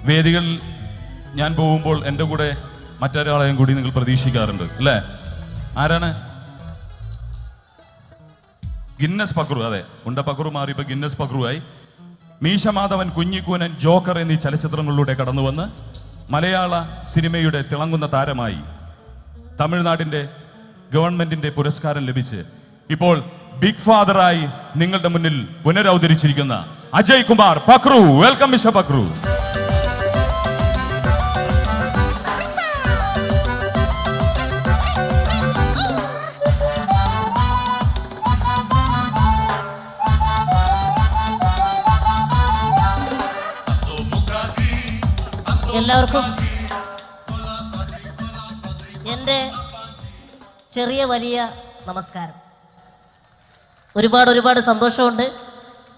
വേദികൾ ഞാൻ പോകുമ്പോൾ എൻ്റെ കൂടെ മറ്റൊരാളെയും കൂടി നിങ്ങൾ പ്രതീക്ഷിക്കാറുണ്ട് അല്ലേ? ആരാണ്? ഗിന്നസ് പക്രു. അതെ, ഉണ്ട പക്രു മാറി ഇപ്പൊ ഗിന്നസ് പക്രുവായി. മീശ മാധവൻ, കുഞ്ഞിക്കൂനൻ, ജോക്കർ എന്നീ ചലച്ചിത്രങ്ങളിലൂടെ കടന്നുവന്ന് മലയാള സിനിമയുടെ തിളങ്ങുന്ന താരമായി തമിഴ്നാടിന്റെ ഗവൺമെന്റിന്റെ പുരസ്കാരം ലഭിച്ച് ഇപ്പോൾ ബിഗ് ഫാദറായി നിങ്ങളുടെ മുന്നിൽ പുനരവതരിച്ചിരിക്കുന്ന അജയ് കുമാർ പക്രു. Welcome mister Pakru. എല്ലാവർക്കും എൻ്റെ ചെറിയ വലിയ നമസ്കാരം. ഒരുപാട് സന്തോഷമുണ്ട്.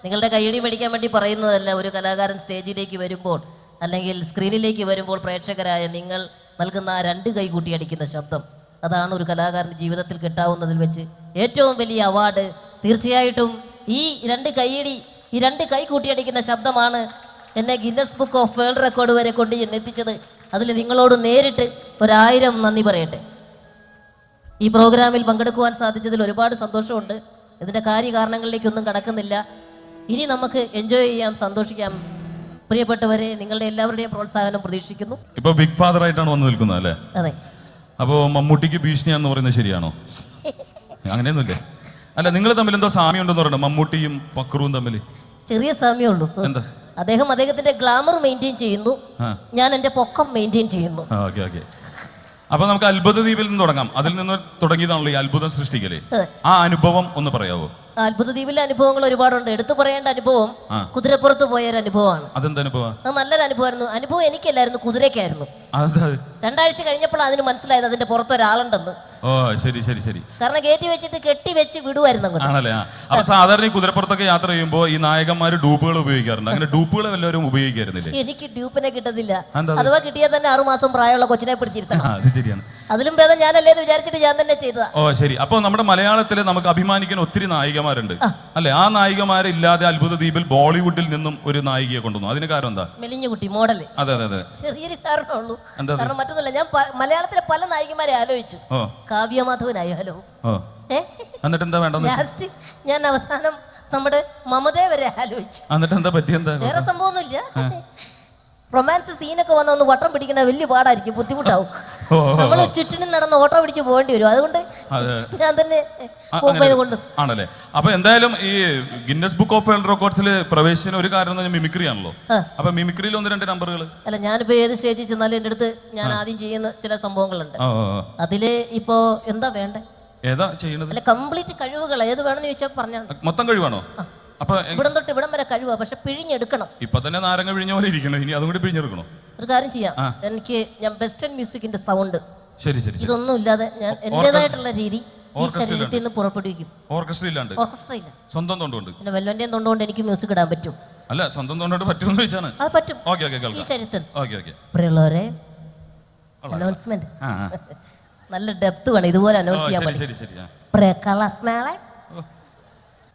നിങ്ങളുടെ കയ്യടി മേടിക്കാൻ വേണ്ടി പറയുന്നതല്ല. ഒരു കലാകാരൻ സ്റ്റേജിലേക്ക് വരുമ്പോൾ അല്ലെങ്കിൽ സ്ക്രീനിലേക്ക് വരുമ്പോൾ പ്രേക്ഷകരായ നിങ്ങൾ നൽകുന്ന ആ 2 കൈ കൂട്ടിയടിക്കുന്ന ശബ്ദം, അതാണ് ഒരു കലാകാരൻ്റെ ജീവിതത്തിൽ കിട്ടാവുന്നതിൽ വെച്ച് ഏറ്റവും വലിയ അവാർഡ്. തീർച്ചയായിട്ടും ഈ 2 കൈയടി, ഈ 2 കൈ കൂട്ടിയടിക്കുന്ന ശബ്ദമാണ് എന്നെ Guinness book of world record വരെ കൊണ്ട് എത്തിച്ചത്. അതിൽ നിങ്ങളോട് നേരിട്ട് 1000 നന്ദി പറയട്ടെ. ഈ പ്രോഗ്രാമിൽ പങ്കെടുക്കുവാൻ സാധിച്ചതിൽ ഒരുപാട് സന്തോഷമുണ്ട്. ഇതിൻ്റെ കാര്യകാരണങ്ങളിലേക്കൊന്നും കടക്കുന്നില്ല. ഇനി നമുക്ക് എൻജോയ് ചെയ്യാം, സന്തോഷിക്കാം. പ്രിയപ്പെട്ടവരെ, നിങ്ങളുടെ എല്ലാവരുടെയും പ്രോത്സാഹനം പ്രതീക്ഷിക്കുന്നു. ഇപ്പൊ ബിഗ് ഫാദർ ആയിട്ടാണ് വന്ന് നിൽക്കുന്നത് അല്ലേ? അതെ. അപ്പോ മമ്മൂട്ടിക്ക് ഭീഷണിയാന്ന് പറയുന്നത് ശരിയാണോ? അങ്ങനെയൊന്നുമില്ലേ? അല്ല, നിങ്ങൾ തമ്മിൽ എന്തോ സാമ്യം ഉണ്ടെന്ന് പറയണം, മമ്മൂട്ടിയും പക്രുവും തമ്മിൽ. ചെറിയ സാമ്യമുള്ളൂ. എന്താ? അദ്ദേഹം അദ്ദേഹത്തിന്റെ ഗ്ലാമർ മെയിൻറ്റെയിൻ ചെയ്യുന്നു, ഞാൻ എൻ്റെ പൊക്കം മെയിൻറ്റെയിൻ ചെയ്യുന്നു. അപ്പൊ നമുക്ക് അത്ഭുത ദ്വീപിൽ നിന്ന് തുടങ്ങാം. അതിൽ നിന്ന് തുടങ്ങിയതാണല്ലോ ഈ അത്ഭുതം സൃഷ്ടിക്കല്. ആ അനുഭവം ഒന്ന് പറയാവോ? അത്ഭുത ദ്വീപിലെ അനുഭവങ്ങൾ ഒരുപാടുണ്ട്. എടുത്തു പറയേണ്ട അനുഭവം കുതിരപ്പുറത്ത് പോയ ഒരു അനുഭവമാണ്. അതെന്താ അനുഭവം? അത് നല്ലൊരു അനുഭവമായിരുന്നു. അനുഭവം എനിക്കല്ലായിരുന്നു, കുതിരയ്ക്കായിരുന്നു. 2 ആഴ്ച കഴിഞ്ഞപ്പോൾ അതിന് മനസ്സിലായത് അതിന്റെ പുറത്ത് ഒരാളുണ്ടെന്ന്. ഓ, ശരി ശരി ശരി. കാരണം കയറ്റി വെച്ചിട്ട് കെട്ടി വെച്ച് വിടുവായിരുന്നു. ആണല്ലേ? അപ്പൊ സാധാരണ ഈ കുതിരപ്പുറത്തൊക്കെ യാത്ര ചെയ്യുമ്പോൾ ഈ നായകന്മാര് ഡൂപ്പുകൾ ഉപയോഗിക്കാറുണ്ട്. അങ്ങനെ ഡൂപ്പുകൾ എല്ലാവരും ഉപയോഗിക്കാറുന്നില്ലേ? എനിക്ക് ഡ്യൂപ്പിനെ കിട്ടത്തില്ല. അഥവാ കിട്ടിയാൽ തന്നെ 6 മാസം പ്രായമുള്ള കൊച്ചിനെ പിടിച്ചിരുത്തണം. അത് ശരിയാണ്. അതിലും ഭേദം ഞാനല്ലേന്ന് വിചാരിച്ചിട്ട് ഞാൻ തന്നെ ചെയ്തതാ. ഓ ശരി. അപ്പൊ നമ്മുടെ മലയാളത്തില് നമുക്ക് അഭിമാനിക്കുന്ന ഒത്തിരി നായികമാരുണ്ട് അല്ലെ? ആ നായികമാരില്ലാതെ അത്ഭുത ദ്വീപിൽ ബോളിവുഡിൽ നിന്നും ഒരു നായികയെ കൊണ്ടുവന്നു. അതിന് കാരണം എന്താ? മെലിഞ്ഞുകുട്ടി മോഡല്. അതെ അതെ അതെ. ചെറിയൊരു കാരണമുള്ളൂ. കാരണം മറ്റൊന്നുമില്ല, ഞാൻ മലയാളത്തിലെ പല നായികമാരെ ആലോചിച്ചു. കാവ്യമാധവനായാലോ, എന്നിട്ട് എന്താ വേണ്ട? ലാസ്റ്റ് ഞാൻ അവസാനം നമ്മുടെ മമതയെ വരെ ആലോചിച്ചു. എന്നിട്ട് എന്താ പറ്റിയെന്താ? വേറെ സംഭവമൊന്നുമില്ല. റൊമാൻസ് സീനൊക്കെ വന്ന ഒന്ന് വട്ടം പിടിക്കണ വലിയ പാടായിരിക്കും, ബുദ്ധിമുട്ടാവും. നമ്മൾ ചുറ്റിനും നടന്ന് ഓട്ടോ പിടിച്ച് പോകേണ്ടി വരും. അതുകൊണ്ട് ഞാൻ തന്നെ കൊണ്ട് ആണല്ലേ? അപ്പൊ എന്തായാലും ഈ ഗിന്നസ് ബുക്ക് ഓഫ് വേൾഡ് റെക്കോർഡ്സിൽ പ്രവേശിക്കുന്ന ഒരു കാരണം മിമിക്രി ആണല്ലോ. അപ്പൊ മിമിക്രിയിൽ 1-2 നമ്പറുകൾ. അല്ല, ഞാനിപ്പോ ഏത് സ്റ്റേജിൽ ചെന്നാലും എൻ്റെ അടുത്ത് ഞാൻ ആദ്യം ചെയ്യുന്ന ചില സംഭവങ്ങളുണ്ട്. അതില് ഇപ്പോ എന്താ വേണ്ടേ? ഏതാ ചെയ്യുന്നത്? അല്ല, കംപ്ലീറ്റ് കഴിവുകൾ ഏത് വേണമെന്ന് ചോദിച്ചാൽ പറഞ്ഞാൽ മൊത്തം കഴിവാണോ? അപ്പൊ ഇവിടം തൊട്ട് ഇവിടം വരെ കഴിവാ, പക്ഷെ പിഴിഞ്ഞെടുക്കണം. ഇപ്പൊ തന്നെ നാരങ്ങ പിഴിഞ്ഞ പോലെ ഇരിക്കണം, ഇനി അതും കൂടി പിഴിഞ്ഞെടുക്കണോ? ഒരു കാര്യം ചെയ്യാം, ഞാൻ വെസ്റ്റേൺ മ്യൂസിക്കിന്റെ സൗണ്ട് ശരി ശരി ഇതൊന്നും ഇല്ലാതെ ഞാൻ എന്റേതായിട്ടുള്ള രീതി ഈ ശരീരത്തിൽ നിന്ന് പുറപ്പെടുവിക്കും. ഓർക്കസ്ട്ര ഇല്ലാണ്ട്? ഓർക്കസ്ട്ര ഇല്ല, സ്വന്തം തൊണ്ടുകൊണ്ട്. പിന്നെ വെല്ലോന്റെയും തൊണ്ടുകൊണ്ട് എനിക്ക് മ്യൂസിക് ഇടാൻ പറ്റും. അല്ല, സ്വന്തം തൊണ്ടുകൊണ്ട് പറ്റുമെന്ന് ചോദിച്ചാണ്. അത് പറ്റും ഈ ശരീരത്തിൽ. പ്രിയമുള്ളവരെ, അനൗൺസ്മെന്റ് നല്ല ഡെപ്ത് വേണം, ഇതുപോലെ അനൗൺസ് ചെയ്യാൻ പറ്റും.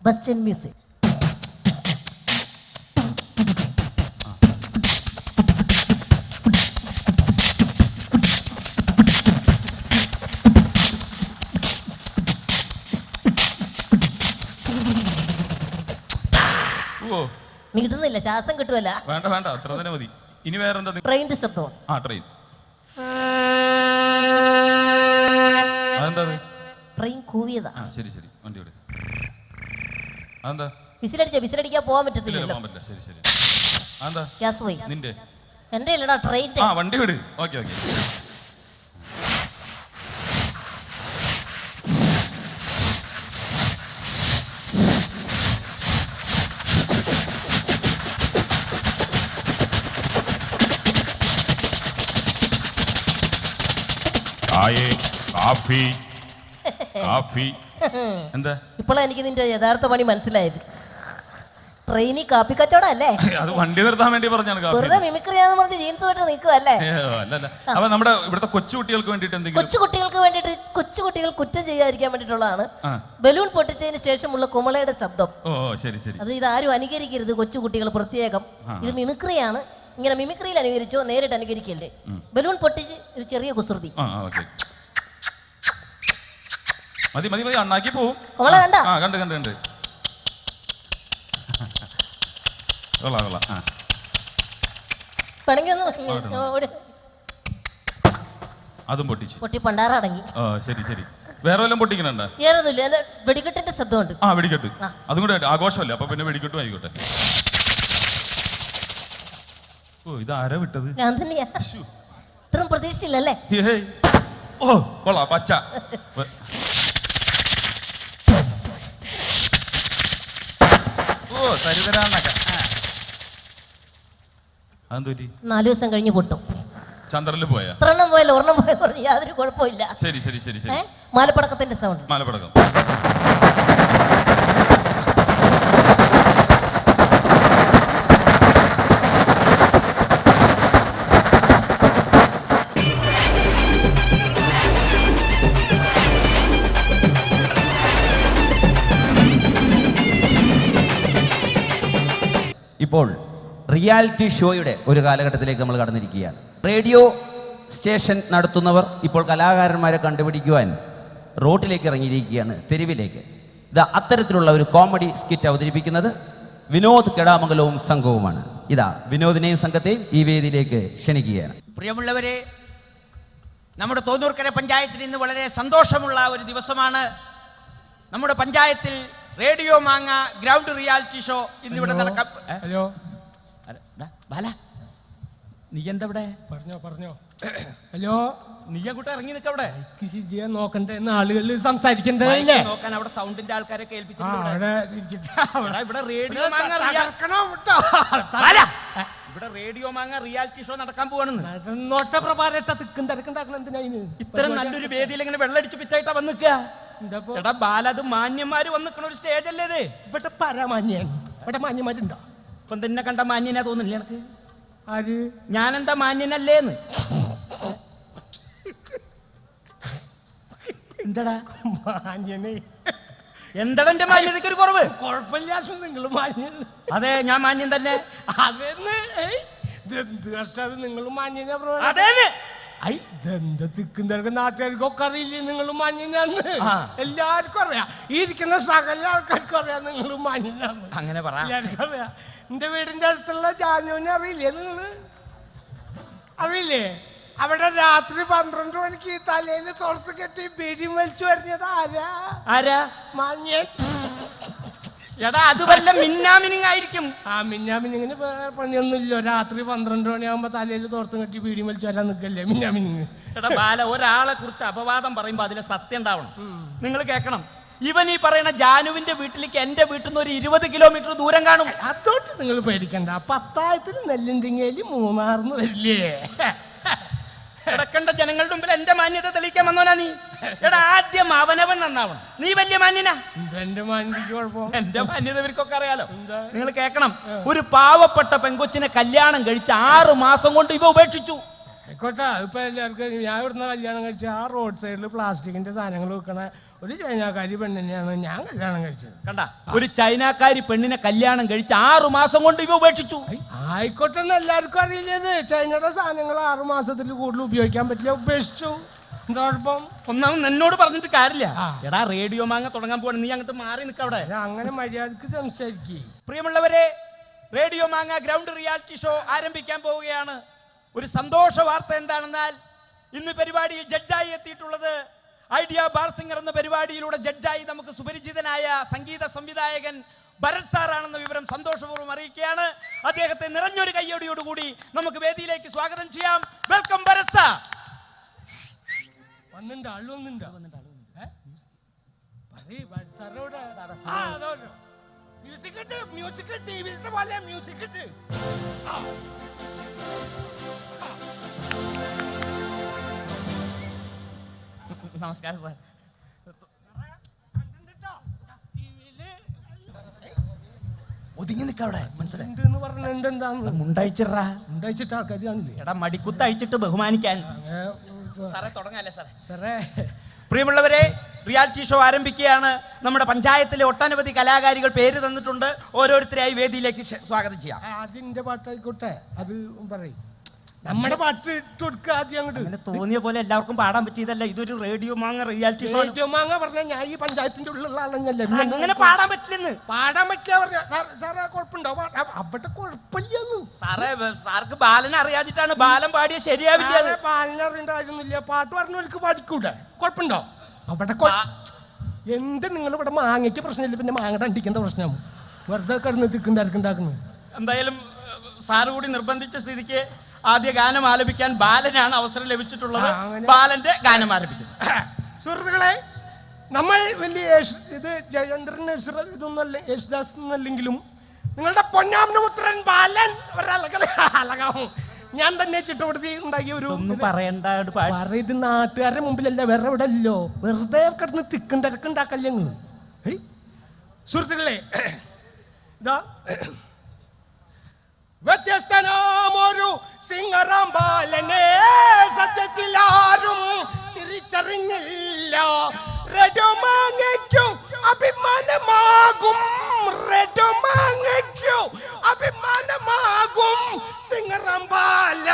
Western music. നീട്ടുന്നില്ല, ശ്വാസം കിട്ടുമല്ല. വേണ്ട വേണ്ട, അത്ര തന്നെ മതി. ഇനി വേറെന്താ? ട്രെയിനിന്റെ ശബ്ദമാണ്. ട്രെയിൻ. അതെന്താ? ട്രെയിൻ കൂവിയതാ. ശരി ശരി, വണ്ടി വിട്. അതെന്താ? വിസിലടിക്കാൻ പോകാൻ പറ്റത്തില്ല. ശരി ശരി. അതെന്താ? ഗ്യാസ് പോയി. നിന്റെ? എന്റെ അല്ലടാ, ട്രെയിൻ. വണ്ടി വിട്. Okay okay. കാഫി. എന്താ? ഇപ്പോഴാണ് എനിക്ക് നിന്റെ യഥാർത്ഥ പണി മനസ്സിലായത്. ട്രെയിനി കാപ്പി കച്ചവടം അല്ലേ? അത് വണ്ടി നിർത്താൻ വേണ്ടി പറഞ്ഞാണ്. വെറുതെ മിമിക്രിയാന്ന് പറഞ്ഞ് ജീൻസ് പോയിട്ട് നിൽക്കുവല്ലേ? അപ്പൊ നമ്മുടെ ഇവിടുത്തെ കൊച്ചുകുട്ടികൾക്ക് വേണ്ടിട്ട് എന്തെങ്കിലും? കൊച്ചുകുട്ടികൾ കുറ്റം ചെയ്യാതിരിക്കാൻ വേണ്ടിട്ടുള്ളതാണ് ബലൂൺ പൊട്ടിച്ചതിന് ശേഷമുള്ള കുമളയുടെ ശബ്ദം. ശരി ശരി. അത് ഇതാരും അനുകരിക്കരുത്, കൊച്ചുകുട്ടികൾ പ്രത്യേകം. ഇത് മിമിക്രിയാണ്. ഇങ്ങനെ മിമിക്രിയിൽ അനുകരിച്ചോ നേരിട്ട് അനുകരിക്കല്ലേ. ബലൂൺ പൊട്ടിച്ച് ഒരു ചെറിയ കുസൃതി. ഓക്കെ, മതി മതി മതി, അണ്ണാക്കി പോവും. കോള കണ്ട? ആ കണ്ട് കണ്ട് കണ്ട്. കൊള്ളാം കൊള്ളാം. പണങ്ങി ഒന്ന് അതും പൊട്ടിച്ച് പൊട്ടി പണ്ടാറടങ്ങി. ശരി ശരി. വേറെ വല്ലതും പൊട്ടിക്കണണ്ട? വേറൊന്നുമില്ല, വെടിക്കെട്ടിന്റെ ശബ്ദമുണ്ട്. വെടിക്കെട്ട്, അതും കൂടെ ആഘോഷമല്ലേ, അപ്പൊ പിന്നെ വെടിക്കെട്ടും ആയിക്കോട്ടെ. ഓ, ഇത് ആരാ വിട്ടത്? ഞാൻ തന്നെയാ. ഇത്രയും പ്രതീക്ഷിച്ചില്ലല്ലേ? ഓ കൊള്ളാം, പച്ച. ഓ തരിതരാന്നൊക്കെ. അതെന്തോറ്റി? 4 ദിവസം കഴിഞ്ഞ് പൊട്ടും. ചന്ദ്രനിൽ പോയാ? ഒരെണ്ണം പോയല്ലോ, ഒരെണ്ണം പോയ പറഞ്ഞു, യാതൊരു കുഴപ്പമില്ല. ശരി ശരി ശരി ശരി. മാലപ്പടക്കത്തിന്റെ സൗണ്ട്. മാലപ്പടക്കം. ഇപ്പോൾ റിയാലിറ്റി ഷോയുടെ ഒരു കാലഘട്ടത്തിലേക്ക് നമ്മൾ കടന്നിരിക്കുകയാണ്. റേഡിയോ സ്റ്റേഷൻ നടത്തുന്നവർ ഇപ്പോൾ കലാകാരന്മാരെ കണ്ടുപിടിക്കുവാൻ റോട്ടിലേക്ക് ഇറങ്ങിയിരിക്കുകയാണ്, തെരുവിലേക്ക്. ഇതാ അത്തരത്തിലുള്ള ഒരു കോമഡി സ്കിറ്റ് അവതരിപ്പിക്കുന്നത് വിനോദ് കെടാമംഗലവും സംഘവുമാണ്. ഇതാ വിനോദിനെയും സംഘത്തെയും ഈ വേദിയിലേക്ക് ക്ഷണിക്കുകയാണ്. പ്രിയമുള്ളവരെ, നമ്മുടെ തോന്നൂർക്കര പഞ്ചായത്തിന് ഇന്ന് വളരെ സന്തോഷമുള്ള ഒരു ദിവസമാണ്. നമ്മുടെ പഞ്ചായത്തിൽ റേഡിയോ മാങ്ങ ഗ്രൗണ്ട് റിയാലിറ്റി ഷോ ഇന്നിവിടെ നടക്കാം. ഹലോ ബാല, നീ എന്താ ഇവിടെ? പറഞ്ഞോ. ഹലോ, നീ അങ്ങോട്ട് ഇറങ്ങി നിൽക്കവിടെ. നോക്കണ്ടേ, ആളുകളിൽ സംസാരിക്കണ്ടേ? നോക്കാൻ അവിടെ സൗണ്ടിന്റെ ആൾക്കാരെ അവിടെ ഇവിടെ റേഡിയോ മാങ്ങ ഇവിടെ റേഡിയോ മാങ്ങ റിയാലിറ്റി ഷോ നടക്കാൻ പോവാണെന്ന്. നോട്ട പ്രഭാരട്ട തിക്കും തിരക്കുണ്ടാക്കണം. എന്തിനായിന് ഇത്ര നല്ലൊരു വേദിയിൽ ഇങ്ങനെ വെള്ളടിച്ച് പിറ്റായിട്ടാ വന്നിക്കുക? എടാ ബാല, അത് മാന്യന്മാര് വന്നിക്കണ ഒരു സ്റ്റേജ് അല്ലേ ഇത്? ഇവിടെ പരമാന്യൻ, ഇവിടെ മാന്യന്മാരുണ്ടോ? ഇപ്പം തന്നെ കണ്ട മാന്യനാ തോന്നില്ല എനിക്ക്? ആര്? ഞാനെന്താ മാന്യനല്ലേന്ന്? എന്താടാ മാന്യനെ? എന്താടാ എന്റെ മാന്യതയ്ക്ക് ഒരു കുറവ്? കുഴപ്പമില്ലാത്ത നിങ്ങൾ മാന്യൻ. അതെ, ഞാൻ മാന്യൻ തന്നെ. അതെന്ന് കഷ്ടത് നിങ്ങൾ മാന്യനെ. അതേന്ന് ഇതെന്താ തിക്കും തിരക്കും നാട്ടുകാർക്കൊക്കെ അറിയില്ലേ നിങ്ങൾ മാന്യനാന്ന്? എല്ലാവർക്കും അറിയാം, ഇരിക്കുന്ന സകല ആൾക്കാർക്കും അറിയാം നിങ്ങൾ മാന്യനാന്ന്. അങ്ങനെ പറ. എല്ലാവർക്കും അറിയാം. എന്റെ വീടിന്റെ അടുത്തുള്ള ജാനുവിനെ അറിയില്ലേ നിങ്ങള്? അറിയില്ലേ? അവിടെ രാത്രി 12 മണിക്ക് തലയിൽ തുറത്ത് കെട്ടി ബീഡി വലിച്ചു വരുന്നത് ആരാ? മാന്യൻ. എടാ, അത് വല്ല മിന്നാമിനിങ് ആയിരിക്കും. മിന്നാമിനിങ്ങിന് പണിയൊന്നുമില്ലോ. രാത്രി 12 മണിയാകുമ്പോ തലയിൽ തോർത്തും കെട്ടി വീടി വലിച്ചു വരാൻ നിൽക്കല്ലേ മിന്നാമിനിങ്. എടാ ബാല, ഒരാളെ കുറിച്ച് അപവാദം പറയുമ്പോ അതിലെ സത്യം ഉണ്ടാവണം. നിങ്ങൾ കേൾക്കണം, ഇവൻ ഈ പറയുന്ന ജാനുവിന്റെ വീട്ടിലേക്ക് എന്റെ വീട്ടിൽ നിന്ന് ഒരു 20 കിലോമീറ്റർ ദൂരം കാണും. അതോട്ട് നിങ്ങൾ പേടിക്കണ്ട. 10,000 നെല്ലിണ്ടിങ്ങേലി 3 വരില്ലേ? കിടക്കേണ്ട ജനങ്ങളുടെ മുമ്പിൽ എന്റെ മാന്യത തെളിയിക്കാൻ വന്നോനാ നീ. എടാ, ആദ്യം അവനവൻ നന്നാവണം. നീ വലിയ മാന്യനാ. എന്റെ മാന്യക്ക് കുഴപ്പം? എന്റെ മാന്യത ഇവർക്കൊക്കെ അറിയാലോ. നിങ്ങൾ കേൾക്കണം, ഒരു പാവപ്പെട്ട പെങ്കൊച്ചിനെ കല്യാണം കഴിച്ച് 6 മാസം കൊണ്ട് ഇവ ഉപേക്ഷിച്ചു. ആയിക്കോട്ടെ, അതിപ്പോ എല്ലാവർക്കും. ഞാൻ ഇവിടുന്ന് കല്യാണം കഴിച്ച ആ റോഡ് സൈഡിൽ പ്ലാസ്റ്റിക്കിന്റെ സാധനങ്ങൾ വെക്കണ ഒരു ചൈനക്കാരി പെണ്ണിനെയാണ് ഞാൻ കല്യാണം കഴിച്ചത്. കണ്ട, ഒരു ചൈനക്കാരി പെണ്ണിനെ കല്യാണം കഴിച്ച് 6 മാസം കൊണ്ട് ഇവ ഉപേക്ഷിച്ചു. ആയിക്കോട്ടെ, എല്ലാവർക്കും അറിയില്ലേ? ചൈനയുടെ സാധനങ്ങൾ 6 മാസത്തിൽ കൂടുതൽ ഉപയോഗിക്കാൻ പറ്റില്ല, ഉപേക്ഷിച്ചു. എന്താ കുഴപ്പം? ഒന്നാമത് എന്നോട് പറഞ്ഞിട്ട് കാര്യമില്ല. എടാ, റേഡിയോ മാങ്ങ തുടങ്ങാൻ പോവാണ്, നീ അങ്ങോട്ട് മാറി നിൽക്കവിടെ. അങ്ങനെ മര്യാദക്ക് സംസാരിക്കേ. പ്രിയമുള്ളവരെ, റേഡിയോ മാങ്ങ ഗ്രൗണ്ട് റിയാലിറ്റി ഷോ ആരംഭിക്കാൻ പോവുകയാണ്. ഒരു സന്തോഷ വാർത്ത എന്താണെന്നാൽ, ഇന്ന് പരിപാടിയിൽ ജഡ്ജായി എത്തിയിട്ടുള്ളത് ഐഡിയ ബാർ സിംഗർ എന്ന പരിപാടിയിലൂടെ ജഡ്ജായി നമുക്ക് സുപരിചിതനായ സംഗീത സംവിധായകൻ ഭരത് സാറാണെന്ന വിവരം സന്തോഷപൂർവ്വം അറിയിക്കുകയാണ്. അദ്ദേഹത്തെ നിറഞ്ഞൊരു കയ്യോടിയോടുകൂടി നമുക്ക് വേദിയിലേക്ക് സ്വാഗതം ചെയ്യാം. Welcome Bharat sir. നമസ്കാരം സാർ. ഒതുങ്ങി നിൽക്കവിടെ, മനസ്സിലായി? മുണ്ടഴിച്ചിട്ടാ. മുണ്ടഴിച്ചിട്ട് ആൾക്കാർ കാണില്ലേ? എടാ, മടിക്കുത്ത് അഴിച്ചിട്ട് ബഹുമാനിക്കാൻ. സാറേ തുടങ്ങല്ലേ സാറേ? പ്രിയമുള്ളവരെ, റിയാലിറ്റി ഷോ ആരംഭിക്കുകയാണ്. നമ്മുടെ പഞ്ചായത്തിലെ ഒട്ടനവധി കലാകാരികൾ പേര് തന്നിട്ടുണ്ട്. ഓരോരുത്തരെയായി വേദിയിലേക്ക് സ്വാഗതം ചെയ്യാം. അതിന്റെ പാട്ടായിക്കോട്ടെ, അത് പറയും. നമ്മുടെ പാട്ട് ഇട്ട് കൊടുക്കുക ആദ്യം അങ്ങോട്ട്. അങ്ങനെ തോന്നിയ പോലെ എല്ലാവർക്കും പാടാൻ പറ്റിയതല്ല. ഇതൊരു റേഡിയോ മാങ്ങ റിയാലിറ്റി ഷോ. റേഡിയോ മാങ്ങ പറഞ്ഞാൽ ഞാൻ ഈ പഞ്ചായത്തിന്റെ ഉള്ളിലുള്ള ആളെന്നല്ല. അങ്ങനെ പാടാൻ പറ്റില്ലെന്ന്. പാടാൻ പറ്റിയ പറഞ്ഞ സാറേ കുഴപ്പമുണ്ടോ? അവിടെ കുഴപ്പമില്ലെന്ന്. സാർക്ക് ബാലനെ അറിയാഞ്ഞിട്ടാണ്. ബാലൻ പാടിയ ശരിയാവില്ല. ബാലനെ അറിയണ്ടായിരുന്നില്ല. പാട്ട് പറഞ്ഞവർക്ക് പഠിക്കൂടെ? കുഴപ്പമുണ്ടോ? അവിടെ എന്ത് നിങ്ങൾ ഇവിടെ മാങ്ങയ്ക്ക് പ്രശ്നമില്ല, പിന്നെ മാങ്ങ അണ്ടിക്കുന്ന പ്രശ്നം. വെറുതെ കിടന്ന് തിക്കും തിരക്കുണ്ടാക്കുന്നു. എന്തായാലും സാറ് കൂടി നിർബന്ധിച്ച സ്ഥിതിക്ക് ആദ്യ ഗാനം ആലപിക്കാൻ ബാലനാണ് അവസരം ലഭിച്ചിട്ടുള്ളത്. ബാലന്റെ ഗാനം ആലപിക്കുന്നു. സുഹൃത്തുക്കളെ, നമ്മൾ വലിയ ഇത് ജയേന്ദ്രൻ ഇതൊന്നല്ല, യേശുദാസ് എന്നല്ലെങ്കിലും നിങ്ങളുടെ പൊന്നാമനപുത്രൻ ബാലൻ ഒരളകാവും. ഞാൻ തന്നെ ചിട്ടപ്പെടുത്തി ഉണ്ടാക്കിയ ഒരു ഇത് നാട്ടുകാരുടെ മുമ്പിലല്ല, വേറെ എവിടെ അല്ലോ. വെറുതെ കിടന്ന് തിക്കും തിരക്കുണ്ടാക്കല്ലേ നിങ്ങൾ. സുഹൃത്തുക്കളെ, ഇതാ വ്യത്യസ്തനാമൊരു സിംഗറാം ബാലനെ സത്യത്തിലാരും തിരിച്ചറിഞ്ഞില്ല. റെഡുമാങ്ങയ്ക്കു അഭിമാനമാകും, റെഡുമാങ്ങയ്ക്കു അഭിമാനമാകും സിംഗറാം ബാല,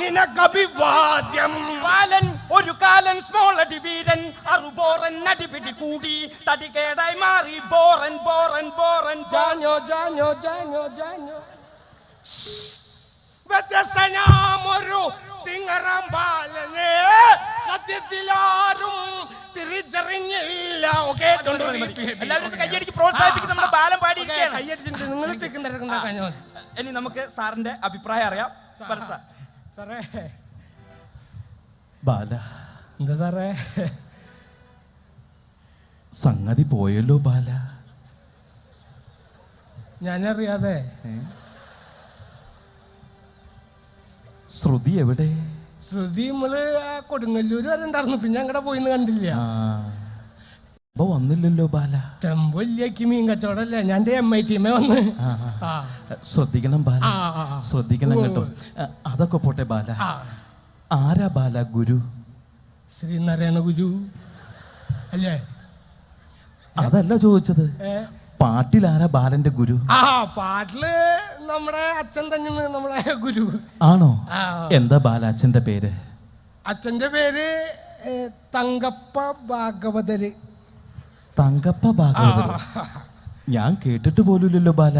നിനക്കഭിവാദ്യം. ബാലൻ ഒരു കാലൻ സ്മോൾ അടിവീരൻ, അറുബോറൻ അടിപിടി കൂടി തടികേടായി മാറി ബോറൻ ബോറൻ ബോറൻ. ജാനോ ജാനോ ജാനോ ജാനോ വ്യത്യസ്തനാമൊരു സിംഗറാം ബാലനെ സത്യത്തിലാരും തിരിച്ചറിഞ്ഞില്ല. എല്ലാവരും കയ്യടിച്ച് പ്രോത്സാഹിപ്പിക്കുന്ന നമ്മുടെ ബാലൻ പാടിയിരിക്കുകയാണ്. കയ്യടിച്ചിട്ട് നിങ്ങൾ തിക്കും തിരക്കുണ്ടാക്കാൻ. ഇനി നമുക്ക് സാറിന്റെ അഭിപ്രായം അറിയാം. സാറേ, ബാല, എന്താ സാറേ സംഗതി പോയല്ലോ ബാല. ഞാനറിയാതെ. ശ്രുതി എവിടെ? ശ്രുതി നമ്മള് കൊടുങ്ങല്ലൂര് വരെ ഉണ്ടായിരുന്നു, പിന്നെ അങ്ങടെ പോയിന്ന് കണ്ടില്ല. വന്നില്ലല്ലോ ബാല. ടെമ്പൊല്ലിയാക്കി മീൻ കച്ചവടല്ലേ, ഞാൻ MIT വന്ന്. ശ്രദ്ധിക്കണം ബാല, ശ്രദ്ധിക്കണം കേട്ടോ. അതൊക്കെ പോട്ടെ ബാല, ആരാ ബാല ഗുരു? ശ്രീനാരായണ ഗുരു അല്ലേ? അതല്ല ചോദിച്ചത്, പാട്ടിലാരാ ബാലന്റെ ഗുരു? പാട്ടില് നമ്മുടെ അച്ഛൻ തന്നെയാണ് നമ്മുടെ ഗുരു. ആണോ? എന്താ ബാല അച്ഛന്റെ പേര്? അച്ഛന്റെ പേര് തങ്കപ്പ ഭാഗവതര്. തങ്കപ്പ ഭാഗവതര്? ഞാൻ കേട്ടിട്ട് പോലുമില്ലല്ലോ ബാല.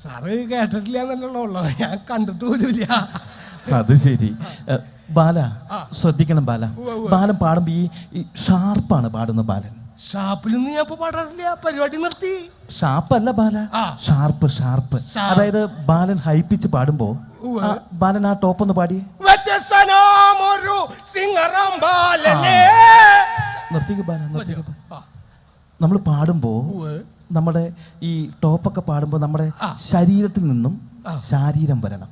സാറ് കേട്ടിട്ടില്ല എന്നല്ലോ, ഞാൻ കണ്ടിട്ട് പോലുമില്ല. അത് ശരി. ബാല ശ്രദ്ധിക്കണം ബാല. ബാലൻ പാടുമ്പോ ഈ ഷാർപ്പാണ് പാടുന്നത് ബാലൻ. ഷാപ്പിലൊന്നും ഞാൻ ഇപ്പൊ പാടാറില്ല, പരിപാടി നിർത്തി. ഷാർപ്പല്ല ബാല, ഷാർപ്പ് ഷാർപ്പ്. അതായത് ബാലൻ ഹൈപ്പിച്ച് പാടുമ്പോ ബാലൻ ആ ടോപ്പ് ഒന്ന് പാടിയേ. വ്യത്യസ്തനാമൊരു സിംഗറാം ബാലനെ. നിർത്തിക്ക് ബാല, നിർത്തിക്ക്. നമ്മൾ പാടുമ്പോ നമ്മുടെ ഈ ടോപ്പൊക്കെ പാടുമ്പോ നമ്മുടെ ശരീരത്തിൽ നിന്നും ശാരീരം വരണം.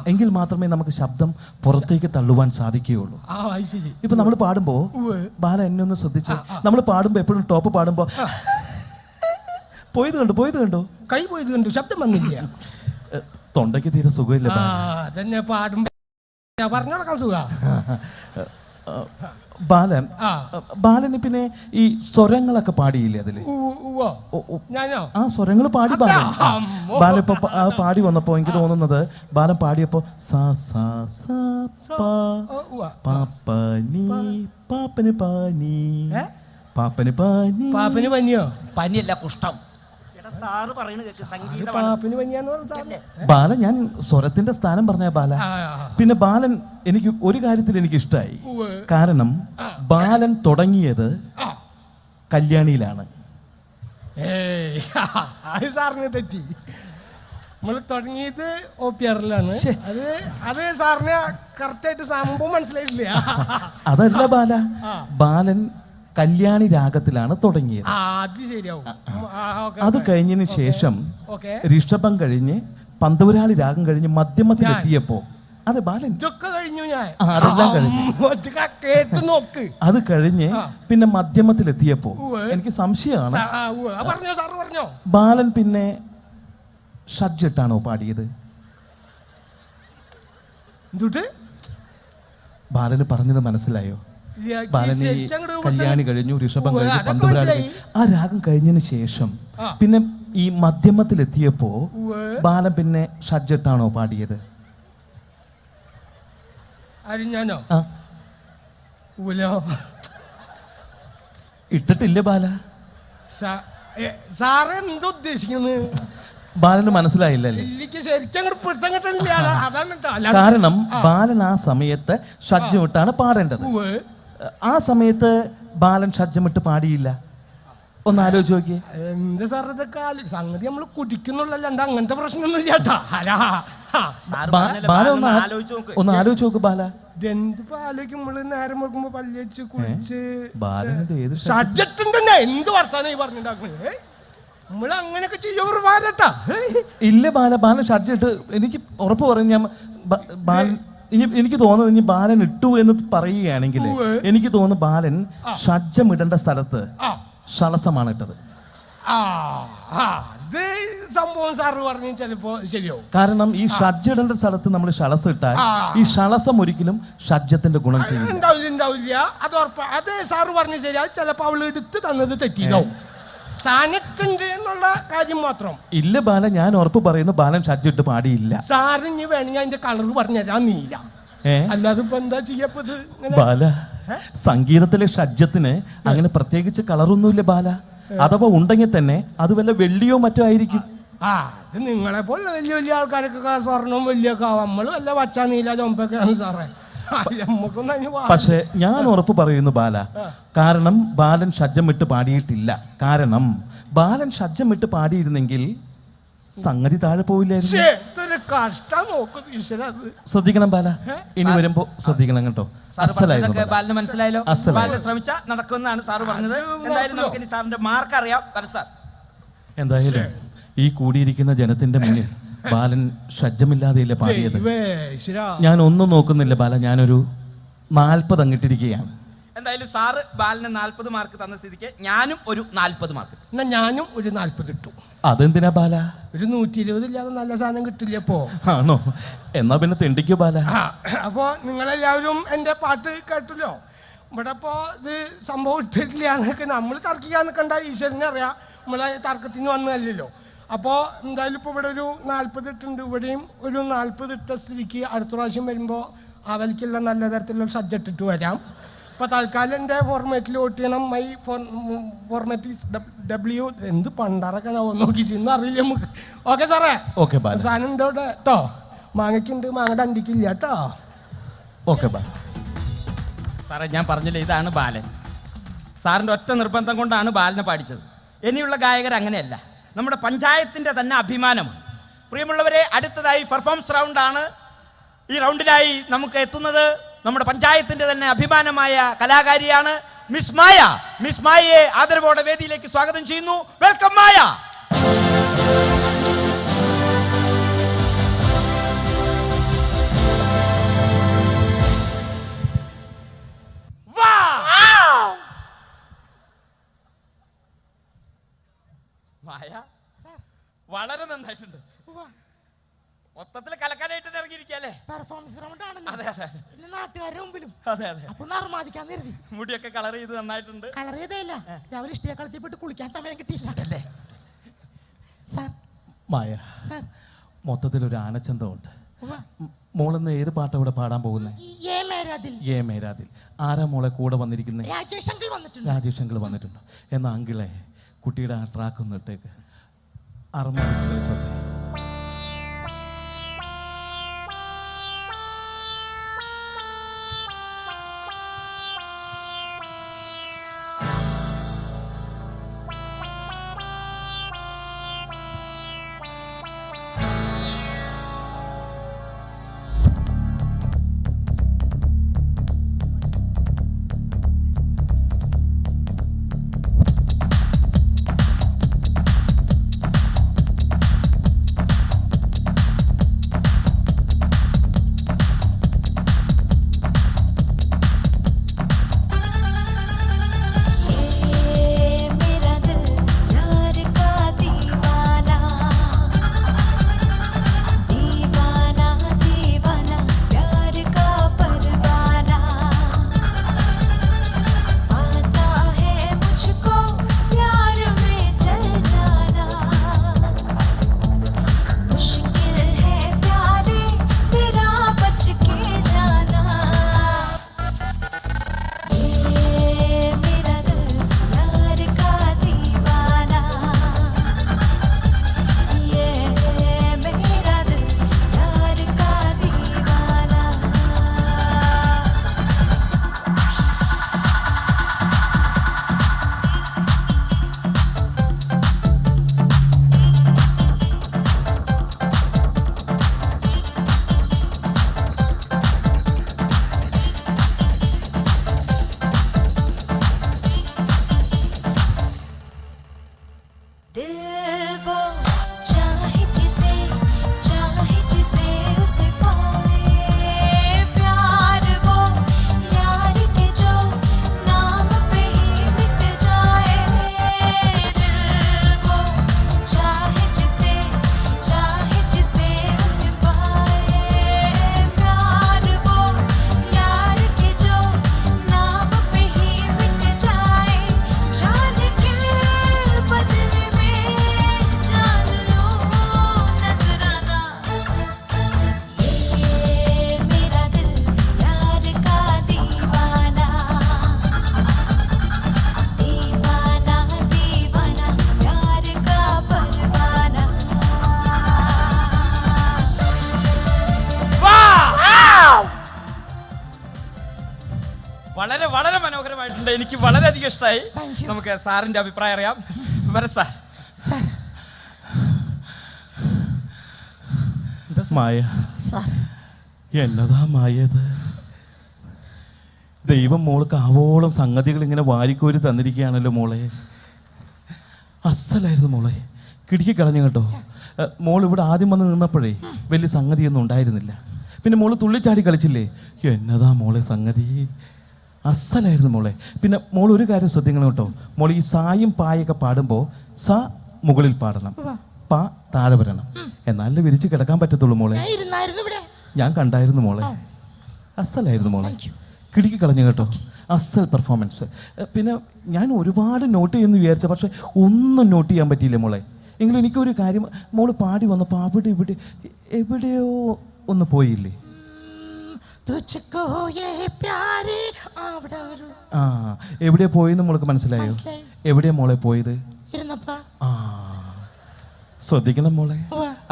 എങ്കിൽ മാത്രമേ നമുക്ക് ശബ്ദം പുറത്തേക്ക് തള്ളുവാൻ സാധിക്കുകയുള്ളൂ. ഇപ്പൊ നമ്മൾ പാടുമ്പോ ബാല എന്നെ ഒന്ന് ശ്രദ്ധിച്ച്, നമ്മൾ പാടുമ്പോ എപ്പോഴും ടോപ്പ് പാടുമ്പോ പോയത് കണ്ടോ, കൈ പോയത് കണ്ടു, ശബ്ദം വന്നില്ല. തൊണ്ടയ്ക്ക് തീരെ സുഖമില്ല. അതന്നെ പാടുമ്പോ പറഞ്ഞോളാം സുഖ. ബാലന് പിന്നെ ഈ സ്വരങ്ങളൊക്കെ പാടിയില്ലേ അതില്? ആ സ്വരങ്ങൾ പാടി ബാലൻ ഇപ്പൊ പാടി വന്നപ്പോ എനിക്ക് തോന്നുന്നത് ബാലൻ പാടിയപ്പോ സാ സാ സാ പാ പാപ്പനി പാപ്പന് പാനി പാപ്പന് പാനി. പാപ്പന് പനിയോ? പനിയല്ല, കുഷ്ഠം. ബാല, ഞാൻ സ്വരത്തിന്റെ സ്ഥാനം പറഞ്ഞ ബാല. പിന്നെ ബാലൻ എനിക്ക് ഒരു കാര്യത്തിൽ എനിക്ക് ഇഷ്ടമായി. കാരണം ബാലൻ തുടങ്ങിയത് കല്യാണിയിലാണ്. സാറിന് തെറ്റി. നമ്മൾ തുടങ്ങിയത് OPR-ലാണ്. അത് സാറിന് കറക്റ്റായിട്ട് സംഭവം മനസ്സിലായിട്ടില്ല. അതല്ല ബാല, ബാലൻ കല്യാണി രാഗത്തിലാണ് തുടങ്ങിയത്. അത് കഴിഞ്ഞതിന് ശേഷം ഋഷഭം കഴിഞ്ഞ് പന്തപുരാളി രാഗം കഴിഞ്ഞ് മധ്യമത്തിലെത്തിയപ്പോ അത് ബാലൻ കഴിഞ്ഞു. ഞാൻ അതെല്ലാം കഴിഞ്ഞു. അത് കഴിഞ്ഞ് പിന്നെ മധ്യമത്തിലെത്തിയപ്പോ എനിക്ക് സംശയമാണ്, ബാലൻ പിന്നെ ഷഡ്ജെട്ടാണോ പാടിയത്? ബാലന് പറഞ്ഞത് മനസ്സിലായോ? ബാലന് ഈ കല്യാണി കഴിഞ്ഞു, ഋഷഭം കഴിഞ്ഞു, അതൊക്കെ പന്തുപുരാളി മനസ്സിലായി. ആ രാഗം കഴിഞ്ഞതിന് ശേഷം പിന്നെ ഈ മധ്യമത്തിലെത്തിയപ്പോ ബാലൻ പിന്നെ ഷഡ്ജട്ടാണോ പാടിയത്? ആര് ഞാനോ? ആ ഊലോ ഇട്ടിട്ടില്ല ബാല. സാറ് എന്താ ഉദ്ദേശിക്കുന്നത്? ബാലന് മനസ്സിലായില്ലല്ലേ? എനിക്ക് ശരിക്കും അങ്ങോട്ട് പിടുത്തം കിട്ടണില്ല. അതാണ് ട്ടോ. അല്ലാതെ- കാരണം ബാലൻ ആ സമയത്ത് ഷഡ്ജമിട്ടാണ് പാടേണ്ടത്. ഉവ്വ്. ആ സമയത്ത് ബാലൻ ഷഡ്ജമിട്ട് പാടിയില്ല. ഒന്ന് ആലോചിച്ച് നോക്കിയേ. എന്ത് സാർ ഇതൊക്കെ സംഗതി നമ്മൾ കുടിക്കുന്നുള്ളല്ലാണ്ട് അങ്ങനത്തെ പ്രശ്നമൊന്നും ഇല്ലാട്ടാ. ബാല ഒന്ന് ആലോചിച്ച് നോക്ക് ബാല. ഇതെന്തിപ്പോ ആലോചിക്കുമ്പോൾ നേരം വെക്കുമ്പോ പല്ലിച്ച് കുളിച്ച് ബാലനത് ഏത് ഷഡ്ജറ്റുണ്ടെന്നാ എന്ത് വർത്താനം പറഞ്ഞിട്ടുണ്ടാക്കുന്നത്? നമ്മൾ അങ്ങനെയൊക്കെ ചെയ്യുമ്പോൾ പാലട്ടാ. ഇല്ല ബാല, ബാലൻ ഷഡ്ജമിട്ട് എനിക്ക് ഉറപ്പ് പറയും. ഞാൻ ബാലൻ എനിക്ക് തോന്നുന്നത് ഇനി ബാലൻ ഇട്ടു എന്ന് പറയുകയാണെങ്കിൽ എനിക്ക് തോന്നുന്നു ബാലൻ ഷഡ്ജം ഇടേണ്ട സ്ഥലത്ത് ഷളസമാണ് ഇട്ടത്. അത് സംഭവം സാറ് പറഞ്ഞ ചിലപ്പോ ശരിയാവും. കാരണം ഈ ഷഡ്ജം ഇടേണ്ട സ്ഥലത്ത് നമ്മൾ ഷളസം ഇട്ടാൽ ഈ ഷളസം ഒരിക്കലും ഷഡ്ജത്തിന്റെ ഗുണം ചെയ്യില്ല. ഉണ്ടാവില്ല. അത് ഉറപ്പാ. അത് സാറ് പറഞ്ഞ ശരിയാ. ചിലപ്പോ അവള് എടുത്ത് തന്നത് തെറ്റിയതാവും. സാനിട്ടുണ്ട് എന്നുള്ള കാര്യം മാത്രം. ഇല്ല ബാല, ഞാൻ ഉറപ്പ് പറയുന്നു ബാലൻ ഷഡ്ജം ഇട്ട് പാടിയില്ല. സാറിന് വേണമെങ്കിൽ അതിന്റെ കളർ പറഞ്ഞുതരാൻ നീല. അല്ലാതെ ഇപ്പൊ എന്താ ചെയ്യപ്പത്? ബാല, സംഗീതത്തിലെ ഷഡ്ജത്തിന് അങ്ങനെ പ്രത്യേകിച്ച് കളറൊന്നുമില്ല ബാല. അഥവാ ഉണ്ടെങ്കിൽ തന്നെ അത് വല്ല വെള്ളിയോ മറ്റോ ആയിരിക്കും. അത് നിങ്ങളെ പോലെ വലിയ വലിയ ആൾക്കാരൊക്കെ സ്വർണം വലിയൊക്കെ ആവും. നമ്മള് വല്ല വച്ചാ നീല ചൊമ്പൊക്കെയാണ് സാറേ. പക്ഷെ ഞാൻ ഉറപ്പ് പറയുന്നു ബാല, കാരണം ബാലൻ ഷഡ്ജം ഇട്ട് പാടിയിട്ടില്ല. കാരണം ബാലൻ ഷഡ്ജം ഇട്ട് പാടിയിരുന്നെങ്കിൽ സംഗതി താഴെ പോവില്ലായിരുന്നു. ശ്രദ്ധിക്കണം ബാല, ഇനി വരുമ്പോ ശ്രദ്ധിക്കണം കേട്ടോ. ബാലിന് മനസ്സിലായല്ലോ. ശ്രമിച്ചാൽ നടക്കുമെന്നാണ് സാറ് പറഞ്ഞത്. എന്തായാലും നമുക്ക് ഇനി സാറിന്റെ മാർക്ക് അറിയാം. എന്തായാലും ഈ കൂടിയിരിക്കുന്ന ജനത്തിന്റെ മുന്നിൽ ബാലൻ ഷഡ്ജമില്ലാതെയില്ല പാടിയത്. ഞാൻ ഒന്നും നോക്കുന്നില്ല ബാല, ഞാനൊരു 40 അങ്ങിട്ടിരിക്കുകയാണ്. എന്തായാലും സാറ് ബാലിന് 40 മാർക്ക് തന്ന സ്ഥിതിക്ക് ഞാനും ഒരു 40 മാർക്ക്. എന്നാ ഞാനും ഒരു 40 ഇട്ടു. അതെന്തിനാ ബാല? ഒരു 120 ഇല്ലാതെ നല്ല സാധനം കിട്ടില്ല ഇപ്പോ. ആണോ? എന്നാ പിന്നെ തെണ്ടിക്കോ ബാല. അപ്പോ നിങ്ങളെല്ലാവരും എന്റെ പാട്ട് കേട്ടല്ലോ. ഇവിടെ ഇപ്പോ ഇത് സംഭവം ഇട്ടിട്ടില്ല എന്നൊക്കെ നമ്മൾ തർക്കിക്കാൻ നിൽക്കണ്ട. ഈശ്വരനെ അറിയാം നമ്മളെ തർക്കത്തിന് വന്നതല്ലല്ലോ. അപ്പോൾ എന്തായാലും ഇപ്പോൾ ഇവിടെ ഒരു 40 ഇട്ടുണ്ട്. ഇവിടെയും ഒരു 40 ഇട്ട സ്ഥിതിക്ക് അടുത്ത പ്രാവശ്യം വരുമ്പോൾ അവൽക്കുള്ള നല്ല തരത്തിലുള്ള സബ്ജക്റ്റ് ഇട്ട് വരാം. ഇപ്പോൾ തൽക്കാലം എൻ്റെ ഫോർമാറ്റിൽ വോട്ട് ചെയ്യണം. My format W. എന്ത് പണ്ടാറൊക്കെ നോക്കി ചെന്ന് അറിയില്ല നമുക്ക്. ഓക്കെ സാറേ. ഓക്കെ ബാല. സാധനം ഉണ്ട് ഇവിടെ കേട്ടോ. മാങ്ങയ്ക്കുണ്ട്, മാങ്ങയുടെ അണ്ടിക്കില്ല കേട്ടോ. ഓക്കെ ബാല. സാറേ ഞാൻ പറഞ്ഞില്ലേ, ഇതാണ് ബാലൻ. സാറിൻ്റെ ഒറ്റ നിർബന്ധം കൊണ്ടാണ് ബാലനെ പാടിച്ചത്. ഇനിയുള്ള ഗായകർ അങ്ങനെയല്ല, നമ്മുടെ പഞ്ചായത്തിൻ്റെ തന്നെ അഭിമാനമാണ്. പ്രിയമുള്ളവരെ, അടുത്തതായി പെർഫോമൻസ് റൗണ്ടാണ്. ഈ റൗണ്ടിലായി നമുക്ക് എത്തുന്നത് നമ്മുടെ പഞ്ചായത്തിൻ്റെ തന്നെ അഭിമാനമായ കലാകാരിയാണ് മിസ് മായ. മിസ് മായയെ ആദരവോടെ വേദിയിലേക്ക് സ്വാഗതം ചെയ്യുന്നു. വെൽക്കം മായ. മായ വളരെ നന്നായിട്ടുണ്ട്. മൊത്തത്തിൽ കലക്കാനായിട്ട് ഇറങ്ങിയിരിക്കല്ലേ? പെർഫോമൻസ് റൗണ്ട് ആണല്ലോ. അതെ അതെ. നാട്ടുകാരുടെ മുമ്പിലും അതെ അതെ. അപ്പൊ നർമാദിക്കാൻ കരുതി മുടിയൊക്കെ കളർ ചെയ്ത് നന്നായിട്ടുണ്ട്. കളർ ചെയ്തല്ല, രാവിലെ ഇഷ്ടയെ കളത്തിപ്പെട്ട് കുളിക്കാൻ സമയം കിട്ടിയില്ലേ സാർ? മായ, സാർ മൊത്തത്തിലൊരു ആനച്ചന്തമുണ്ട്. മോളിന്ന് ഏത് പാട്ടാ ഇവിടെ പാടാൻ പോകുന്നത്? ഏ മേരാതിൽ. ആരാ മോളെ കൂടെ വന്നിരിക്കുന്നത്? രാജേഷ് അങ്കിൾ വന്നിട്ടുണ്ടോ? എന്നാ അങ്കിളെ കുട്ടിയുടെ ആ ട്രാക്ക് ഒന്ന് ഇട്ടേക്ക്. അറുപത് പാടിയിട്ടുണ്ട്. എനിക്ക് വളരെയധികം ഇഷ്ടമായി. നമുക്ക് സാറിന്റെ അഭിപ്രായം അറിയാം. വരാം സാർ. സാർ മായ, സാർ എന്നതാ മായത്? ദൈവം മോൾക്ക് ആവോളം സംഗതികൾ ഇങ്ങനെ വാരിക്കോരി തന്നിരിക്കുകയാണല്ലോ മോളെ. അസലായിരുന്നു മോളെ, കിടുക്കി കളഞ്ഞു കേട്ടോ. മോൾ ഇവിടെ ആദ്യം വന്ന് നിന്നപ്പോഴേ വലിയ സംഗതിയൊന്നും ഉണ്ടായിരുന്നില്ല. പിന്നെ മോള് തുള്ളിച്ചാടി കളിച്ചില്ലേ, എന്നതാ മോളെ സംഗതി, അസലായിരുന്നു മോളെ. പിന്നെ മോൾ ഒരു കാര്യം ശ്രദ്ധിക്കണം കേട്ടോ, മോൾ ഈ സായും പായൊക്കെ പാടുമ്പോൾ സ മുകളിൽ പാടണം, പ താഴെ വരണം, എന്നാലേ വിരിച്ച് കിടക്കാൻ പറ്റത്തുള്ളൂ മോളെ. ഞാൻ കണ്ടായിരുന്നു മോളെ, അസലായിരുന്നു മോളെ, കിടുക്കി കളഞ്ഞു കേട്ടോ, അസൽ പെർഫോമൻസ്. പിന്നെ ഞാൻ ഒരുപാട് നോട്ട് ചെയ്യുമെന്ന് വിചാരിച്ച, പക്ഷെ ഒന്നും നോട്ട് ചെയ്യാൻ പറ്റിയില്ല മോളെ. എങ്കിലും എനിക്കൊരു കാര്യം, മോള് പാടി വന്നപ്പോൾ അവിടെ എവിടെയോ ഒന്ന് പോയില്ലേ? ആ, എവിടെയാ പോയെന്ന് മോൾക്ക് മനസ്സിലായോ? എവിടെയാ മോളെ പോയത്? ആ, ശ്രദ്ധിക്കണം മോളെ.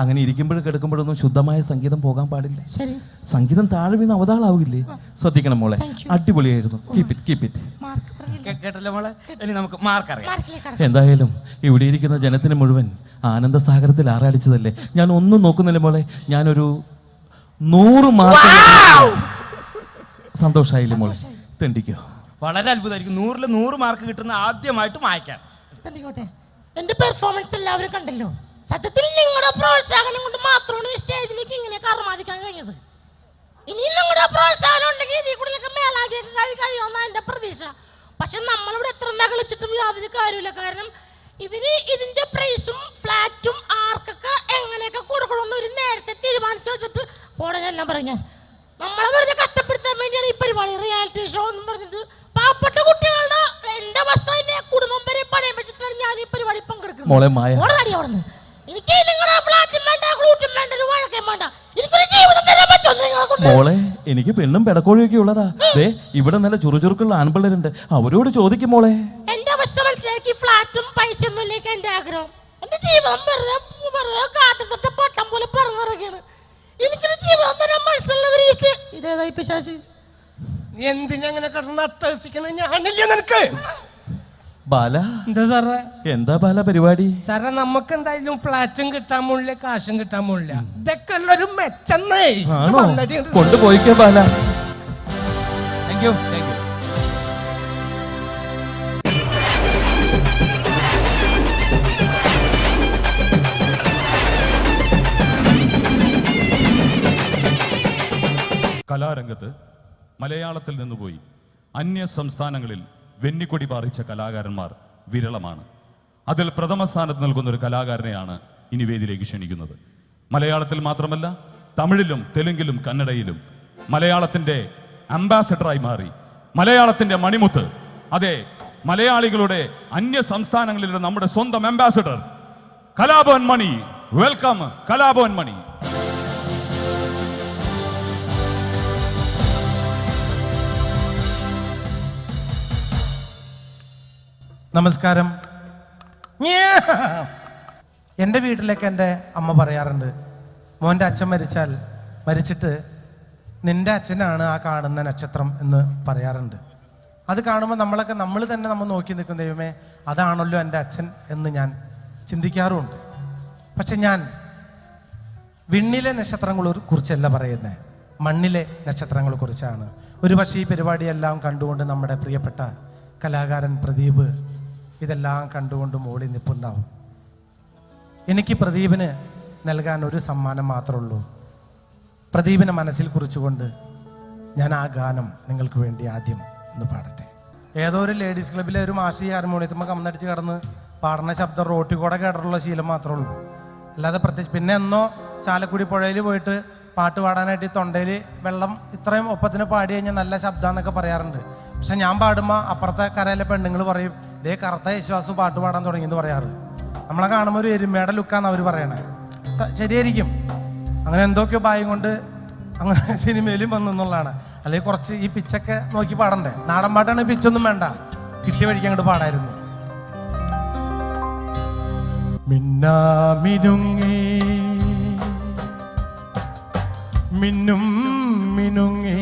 അങ്ങനെ ഇരിക്കുമ്പോഴും കിടക്കുമ്പോഴൊന്നും ശുദ്ധമായ സംഗീതം പോകാൻ പാടില്ല. സംഗീതം താഴെ വീണ് അവതാളാവില്ലേ? ശ്രദ്ധിക്കണം മോളെ. അടിപൊളിയായിരുന്നു. Keep it. കേട്ടല്ലോ മോളെ. ഇനി നമുക്ക് മാർക്ക് അറിയാം. എന്തായാലും ഇവിടെ ഇരിക്കുന്ന ജനത്തിന് മുഴുവൻ ആനന്ദസാഗരത്തിൽ ആറാടിച്ചതല്ലേ. ഞാൻ ഒന്നും നോക്കുന്നില്ല മോളെ, ഞാനൊരു 100 മാർക്ക്. സന്തോഷായില്ലേ മോളെ? തെണ്ടിക്കോ. വളരെ അത്ഭുതമായിരിക്കും. 100-ൽ 100 മാർക്ക് കിട്ടുന്ന ആദ്യമായിട്ട് മായ്ക്കാൻ. എന്റെ പെർഫോമൻസ് എല്ലാവരും കണ്ടല്ലോ. സത്യത്തിൽ നിങ്ങളുടെ പ്രോത്സാഹനം കൊണ്ട് മാത്രമാണ് ഈ സ്റ്റേജിലേക്ക് ഇങ്ങനെ കർമാദിക്കാൻ കഴിഞ്ഞത്. ഇനി നിങ്ങളുടെ പ്രോത്സാഹനം ഉണ്ടെങ്കിൽ ഇതിൽ കൂടുതലൊക്കെ മേലാക്കിയൊക്കെ കഴിയുമെന്നാണ് എന്റെ പ്രതീക്ഷ. പക്ഷെ നമ്മളിവിടെ എത്ര നകളിച്ചിട്ടും യാതൊരു കാര്യമില്ല. കാരണം ഇവര് ഇതിന്റെ പ്രൈസും ഫ്ലാറ്റും ആർക്കൊക്കെ എങ്ങനെയൊക്കെ കൊടുക്കണമെന്ന് ഒരു നേരത്തെ തീരുമാനിച്ചു വെച്ചിട്ട് പോടെല്ലാം പറഞ്ഞാൽ നമ്മളെ വെറുതെ കഷ്ടപ്പെടുത്താൻ വേണ്ടിയാണ് ഈ പരിപാടി, റിയാലിറ്റി ഷോ എന്ന് പറഞ്ഞിട്ട്. പാവപ്പെട്ട കുട്ടികളുടെ എന്റെ വസ്തുവിനെ കുടുംബം വരെ പണയം വെച്ചിട്ടാണ് ഞാൻ ഈ പരിപാടി പങ്കെടുക്കുന്നത്. എനിക്ക് നിങ്ങളുടെ ഫ്ലാറ്റും വേണ്ട, ഗ്ലൂറ്റും വേണ്ട, ഒരു വഴക്കേം വേണ്ട. എനിക്കൊരു ജീവിതം തരാൻ പറ്റും. മോളെ, എനിക്ക് പെണ്ണും പെടക്കോഴിയൊക്കെ ഉള്ളതാ. ഇവിടെ നല്ല ചുറുചുറുക്കുള്ള ആൺപിള്ളേരുണ്ട്, അവരോട് ചോദിക്കും മോളെ. എന്റെ അവസ്ഥ മനസ്സിലാക്കി. ഫ്ലാറ്റും പൈസ ഒന്നുമില്ലേക്ക് എന്റെ ആഗ്രഹം. എന്റെ ജീവിതം വെറുതെ കാട്ടുതൊട്ട് പട്ടം പോലെ പറഞ്ഞിറങ്ങിയാണ്. എനിക്കൊരു ജീവിതം തരാൻ മനസ്സുള്ളവർ. ഇതേതായി പിശാച്? എന്തിനങ്ങനെ കിടന്ന് അട്ടഹസിക്കണ? ഞാനില്ല നിനക്ക്. ബാല, എന്താ സാറേ? എന്താ ബാല പരിപാടി? സാറേ, നമുക്ക് എന്തായാലും ഫ്ലാറ്റും കിട്ടാൻ പോണില്ല, കാശും കിട്ടാൻ പോണില്ല. ഇതൊക്കെ ഉള്ളൊരു മെച്ചന്നേ. ആണോ? കൊണ്ടുപോയിക്കോ ബാല. Thank you. കലാരംഗത്ത് മലയാളത്തിൽ നിന്ന് പോയി അന്യ സംസ്ഥാനങ്ങളിൽ വെന്നിക്കൊടി പാറിച്ച കലാകാരന്മാർ വിരളമാണ്. അതിൽ പ്രഥമ സ്ഥാനത്ത് നിൽക്കുന്ന ഒരു കലാകാരനെയാണ് ഇനി വേദിയിലേക്ക് ക്ഷണിക്കുന്നത്. മലയാളത്തിൽ മാത്രമല്ല, തമിഴിലും തെലുങ്കിലും കന്നഡയിലും മലയാളത്തിൻ്റെ അംബാസഡറായി മാറി, മലയാളത്തിൻ്റെ മണിമുത്ത്, അതെ, മലയാളികളുടെ അന്യ സംസ്ഥാനങ്ങളിലെ നമ്മുടെ സ്വന്തം അംബാസഡർ കലാഭവൻ മണി. വെൽക്കം കലാഭവൻ മണി. നമസ്കാരം. എൻ്റെ വീട്ടിലേക്ക് എൻ്റെ അമ്മ പറയാറുണ്ട്, മോൻ്റെ അച്ഛൻ മരിച്ചിട്ട് നിൻ്റെ അച്ഛനാണ് ആ കാണുന്ന നക്ഷത്രം എന്ന് പറയാറുണ്ട്. അത് കാണുമ്പോൾ നമ്മൾ തന്നെ നോക്കി നിൽക്കും, ദൈവമേ അതാണല്ലോ എൻ്റെ അച്ഛൻ എന്ന് ഞാൻ ചിന്തിക്കാറുമുണ്ട്. പക്ഷെ ഞാൻ വിണ്ണിലെ നക്ഷത്രങ്ങളെ കുറിച്ചല്ല പറയുന്നത്, മണ്ണിലെ നക്ഷത്രങ്ങളെ കുറിച്ചാണ്. ഒരു പക്ഷേ ഈ പരിപാടിയെല്ലാം കണ്ടുകൊണ്ട് നമ്മുടെ പ്രിയപ്പെട്ട കലാകാരൻ പ്രദീപ് ഇതെല്ലാം കണ്ടുകൊണ്ട് മോളി നിൽപ്പുണ്ടാവും. എനിക്ക് പ്രദീപിന് നൽകാൻ ഒരു സമ്മാനം മാത്രമേ ഉള്ളൂ. പ്രദീപിനെ മനസ്സിൽ കുറിച്ചുകൊണ്ട് ഞാൻ ആ ഗാനം നിങ്ങൾക്ക് വേണ്ടി ആദ്യം ഒന്ന് പാടട്ടെ. ഏതോ ഒരു ലേഡീസ് ക്ലബ്ബിലെ ഒരു മാഷി ഹാർമോണിയത്തുമ്പോൾ കമ്മടിച്ച് കിടന്ന് പാടുന്ന ശബ്ദം റോട്ടിൽ കൂടെ കേട്ടിട്ടുള്ള ശീലം മാത്രമേ ഉള്ളൂ. അല്ലാതെ പ്രത്യേകിച്ച് പിന്നെ എന്നോ ചാലക്കുടി പുഴയിൽ പോയിട്ട് പാട്ട് പാടാനായിട്ട് ഈ തൊണ്ടയിൽ വെള്ളം ഇത്രയും ഒപ്പത്തിന് പാടി കഴിഞ്ഞാൽ നല്ല ശബ്ദമെന്നൊക്കെ പറയാറുണ്ട്. പക്ഷെ ഞാൻ പാടുമ്പോൾ അപ്പുറത്തെ കരയിലെ പെണ്ണുങ്ങൾ പറയും, ദേ കറുത്ത യേശുദാസ് പാട്ട് പാടാൻ തുടങ്ങിയെന്ന് പറയാറ്. നമ്മളെ കാണുമ്പോൾ ഒരു എരുമയുടെ ലുക്കാന്ന് അവർ പറയണേ. ശരിയായിരിക്കും, അങ്ങനെ എന്തൊക്കെയോ ഭാഗ്യം കൊണ്ട് അങ്ങനെ സിനിമയിലും വന്നു എന്നുള്ളതാണ്. അല്ലെങ്കിൽ കുറച്ച് ഈ പിച്ചൊക്കെ നോക്കി പാടണ്ടേ. നാടൻ പാട്ടാണ്, പിച്ചൊന്നും വേണ്ട, കിട്ടിയ വഴിക്ക് അങ്ങോട്ട് പാടായിരുന്നു. മിന്നാമിനുങ്ങി മിന്നും മിനുങ്ങി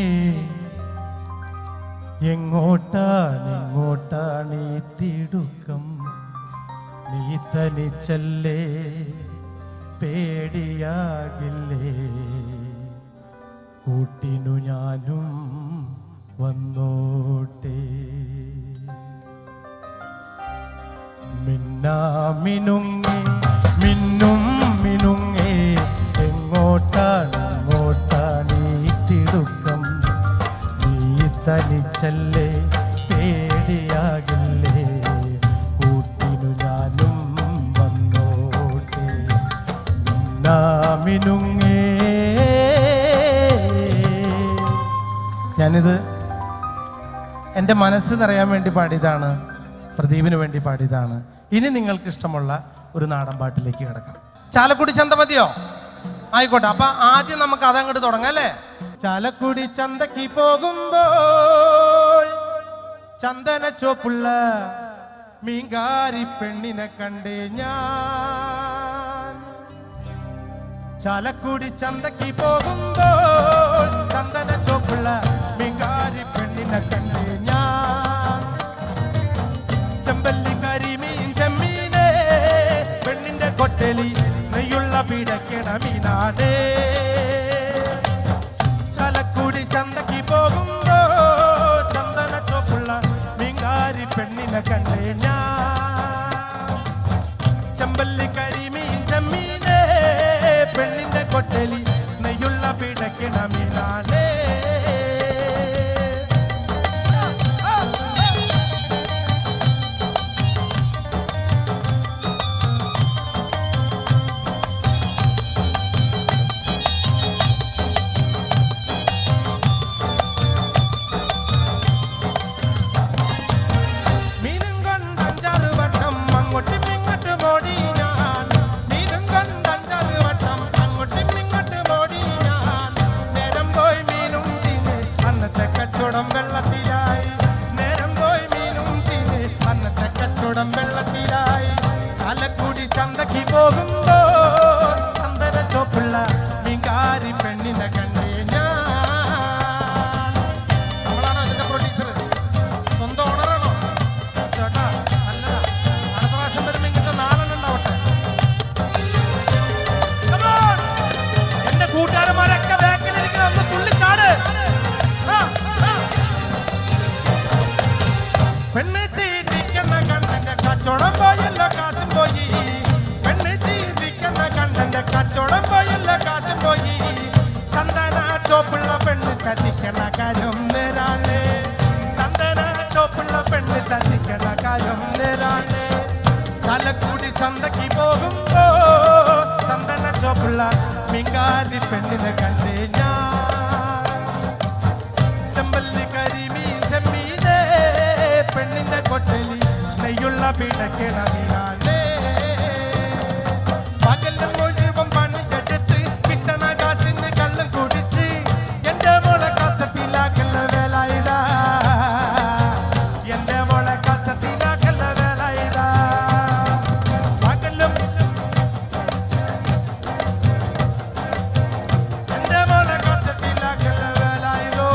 എങ്ങോട്ടാണ് ഈ തിടുക്കം, നീ തനിച്ചല്ലേ, പേടിയാകില്ലേ, കൂട്ടിനു ഞാനും വന്നോട്ടെ. മിന്നാമിനുങ്ങേ മിന്നും മിനുങ്ങേ, എങ്ങോട്ടാണ് ഈ തിടുക്കം, നീ തനിച്ചല്ലേ, പേടിയാകില്ലേ, കൂട്ടിനു ഞാനും വന്നോട്ടെ. മിന്നാമിനുങ്ങേ. ഞാനിത് എൻ്റെ മനസ്സ് നിറയാൻ വേണ്ടി പാടിയതാണ്, പ്രദീപിന് വേണ്ടി പാടിയതാണ്. ഇനി നിങ്ങൾക്ക് ഇഷ്ടമുള്ള ഒരു നാടൻ പാട്ടിലേക്ക് കിടക്കാം. ചാലക്കുടി ചന്ത മതിയോ? ആയിക്കോട്ടെ. അപ്പൊ ആദ്യം നമുക്ക് അതങ്ങോട്ട് തുടങ്ങാം അല്ലേ? ചാലക്കുടി ചന്തക്ക് പോകുമ്പോൾ ചന്ദന ചോപ്പുള്ള മീൻകാരി പെണ്ണിനെ കണ്ടേ ഞാൻ. ചാലക്കുടി ചന്തക്ക് പോകുമ്പോൾ ചന്ദന ചോപ്പുള്ള മീൻകാരി പെണ്ണിനെ കണ്ടേ ഞാൻ. ചെമ്പല്ലി കരിമീൻ ചെമ്മീനേ, പെണ്ണിന്റെ കൊട്ടലി നെയ്യുള്ള പിടക്കണ മീനാടേ. ചാലക്കുടി ചന്തക്ക് പോകുമ്പോ ചന്ദന ചോപ്പുള്ള മീൻകാരി പെണ്ണിനെ കണ്ടേ ഞാൻ. ചെമ്പല്ലി കരിമീൻ ചെമ്മീനേ, പെണ്ണിന്റെ കൊട്ടലി നെയ്യുള്ള പിടക്കണ മീനാടേ. വെള്ളത്തിലായി നേരം പോയി മീനും ചീന്, അന്നത്തെ കച്ചവടം വെള്ളത്തിലായി. ചാലക്കുടി ചന്തക്ക് പോകുമ്പോ ചന്ദന ചോപ്പുള്ള മീൻകാരി പെണ്ണിനെ കണ്ടേ ഞാൻ. നമ്മളാണോ ഇതിന്റെ പ്രൊഡ്യൂസർ? സ്വന്തം ഓണറാണോ? ചേട്ടാ നല്ലതാ, അടുത്ത പ്രാവശ്യം വരുമ്പോ ഇങ്ങനത്തെ നാലെണ്ണുണ്ടാവട്ടെ. എന്റെ കൂട്ടുകാരന്മാരൊക്കെ ബാക്കിലിരിക്കുന്ന ഒന്ന് തുള്ളിച്ചാട്. പെണ്ണ് ചീതിക്കുന്ന കണ്ണന്റെ കച്ചവടം പോയല്ലോ കാശും പോയി, പെണ്ണ് ചീതിക്കുന്ന കണ്ണന്റെ കച്ചവടം പോയല്ലോ കാശും പോയി. ചന്ദന ചോപ്പുള്ള പെണ്ണ് ചതിക്കണ കാര്യം നേരാണ്, ചന്ദന ചോപ്പുള്ള പെണ്ണ് ചതിക്കണ കാര്യം നേരാണ്. ചാലക്കുടി ചന്തക്ക് പോകുമ്പോ ചന്ദന ചോപ്പുള്ള മീൻകാരി പെണ്ണിനെ കണ്ടേ ഞാൻ. ചെമ്പല്ലി കരിമീൻ ചെമ്മീനേ, പെണ്ണിന്റെ കൊട്ടലി നെയ്യുള്ള പിടക്കണ മീനാണേ. പകലും മുഴുവൻ പണിയെടുത്ത് കിട്ടണ കാശിന് കള്ളും കുടിച്ച് എന്റെ മോളെ കഷ്ടത്തിലാക്കല്ല വേല ഇതാ, എന്റെ മോളെ കഷ്ടത്തിലാക്കല്ല വേല ഇതാ. പകലും എന്റെ മോളെ കഷ്ടത്തിലാക്കല്ല വേല ഇതോ,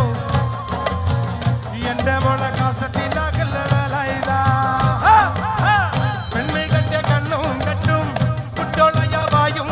എന്റെ മോളെ കഷ്ടത്തിലാക്കല്ല വേല ഇതാ. പെണ്ണ് കണ്ട കണ്ണും കെട്ടും കുട്ടോളയ വായും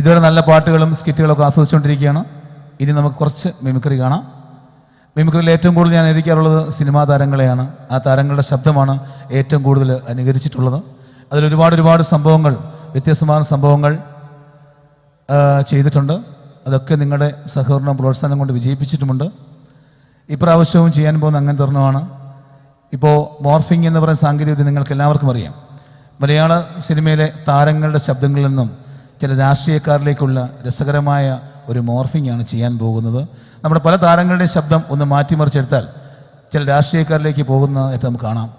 ഇതുവരെ നല്ല പാട്ടുകളും സ്കിറ്റുകളൊക്കെ ആസ്വദിച്ചുകൊണ്ടിരിക്കുകയാണ്. ഇനി നമുക്ക് കുറച്ച് മിമിക്രി കാണാം. മിമിക്രിയിൽ ഏറ്റവും കൂടുതൽ ഞാൻ അനുകരിക്കാറുള്ളത് സിനിമാ താരങ്ങളെയാണ്. ആ താരങ്ങളുടെ ശബ്ദമാണ് ഏറ്റവും കൂടുതൽ അനുകരിച്ചിട്ടുള്ളത്. അതിലൊരുപാട് സംഭവങ്ങൾ, വ്യത്യസ്തമായ സംഭവങ്ങൾ ചെയ്തിട്ടുണ്ട്. അതൊക്കെ നിങ്ങളുടെ സഹകരണം പ്രോത്സാഹനം കൊണ്ട് വിജയിപ്പിച്ചിട്ടുമുണ്ട്. ഇപ്രാവശ്യവും ചെയ്യാൻ പോകുന്ന അങ്ങനെ തരുണമാണ്. ഇപ്പോൾ മോർഫിംഗ് എന്ന് പറയുന്ന സാങ്കേതികവിദ്യ നിങ്ങൾക്ക് എല്ലാവർക്കും അറിയാം. മലയാള സിനിമയിലെ താരങ്ങളുടെ ശബ്ദങ്ങളിൽ നിന്നും ചില രാഷ്ട്രീയക്കാരിലേക്കുള്ള രസകരമായ ഒരു മോർഫിംഗ് ആണ് ചെയ്യാൻ പോകുന്നത്. നമ്മുടെ പല താരങ്ങളുടെയും ശബ്ദം ഒന്ന് മാറ്റിമറിച്ചെടുത്താൽ ചില രാഷ്ട്രീയക്കാരിലേക്ക് പോകുന്നതായിട്ട് നമുക്ക് കാണാം.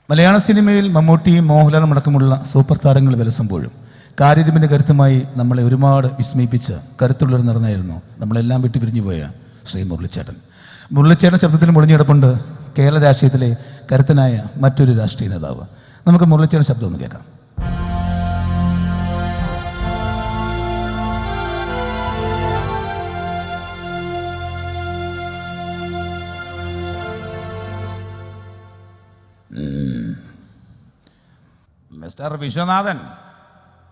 മലയാള സിനിമയിൽ മമ്മൂട്ടിയും മോഹൻലാലും അടക്കമുള്ള സൂപ്പർ താരങ്ങൾ വിലസുമ്പോഴും കാര്യരൂപിൻ്റെ കരുത്തുമായി നമ്മളെ ഒരുപാട് വിസ്മയിപ്പിച്ച കരുത്തുള്ളൊരു നടനായിരുന്നു നമ്മളെല്ലാം വിട്ടു പിരിഞ്ഞു പോയ ശ്രീ മുരളിച്ചേട്ടൻ. മുരളിച്ചേട്ടൻ ശബ്ദത്തിൽ മുടിഞ്ഞെടുപ്പുണ്ട് കേരള രാഷ്ട്രീയത്തിലെ കരുത്തനായ മറ്റൊരു രാഷ്ട്രീയ നേതാവ്. നമുക്ക് മുരളിച്ചേട്ടൻ ശബ്ദം ഒന്ന് കേൾക്കാം. മിസ്റ്റർ വിശ്വനാഥൻ,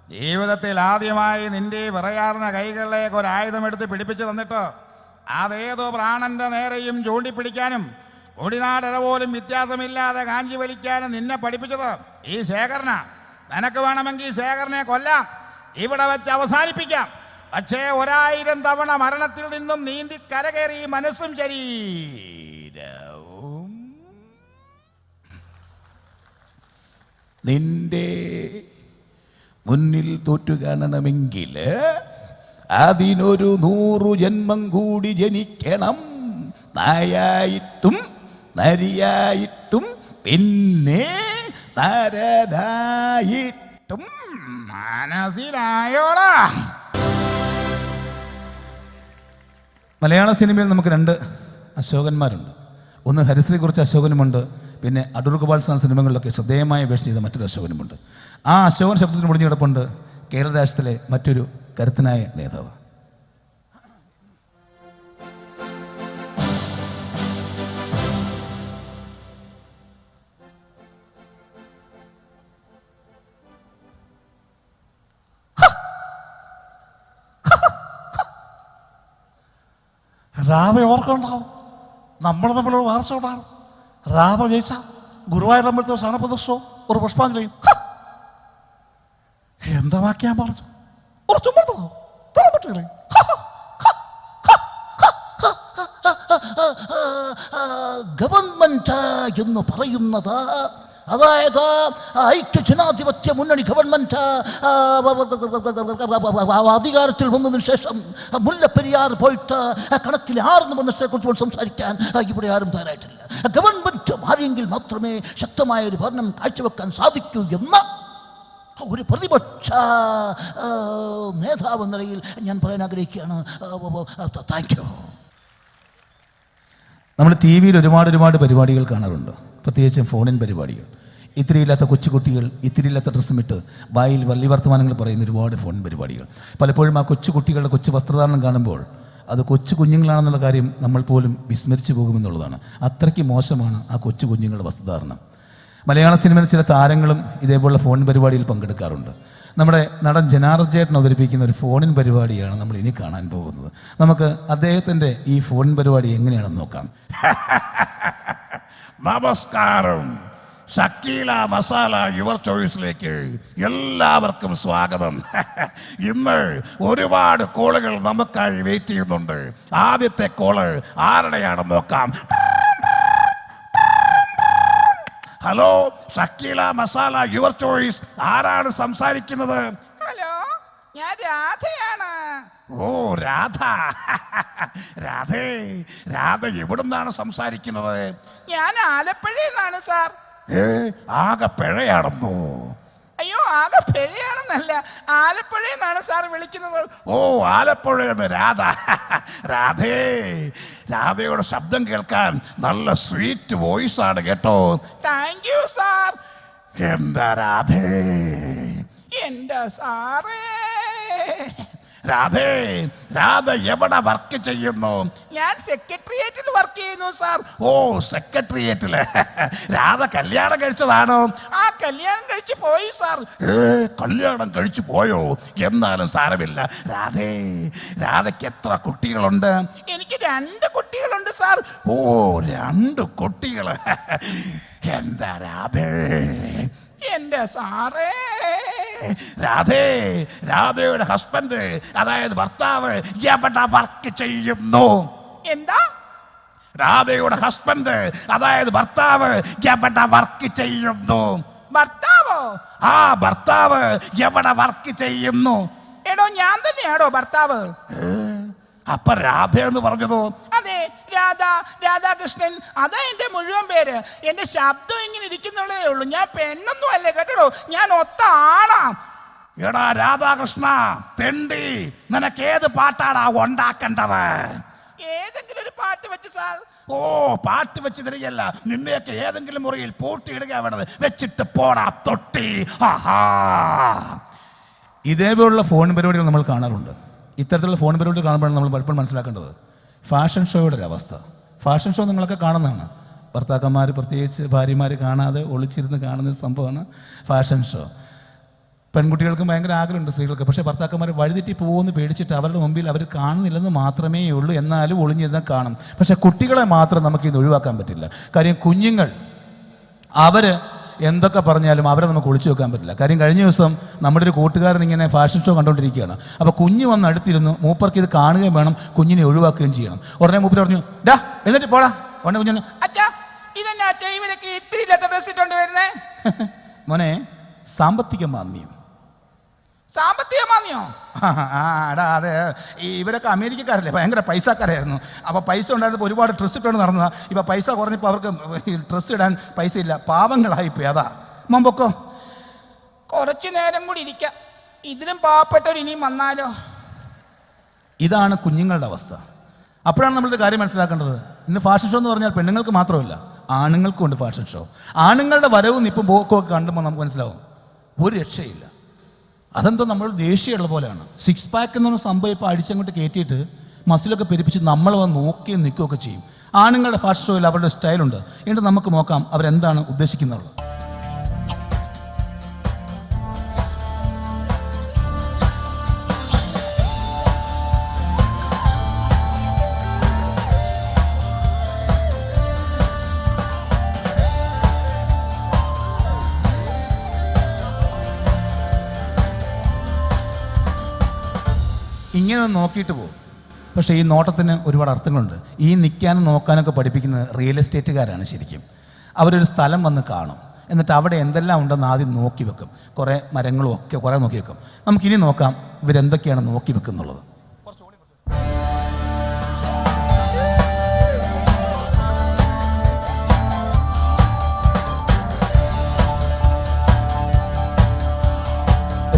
ജീവിതത്തിൽ ആദ്യമായി നിന്റെ വിറയാർന്ന കൈകളിലേക്ക് ഒരായുധമെടുത്ത് പിടിപ്പിച്ചു തന്നിട്ട് അതേതോ പ്രാണന്റെ നേരെയും ചൂണ്ടിപ്പിടിക്കാനും ഒടിനാടര പോലും വ്യത്യാസമില്ലാതെ കാഞ്ചി വലിക്കാനും നിന്നെ പഠിപ്പിച്ചത് ഈ ശേഖരന. നിനക്ക് വേണമെങ്കിൽ ശേഖരനെ കൊല്ലാം, ഇവിടെ വെച്ച് അവസാനിപ്പിക്കാം. പക്ഷേ 1000 തവണ മരണത്തിൽ നിന്നും നീന്തി കരകയറി മനസ്സും ശരീരവും നിന്റെ മുന്നിൽ തോറ്റു കാണണമെങ്കിൽ അതിനൊരു 100 ജന്മം കൂടി ജനിക്കണം. നായായിട്ടും നരിയായിട്ടും പിന്നെ നരനായിട്ടും. മനസ്സിലായോടാ? മലയാള സിനിമയിൽ നമുക്ക് 2 അശോകന്മാരുണ്ട്. ഒന്ന് ഹരിശ്രീയെക്കുറിച്ച് അശോകനുമുണ്ട്, പിന്നെ അടൂർ ഗോപാൽ സാർ സിനിമകളിലൊക്കെ ശ്രദ്ധേയമായ വേഷം ചെയ്ത മറ്റൊരു അശോകനുമുണ്ട്. ആ അശോകൻ ശബ്ദത്തിന് മുടിഞ്ഞു കിടപ്പുണ്ട് കേരള രാഷ്ട്രത്തിലെ മറ്റൊരു കരുത്തനായ നേതാവ്. രാധ ഓർക്കുണ്ടാവും, നമ്മൾ തമ്മിലുള്ള വാർച്ച ഉണ്ടാകും. രാധ ജയിച്ച ഗുരുവായൂരമ്പലത്തെ സ്ഥാനപ്രദർശനവും ഒരു പുഷ്പാഞ്ജലിയും. എന്താ വാക്ക് ഞാൻ പറഞ്ഞു? ഒരു ചുമട്ടോ പറ്റുകളെ ഗവൺമെന്റ് എന്ന് പറയുന്നത്, അതായത് ഐക്യ ജനാധിപത്യ മുന്നണി ഗവൺമെന്റ് അധികാരത്തിൽ വന്നതിന് ശേഷം മുല്ലപ്പെരിയാർ പോയിട്ട് കണക്കിൽ 6 വർഷത്തെ കുറിച്ച് സംസാരിക്കാൻ ഇവിടെ ആരും തയ്യാറായിട്ടില്ല. ഗവൺമെന്റ് മാറിയെങ്കിൽ മാത്രമേ ശക്തമായ ഒരു ഭരണം കാഴ്ചവെക്കാൻ സാധിക്കൂ എന്ന ഒരു പ്രതിപക്ഷ നേതാവ് എന്ന നിലയിൽ ഞാൻ പറയാൻ ആഗ്രഹിക്കുകയാണ്. Thank you. നമ്മൾ ടി വിയിൽ ഒരുപാട് പരിപാടികൾ കാണാറുണ്ട്, പ്രത്യേകിച്ചും ഫോണിൻ പരിപാടികൾ. ഇത്തിരിയില്ലാത്ത കൊച്ചുകുട്ടികൾ ഇത്തിരിയില്ലാത്ത ഡ്രസ്സുമിട്ട് വായിൽ വള്ളി വർത്തമാനങ്ങൾ പറയുന്ന ഒരുപാട് ഫോൺ പരിപാടികൾ. പലപ്പോഴും ആ കൊച്ചുകുട്ടികളുടെ കൊച്ചു വസ്ത്രധാരണം കാണുമ്പോൾ അത് കൊച്ചു കുഞ്ഞുങ്ങളാണെന്നുള്ള കാര്യം നമ്മൾ പോലും വിസ്മരിച്ചു പോകുമെന്നുള്ളതാണ്. അത്രയ്ക്ക് മോശമാണ് ആ കൊച്ചു കുഞ്ഞുങ്ങളുടെ വസ്ത്രധാരണം. മലയാള സിനിമയിൽ ചില താരങ്ങളും ഇതേപോലുള്ള ഫോൺ പരിപാടിയിൽ പങ്കെടുക്കാറുണ്ട്. നമ്മുടെ നടൻ ജനാർജേട്ടൻ അവതരിപ്പിക്കുന്ന ഒരു ഫോണിൻ പരിപാടിയാണ് നമ്മൾ ഇനി കാണാൻ പോകുന്നത്. നമുക്ക് അദ്ദേഹത്തിൻ്റെ ഈ ഫോൺ പരിപാടി എങ്ങനെയാണെന്ന് നോക്കാം. നമസ്കാരം. ഷക്കീല മസാല യുവർ ചോയ്സിലേക്ക് എല്ലാവർക്കും സ്വാഗതം. ഇന്ന് ഒരുപാട് കോളുകൾ നമുക്കായി വെയിറ്റ് ചെയ്യുന്നുണ്ട്. ആദ്യത്തെ കോള് ആരുടെയാണെന്ന് നോക്കാം. Hello, Shakeela masala your choice, ആരാണ് സംസാരിക്കുന്നത്? ഹലോ, ഞാൻ രാധയാണ്. ഓ രാധ. രാധ എവിടുന്നാണ് സംസാരിക്കുന്നത്? ഞാൻ ആലപ്പുഴയിൽ നിന്നാണ് സാർ. ആകെ പിഴയാണെന്നോ? അയ്യോ, ആകെ പിഴയാണെന്നല്ല, ആലപ്പുഴയിൽ നിന്നാണ് സാർ വിളിക്കുന്നത്. ഓ ആലപ്പുഴയെന്ന് രാധ. രാധയുടെ ശബ്ദം കേൾക്കാൻ നല്ല സ്വീറ്റ് വോയിസ് ആണ് കേട്ടോ. Thank you sir. എന്താ രാധേ, എന്റെ സാറേ, രാധേ, രാധ എവിടെ വർക്ക് ചെയ്യുന്നു? ഞാൻ സെക്രട്ടേറിയറ്റിൽ വർക്ക് ചെയ്യുന്നു സാർ. ഓ, സെക്രട്ടേറിയറ്റില്. രാധ കല്യാണം കഴിച്ചതാണോ? ആ കല്യാണം കഴിച്ചു പോയി സാർ. കല്യാണം കഴിച്ചു പോയോ? എന്നാലും സാരമില്ല. രാധേ, രാധയ്ക്ക് എത്ര കുട്ടികളുണ്ട്? എനിക്ക് 2 കുട്ടികളുണ്ട് സാർ. ഓ, 2 കുട്ടികള്. എന്റെ രാധേ, എന്റെ സാറേ. രാധേ, രാധയുടെ ഹസ്ബൻഡ്, അതായത് ഭർത്താവ് എവിടെ വർക്ക് ചെയ്യുന്നു? എന്താ? രാധയുടെ ഹസ്ബൻഡ്, അതായത് ഭർത്താവ് എവിടെ വർക്ക് ചെയ്യുന്നു? ഭർത്താവോ? ആ, ഭർത്താവ് എവിടെ വർക്ക് ചെയ്യുന്നു? എടോ, ഞാൻ തന്നെയാണോ ഭർത്താവ്? അപ്പൊ രാധ എന്ന് പറഞ്ഞതോ? അതെ, രാധ, രാധാകൃഷ്ണൻ, അതാ എന്റെ മുഴുവൻ പേര്. എന്റെ ശബ്ദം ഇങ്ങനെ ഇരിക്കുന്നുള്ളതേ ഉള്ളൂ. ഞാൻ പെണ്ണൊന്നും അല്ലേ കേട്ടോ, ഞാൻ ഒത്ത ആണാ. എടാ രാധാകൃഷ്ണ, തെണ്ടി, നിനക്ക് ഏത് പാട്ടാടാ ഉണ്ടാക്കേണ്ടത്? ഏതെങ്കിലും ഒരു പാട്ട് വെച്ച് സാർ. ഓ, പാട്ട് വെച്ച് തരികയല്ല, നിന്നെയൊക്കെ ഏതെങ്കിലും മുറിയിൽ പൂട്ടിയിടുക വേണ്ടത്. വെച്ചിട്ട് പോടാ തൊട്ടി. ആഹാ. ഇതേപോലുള്ള ഫോൺ പരിപാടികൾ നമ്മൾ കാണാറുണ്ട്. ഇത്തരത്തിലുള്ള ഫോൺ പരിപാടികൾ കാണുമ്പോഴാണ് നമ്മൾ പലപ്പോഴും മനസ്സിലാക്കേണ്ടത് ഫാഷൻ ഷോയുടെ ഒരു അവസ്ഥ. ഫാഷൻ ഷോ നിങ്ങളൊക്കെ കാണുന്നതാണ്. ഭർത്താക്കന്മാർ, പ്രത്യേകിച്ച് ഭാര്യമാർ കാണാതെ ഒളിച്ചിരുന്ന് കാണുന്നൊരു സംഭവമാണ് ഫാഷൻ ഷോ. പെൺകുട്ടികൾക്ക് ഭയങ്കര ആഗ്രഹമുണ്ട്, സ്ത്രീകൾക്ക്. പക്ഷേ ഭർത്താക്കന്മാർ വഴിതെറ്റി പോകുമെന്ന് പേടിച്ചിട്ട് അവരുടെ മുമ്പിൽ അവർ കാണുന്നില്ലെന്ന് മാത്രമേ ഉള്ളൂ. എന്നാലും ഒളിഞ്ഞിരുന്നാൽ കാണും. പക്ഷേ കുട്ടികളെ മാത്രം നമുക്കിത് ഒഴിവാക്കാൻ പറ്റില്ല. കാര്യം കുഞ്ഞുങ്ങൾ അവർ എന്തൊക്കെ പറഞ്ഞാലും അവരെ നമുക്ക് ഒളിച്ചു വെക്കാൻ പറ്റില്ല. കാര്യം കഴിഞ്ഞ ദിവസം നമ്മുടെ ഒരു കൂട്ടുകാരൻ ഇങ്ങനെ ഫാഷൻ ഷോ കണ്ടുകൊണ്ടിരിക്കുകയാണ്. അപ്പോൾ കുഞ്ഞ് വന്ന് അടുത്തിരുന്നു. മൂപ്പർക്ക് ഇത് കാണുകയും വേണം, കുഞ്ഞിനെ ഒഴിവാക്കുകയും ചെയ്യണം. ഉടനെ മൂപ്പർ പറഞ്ഞു, ഡാ എന്നിട്ട് പോടാ. ഉടനെ കുഞ്ഞു, അച്ഛാ ഇതെന്നാ അച്ഛാ ഇവരൊക്കെ ഇത്തിരി ഇല്ലാത്ത ഡ്രസ് ഇട്ടോണ്ട് വരുന്നേ? മോനെ, സാമ്പത്തിക മാന്ദ്യം. സാമ്പത്തിക മാന്ദ്യോ? എടാ, അതെ, ഇവരൊക്കെ അമേരിക്കക്കാരല്ലേ, ഭയങ്കര പൈസക്കാരായിരുന്നു. അപ്പോൾ പൈസ ഉണ്ടായിരുന്നപ്പോൾ ഒരുപാട് ഡ്രസ്സ് ഇട്ടുകൊണ്ട് നടന്നതാണ്. ഇപ്പോൾ പൈസ കുറഞ്ഞപ്പോൾ അവർക്ക് ഡ്രസ്സ് ഇടാൻ പൈസ ഇല്ല, പാവങ്ങളായിപ്പോയി. അതാ മുമ്പൊക്കെ. കുറച്ചു നേരം കൂടി ഇരിക്കാം, ഇതിലും പാവപ്പെട്ടവർ ഇനിയും വന്നാലോ? ഇതാണ് കുഞ്ഞുങ്ങളുടെ അവസ്ഥ. അപ്പോഴാണ് നമ്മളൊരു കാര്യം മനസ്സിലാക്കേണ്ടത്. ഇന്ന് ഫാഷൻ ഷോ എന്ന് പറഞ്ഞാൽ പെണ്ണുങ്ങൾക്ക് മാത്രമല്ല, ആണുങ്ങൾക്കും ഉണ്ട് ഫാഷൻ ഷോ. ആണുങ്ങളുടെ വരവും ഇപ്പം പോക്കൊക്കെ കണ്ടുമ്പോൾ നമുക്ക് മനസ്സിലാവും ഒരു രക്ഷയില്ല. അതെന്തോ നമ്മൾ ദേഷ്യമുള്ള പോലെയാണ്. 6 പാക്ക് എന്ന് പറഞ്ഞ സംഭവം ഇപ്പോൾ അടിച്ചങ്ങോട്ട് കയറ്റിയിട്ട് മസിലൊക്കെ പെരുപ്പിച്ച് നമ്മൾ വന്ന് നോക്കി നിൽക്കുകയൊക്കെ ചെയ്യും. ആണുങ്ങളുടെ ഫാഷൻ ഷോയിൽ അവരുടെ സ്റ്റൈലുണ്ട്. എന്നിട്ട് നമുക്ക് നോക്കാം അവരെന്താണ് ഉദ്ദേശിക്കുന്നത്. ഇങ്ങനെ ഒന്ന് നോക്കിയിട്ട് പോകും. പക്ഷേ ഈ നോട്ടത്തിന് ഒരുപാട് അർത്ഥങ്ങളുണ്ട്. ഈ നിൽക്കാനും നോക്കാനൊക്കെ പഠിപ്പിക്കുന്നത് റിയൽ എസ്റ്റേറ്റുകാരാണ് ശരിക്കും. അവരൊരു സ്ഥലം വന്ന് കാണും, എന്നിട്ട് അവിടെ എന്തെല്ലാം ഉണ്ടെന്ന് ആദ്യം നോക്കി വെക്കും. കുറേ മരങ്ങളും ഒക്കെ കുറേ നോക്കി വെക്കും. നമുക്കിനി നോക്കാം ഇവരെന്തൊക്കെയാണ് നോക്കി വെക്കുന്നുള്ളത്.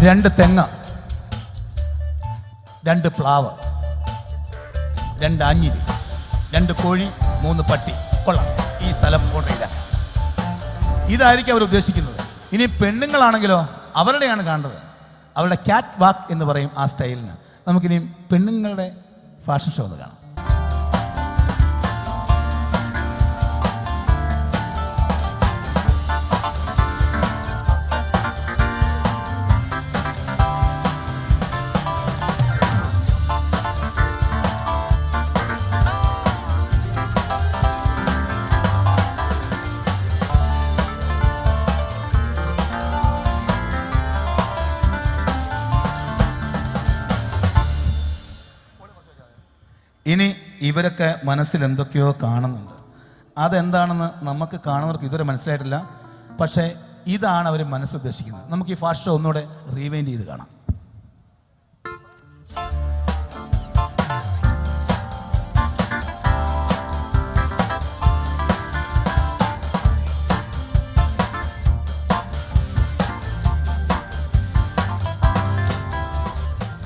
രണ്ട് തെങ്ങ്, 2 പ്ലാവ്, 2 ആഞ്ഞിലി, 2 കോഴി, 3 പട്ടി. കൊള്ളാം, ഈ സ്ഥലം കൊണ്ടില്ല. ഇതായിരിക്കും അവർ ഉദ്ദേശിക്കുന്നത്. ഇനി പെണ്ണുങ്ങളാണെങ്കിലോ അവരുടെയാണ് കാണുന്നത്. അവരുടെ ക്യാറ്റ് വാക്ക് എന്ന് പറയും ആ സ്റ്റൈലിന്. നമുക്കിനി പെണ്ണുങ്ങളുടെ ഫാഷൻ ഷോ ഒന്ന് കാണാം. ഇനി ഇവരൊക്കെ മനസ്സിൽ എന്തൊക്കെയോ കാണുന്നുണ്ട്. അതെന്താണെന്ന് നമുക്ക് കാണുന്നവർക്ക് ഇതുവരെ മനസ്സിലായിട്ടില്ല. പക്ഷേ ഇതാണ് അവർ മനസ്സുദ്ദേശിക്കുന്നത്. നമുക്ക് ഈ ഫാസ്റ്റ് ഷോ ഒന്നുകൂടെ റീവൈൻഡ് ചെയ്ത് കാണാം.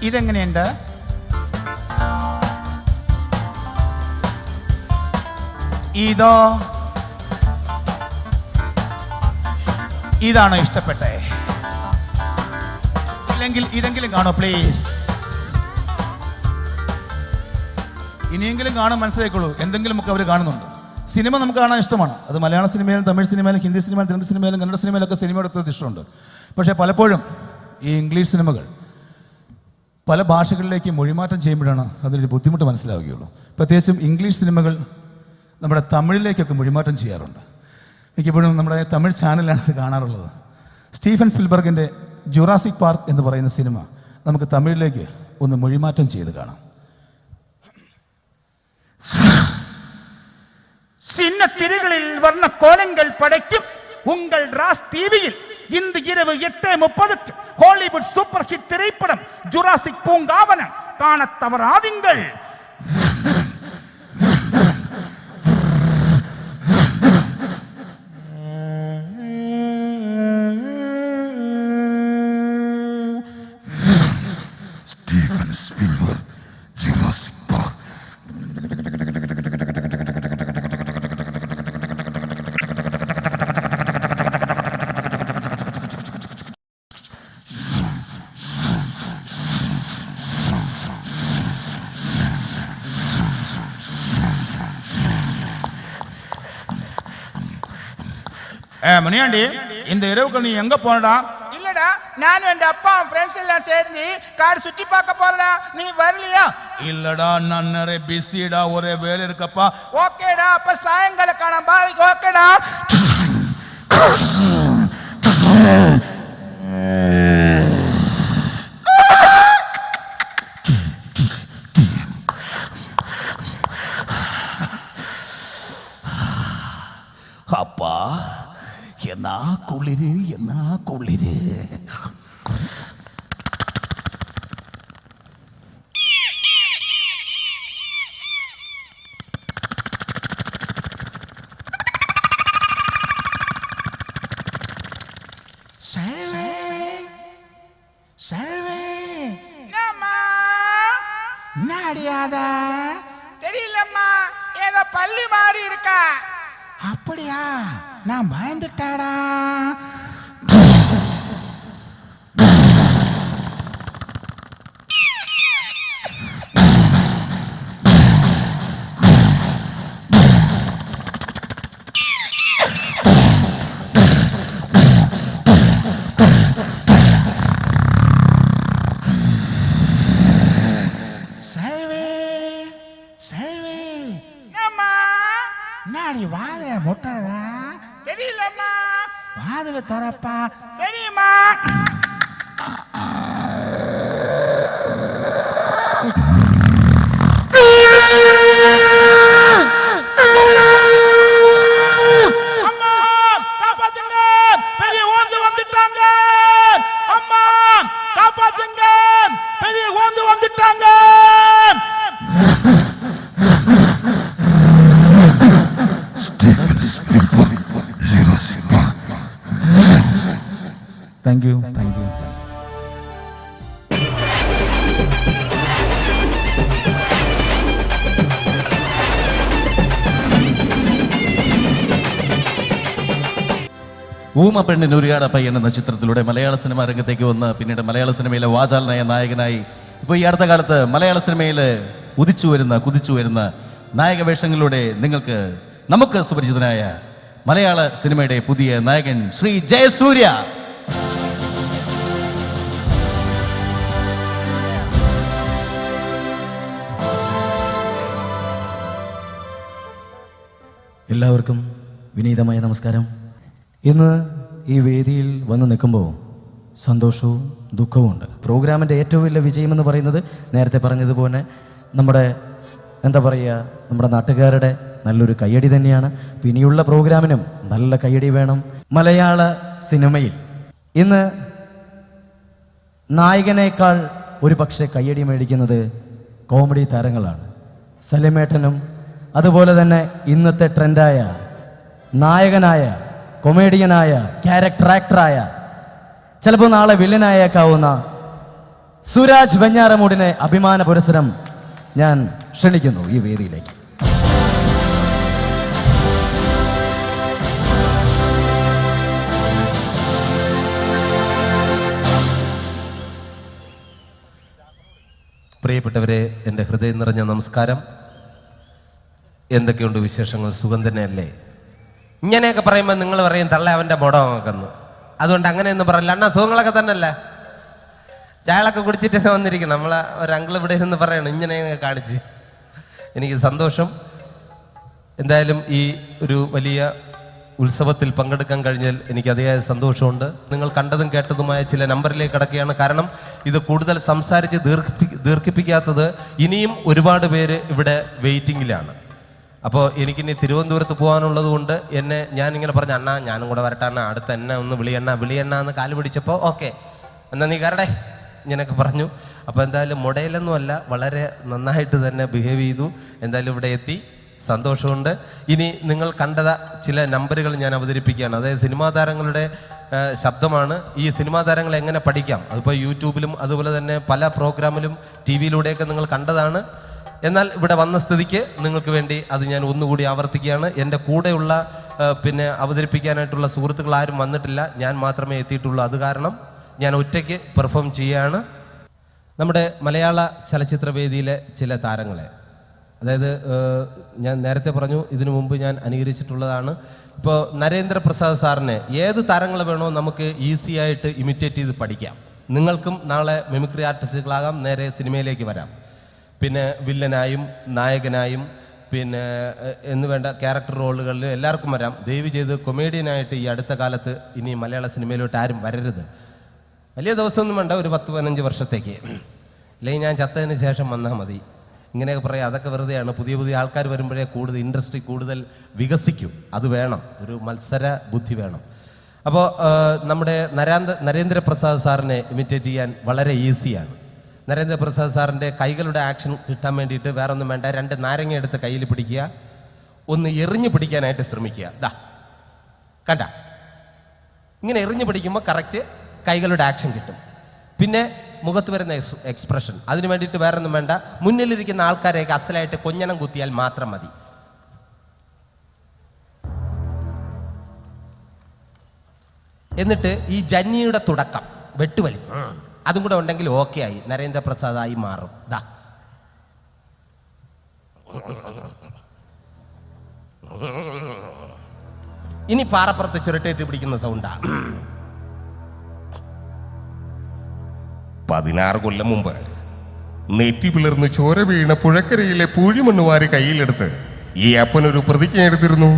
ഇതെങ്ങനെയുണ്ട്? ഇതോ? ഇതാണോ ഇഷ്ടപ്പെട്ടെ? ഇല്ലെങ്കിൽ ഇതെങ്കിലും കാണോ പ്ലീസ്? ഇനിയെങ്കിലും കാണാൻ മനസ്സിലാക്കുള്ളൂ, എന്തെങ്കിലുമൊക്കെ അവർ കാണുന്നുണ്ട്. സിനിമ നമുക്ക് കാണാൻ ഇഷ്ടമാണ്. അത് മലയാള സിനിമയിലും തമിഴ് സിനിമയിലും ഹിന്ദി സിനിമയിലും തെലുങ്ക് സിനിമയിലും കന്നഡ സിനിമയിലൊക്കെ സിനിമയുടെ ഒത്തിരി ഇഷ്ടമുണ്ട്. പക്ഷേ പലപ്പോഴും ഈ ഇംഗ്ലീഷ് സിനിമകൾ പല ഭാഷകളിലേക്ക് മൊഴിമാറ്റം ചെയ്യുമ്പോഴാണ് അതിനൊരു ബുദ്ധിമുട്ട് മനസ്സിലാവുകയുള്ളൂ. പ്രത്യേകിച്ചും ഇംഗ്ലീഷ് സിനിമകൾ നമ്മുടെ തമിഴിലേക്കൊക്കെ മൊഴിമാറ്റം ചെയ്യാറുണ്ട്. മിക്കപ്പോഴും നമ്മുടെ തമിഴ് ചാനലിലാണ് ഇത് കാണാറുള്ളത്. സ്റ്റീഫൻ സ്പിൽബർഗിൻ്റെ ജുറാസിക് പാർക്ക് എന്ന് പറയുന്ന സിനിമ നമുക്ക് തമിഴിലേക്ക് ഒന്ന് മൊഴിമാറ്റം ചെയ്ത് കാണാം. சின்ன திரைகளில் வர்ண கோலங்கள் படைக்கும் உங்கள் ராஸ் டிவியில் இன்று இரவு 8:30 ஹாலிவுட் சூப்பர் ஹிட் திரைப்படம் ஜுராசிக் பூங்காவனம் காண தவறாதீங்கள். Steven Spielberg, Jurassic Park. Muniyandi, இந்த இரவுக்கு நீ எங்க போனடா? இல்லடா, நானும் என் அப்பா ஃப்ரெண்ட்ஸ் எல்லாம் சேர்ந்து கார் சுத்தி பார்க்க போறடா. நீ வரலையா? இல்லடா, நான் நிறைய பிஸிடா, ஒரே வேலை இருக்கப்பா. ஓகேடா, அப்ப சாயங்காலம் காணாம பாய். ஓகேடா. அப்பா, என்ன குளிரு, என்ன குளிரு. அடியாதா தெரியலம்மா, ஏதோ பள்ளி மாறி இருக்கா. அப்படியா? நான் பயந்துட்டாடா. நாடி வாதில முட்டதா தெரியலம்மா, வாதில தரப்பா. சரிம்மா. அம்மா காப்பாத்துங்க, பெரிய ஓந்து வந்துட்டாங்க. அம்மா காப்பாத்துங்க, பெரிய ஓந்து வந்துட்டாங்க. Steven Spielberg, Jurassic Park. Thank you, thank you. ഊമ പെണ്ണിന് ഉരിയാട പയ്യൻ എന്ന ചിത്രത്തിലൂടെ മലയാള സിനിമാ രംഗത്തേക്ക് വന്ന് പിന്നീട് മലയാള സിനിമയിലെ വാചാലനായ നായകനായി ഇപ്പോൾ ഈ അടുത്ത കാലത്ത് മലയാള സിനിമയിൽ കുതിച്ചു വരുന്ന നായക വേഷങ്ങളിലൂടെ നമുക്ക് സുപരിചിതനായ മലയാള സിനിമയുടെ പുതിയ നായകൻ ശ്രീ ജയസൂര്യ. എല്ലാവർക്കും വിനീതമായ നമസ്കാരം. ഇന്ന് ഈ വേദിയിൽ വന്ന് നിൽക്കുമ്പോൾ സന്തോഷവും ദുഃഖവും ഉണ്ട്. പ്രോഗ്രാമിൻ്റെ ഏറ്റവും വലിയ വിജയമെന്ന് പറയുന്നത് നേരത്തെ പറഞ്ഞതുപോലെ നമ്മുടെ നമ്മുടെ നാട്ടുകാരുടെ നല്ലൊരു കയ്യടി തന്നെയാണ്. ഇനിയുള്ള പ്രോഗ്രാമിനും നല്ല കയ്യടി വേണം. മലയാള സിനിമയിൽ ഇന്ന് നായകനേക്കാൾ ഒരു പക്ഷേ കയ്യടി മേടിക്കുന്നത് കോമഡി താരങ്ങളാണ്. സലിമേട്ടനും അതുപോലെ തന്നെ ഇന്നത്തെ ട്രെൻഡായ നായകനായ കൊമേഡിയനായ ക്യാരക്ടർ ആക്ടറായ ചിലപ്പോൾ നാളെ വില്ലനായേക്കാവുന്ന സുരാജ് വെഞ്ഞാറമൂടിനെ അഭിമാന പുരസ്സരം ഞാൻ ക്ഷണിക്കുന്നു ഈ വേദിയിലേക്ക്. പ്രിയപ്പെട്ടവരെ, എൻ്റെ ഹൃദയം നിറഞ്ഞ നമസ്കാരം. എന്തൊക്കെയുണ്ട് വിശേഷങ്ങൾ? സുഖം തന്നെയല്ലേ? ഇങ്ങനെയൊക്കെ പറയുമ്പോൾ നിങ്ങൾ പറയും തള്ള അവൻ്റെ മുടമാക്കുന്നു. അതുകൊണ്ട് അങ്ങനെയൊന്നും പറയില്ല. അണ്ണാ സുഖങ്ങളൊക്കെ തന്നെയല്ലേ? ചായകളൊക്കെ കുടിച്ചിട്ട് തന്നെ വന്നിരിക്കണം. നമ്മളെ ഒരു അങ്കിൾ ഇവിടെ ഇരുന്ന് പറയണം ഇങ്ങനെ കാണിച്ച്. എനിക്ക് സന്തോഷം. എന്തായാലും ഈ ഒരു വലിയ ഉത്സവത്തിൽ പങ്കെടുക്കാൻ കഴിഞ്ഞാൽ എനിക്ക് അതിയായ സന്തോഷമുണ്ട്. നിങ്ങൾ കണ്ടതും കേട്ടതുമായ ചില നമ്പറിലേക്ക് കിടക്കുകയാണ്. കാരണം ഇത് കൂടുതൽ സംസാരിച്ച് ദീർഘിപ്പിക്കാത്തത് ഇനിയും ഒരുപാട് പേര് ഇവിടെ വെയിറ്റിങ്ങിലാണ്. അപ്പോൾ എനിക്കിനി തിരുവനന്തപുരത്ത് പോകാനുള്ളത് കൊണ്ട് ഞാനിങ്ങനെ പറഞ്ഞു, അണ്ണാ ഞാനും കൂടെ വരട്ടെ അണ്ണാ, അടുത്ത് എന്നെ ഒന്ന് വിളിയണ്ണ എന്ന് കാല് പിടിച്ചപ്പോൾ ഓക്കെ എന്നാ നീ കയറടേ ഇങ്ങനെയൊക്കെ പറഞ്ഞു. അപ്പോൾ എന്തായാലും മുടയിലൊന്നുമല്ല, വളരെ നന്നായിട്ട് തന്നെ ബിഹേവ് ചെയ്തു. എന്തായാലും ഇവിടെ എത്തി, സന്തോഷമുണ്ട്. ഇനി നിങ്ങൾ കണ്ടത ചില നമ്പറുകൾ ഞാൻ അവതരിപ്പിക്കുകയാണ്. അതായത് സിനിമാ താരങ്ങളുടെ ശബ്ദമാണ്. ഈ സിനിമാ താരങ്ങളെ എങ്ങനെ പഠിക്കാം, അതിപ്പോൾ യൂട്യൂബിലും അതുപോലെ തന്നെ പല പ്രോഗ്രാമിലും ടി വിയിലൂടെയൊക്കെ നിങ്ങൾ കണ്ടതാണ്. എന്നാൽ ഇവിടെ വന്ന സ്ഥിതിക്ക് നിങ്ങൾക്ക് വേണ്ടി അത് ഞാൻ ഒന്നുകൂടി ആവർത്തിക്കുകയാണ്. എൻ്റെ കൂടെയുള്ള പിന്നെ അവതരിപ്പിക്കാനായിട്ടുള്ള സുഹൃത്തുക്കൾ ആരും വന്നിട്ടില്ല, ഞാൻ മാത്രമേ എത്തിയിട്ടുള്ളൂ. അത് കാരണം ഞാൻ ഒറ്റയ്ക്ക് പെർഫോം ചെയ്യുകയാണ്. നമ്മുടെ മലയാള ചലച്ചിത്രവേദിയിലെ ചില താരങ്ങളെ, അതായത് ഞാൻ നേരത്തെ പറഞ്ഞു ഇതിനു മുമ്പ് ഞാൻ അനുകരിച്ചിട്ടുള്ളതാണ്. ഇപ്പോൾ നരേന്ദ്രപ്രസാദ് സാറിനെ ഏത് താരങ്ങൾ വേണോ നമുക്ക് ഈസി ആയിട്ട് ഇമിറ്റേറ്റ് ചെയ്ത് പഠിക്കാം. നിങ്ങൾക്കും നാളെ മിമിക്രി ആർട്ടിസ്റ്റുകളാകാം, നേരെ സിനിമയിലേക്ക് വരാം. പിന്നെ വില്ലനായും നായകനായും പിന്നെ എന്ന് വേണ്ട ക്യാരക്ടർ റോളുകളിൽ എല്ലാവർക്കും വരാം. ദയവ് ചെയ്ത് കൊമേഡിയനായിട്ട് ഈ അടുത്ത കാലത്ത് ഇനി മലയാള സിനിമയിലോട്ട് ആരും വരരുത്. വലിയ ദിവസമൊന്നും വേണ്ട, ഒരു 10-15 വർഷത്തേക്ക്, അല്ലെങ്കിൽ ഞാൻ ചത്തതിന് ശേഷം വന്നാൽ മതി. ഇങ്ങനെയൊക്കെ പറയാം, അതൊക്കെ വെറുതെയാണ്. പുതിയ പുതിയ ആൾക്കാർ വരുമ്പോഴേ കൂടുതൽ ഇൻഡസ്ട്രി കൂടുതൽ വികസിക്കും. അത് വേണം, ഒരു മത്സര ബുദ്ധി വേണം. അപ്പോൾ നമ്മുടെ നരേന്ദ്രപ്രസാദ് സാറിനെ ഇമിറ്റേറ്റ് ചെയ്യാൻ വളരെ ഈസിയാണ്. നരേന്ദ്രപ്രസാദ് സാറിൻ്റെ കൈകളുടെ ആക്ഷൻ കിട്ടാൻ വേണ്ടിയിട്ട് വേറെ ഒന്നും വേണ്ട, 2 നാരങ്ങ എടുത്ത് കയ്യിൽ പിടിക്കുക, ഒന്ന് എറിഞ്ഞു പിടിക്കാനായിട്ട് ശ്രമിക്കുക. ദാ കണ്ട, ഇങ്ങനെ എറിഞ്ഞു പിടിക്കുമ്പോൾ കറക്റ്റ് കൈകളുടെ ആക്ഷൻ കിട്ടും. പിന്നെ മുഖത്ത് വരുന്ന എക്സ്പ്രഷൻ, അതിന് വേണ്ടിയിട്ട് വേറെ ഒന്നും വേണ്ട, മുന്നിലിരിക്കുന്ന ആൾക്കാരെയൊക്കെ അസലായിട്ട് കൊഞ്ഞനം കുത്തിയാൽ മാത്രം മതി. എന്നിട്ട് ഈ ജന്നിയുടെ തുടക്കം വെട്ടുവലി അതും കൂടെ ഉണ്ടെങ്കിൽ ഓക്കെ ആയി, നരേന്ദ്രപ്രസാദായി മാറും. ദാ ഇനി പാറപ്പുറത്ത് ചുരട്ടേറ്റ് പിടിക്കുന്ന സൗണ്ടാ. 16 കൊല്ലം മുമ്പ് നെറ്റി പിളർന്ന് ചോര വീണ പുഴക്കരയിലെ പൂഴിമണ്ണ് വാരി കയ്യിലെടുത്ത് ഈ അപ്പനൊരു പ്രതിജ്ഞ എടുത്തിരുന്നു.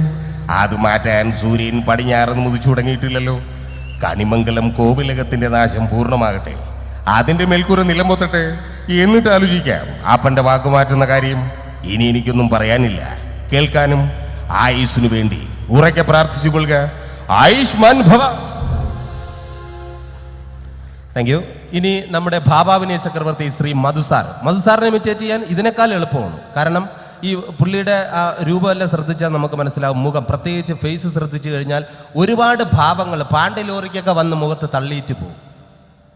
അത് മാറ്റാൻ സൂര്യൻ പടിഞ്ഞാറന്ന് മുതിച്ചു തുടങ്ങിയിട്ടില്ലല്ലോ. കണിമംഗലം കോവിലകത്തിന്റെ നാശം പൂർണ്ണമാകട്ടെ, അതിന്റെ മേൽക്കൂര നിലംപൊത്തട്ടെ, എന്നിട്ട് ആലോചിക്കാം അപ്പന്റെ വാക്ക് മാറ്റുന്ന കാര്യം. ഇനി എനിക്കൊന്നും പറയാനില്ല, കേൾക്കാനും ആയുസ്സിനു വേണ്ടി ഉറക്കെ പ്രാർത്ഥിച്ചു കൊള്ളുക. ആയുഷ്മാൻ ഭവ. Thank you. ഇനി നമ്മുടെ ഭാവാഭിനയ ചക്രവർത്തി ശ്രീ മധുസാറിനെ ഇമിറ്റേറ്റ് ചെയ്യാൻ ഇതിനേക്കാൾ എളുപ്പമാണ്. കാരണം ഈ പുള്ളിയുടെ ആ രൂപമെല്ലാം ശ്രദ്ധിച്ചാൽ നമുക്ക് മനസ്സിലാവും. മുഖം, പ്രത്യേകിച്ച് ഫേസ് ശ്രദ്ധിച്ചു കഴിഞ്ഞാൽ ഒരുപാട് ഭാവങ്ങൾ പാണ്ഡ്യ ലോറിക്കൊക്കെ വന്ന് മുഖത്ത് തള്ളിയിട്ട് പോകും.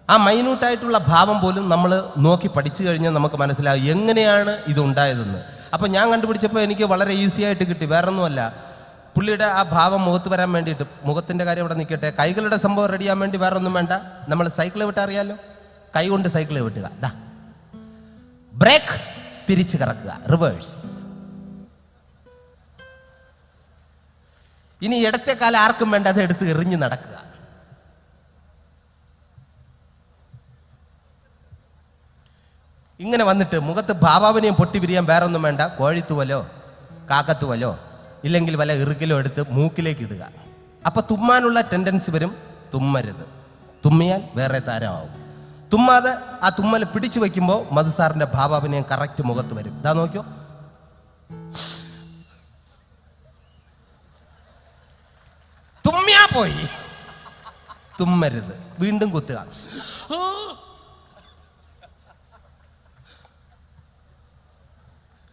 ആ മൈന്യൂട്ടായിട്ടുള്ള ഭാവം പോലും നമ്മൾ നോക്കി പഠിച്ചു കഴിഞ്ഞാൽ നമുക്ക് മനസ്സിലാവും എങ്ങനെയാണ് ഇതുണ്ടായതെന്ന്. അപ്പോൾ ഞാൻ കണ്ടുപിടിച്ചപ്പോൾ എനിക്ക് വളരെ ഈസി ആയിട്ട് കിട്ടി. വേറൊന്നുമല്ല, പുള്ളിയുടെ ആ ഭാവം മുഖത്ത് വരാൻ വേണ്ടിയിട്ട്, മുഖത്തിൻ്റെ കാര്യം അവിടെ നിൽക്കട്ടെ, കൈകളുടെ സംഭവം റെഡിയാൻ വേണ്ടി വേറെ ഒന്നും വേണ്ട. നമ്മൾ സൈക്കിൾ വിട്ടാൽ അറിയാമല്ലോ, കൈ കൊണ്ട് സൈക്കിൾ വിട്ടുക. ദാ ബ്രേക്ക്, തിരിച്ച് കറക്കുക, റിവേഴ്സ്. ഇനി ഇടത്തെ കാലം ആർക്കും വേണ്ട, അത് എടുത്ത് എറിഞ്ഞ് നടക്കുക. ഇങ്ങനെ വന്നിട്ട് മുഖത്ത് ഭാവാഭിനയം പൊട്ടി വിരിയാൻ വേറെ ഒന്നും വേണ്ട, കോഴിത്തുവലോ കാക്കത്തുവലോ ഇല്ലെങ്കിൽ വല്ല ഇറുകിലോ എടുത്ത് മൂക്കിലേക്ക് ഇടുക. അപ്പം തുമ്മാനുള്ള ടെൻഡൻസി വരും. തുമ്മരുത്, തുമ്മിയാൽ വേറെ താരമാവും. തുമ്മാതെ ആ തുമ്മൽ പിടിച്ചു വയ്ക്കുമ്പോൾ മധുസാറിൻ്റെ ഭാവാഭിനയം കറക്റ്റ് മുഖത്ത് വരും. ഇതാ നോക്കിയോ, തുമ്മിയാ പോയി. തുമ്മരുത്, വീണ്ടും കുത്തുക.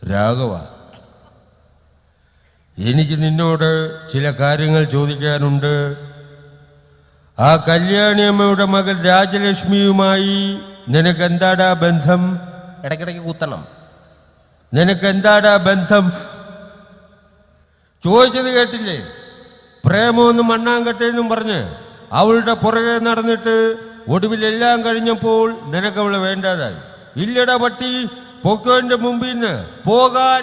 രാഘവ, എനിക്ക് നിന്നോട് ചില കാര്യങ്ങൾ ചോദിക്കാനുണ്ട്. ആ കല്യാണിയമ്മയുടെ മകൾ രാജലക്ഷ്മിയുമായി നിനക്ക് എന്താടാ ബന്ധം? ഇടയ്ക്കിടയ്ക്ക് കുത്തണം. നിനക്ക് എന്താടാ ബന്ധം? ചോദിച്ചത് കേട്ടില്ലേ? പ്രേമമൊന്നും മണ്ണാങ്കട്ടെന്നും പറഞ്ഞ് അവളുടെ പുറകെ നടന്നിട്ട് ഒടുവിലെല്ലാം കഴിഞ്ഞപ്പോൾ നിനക്ക് അവളെ വേണ്ടാതായി. ഇല്ലടാ പട്ടി, പൊക്കോന്റെ മുമ്പിൽ നിന്ന് പോകാൻ.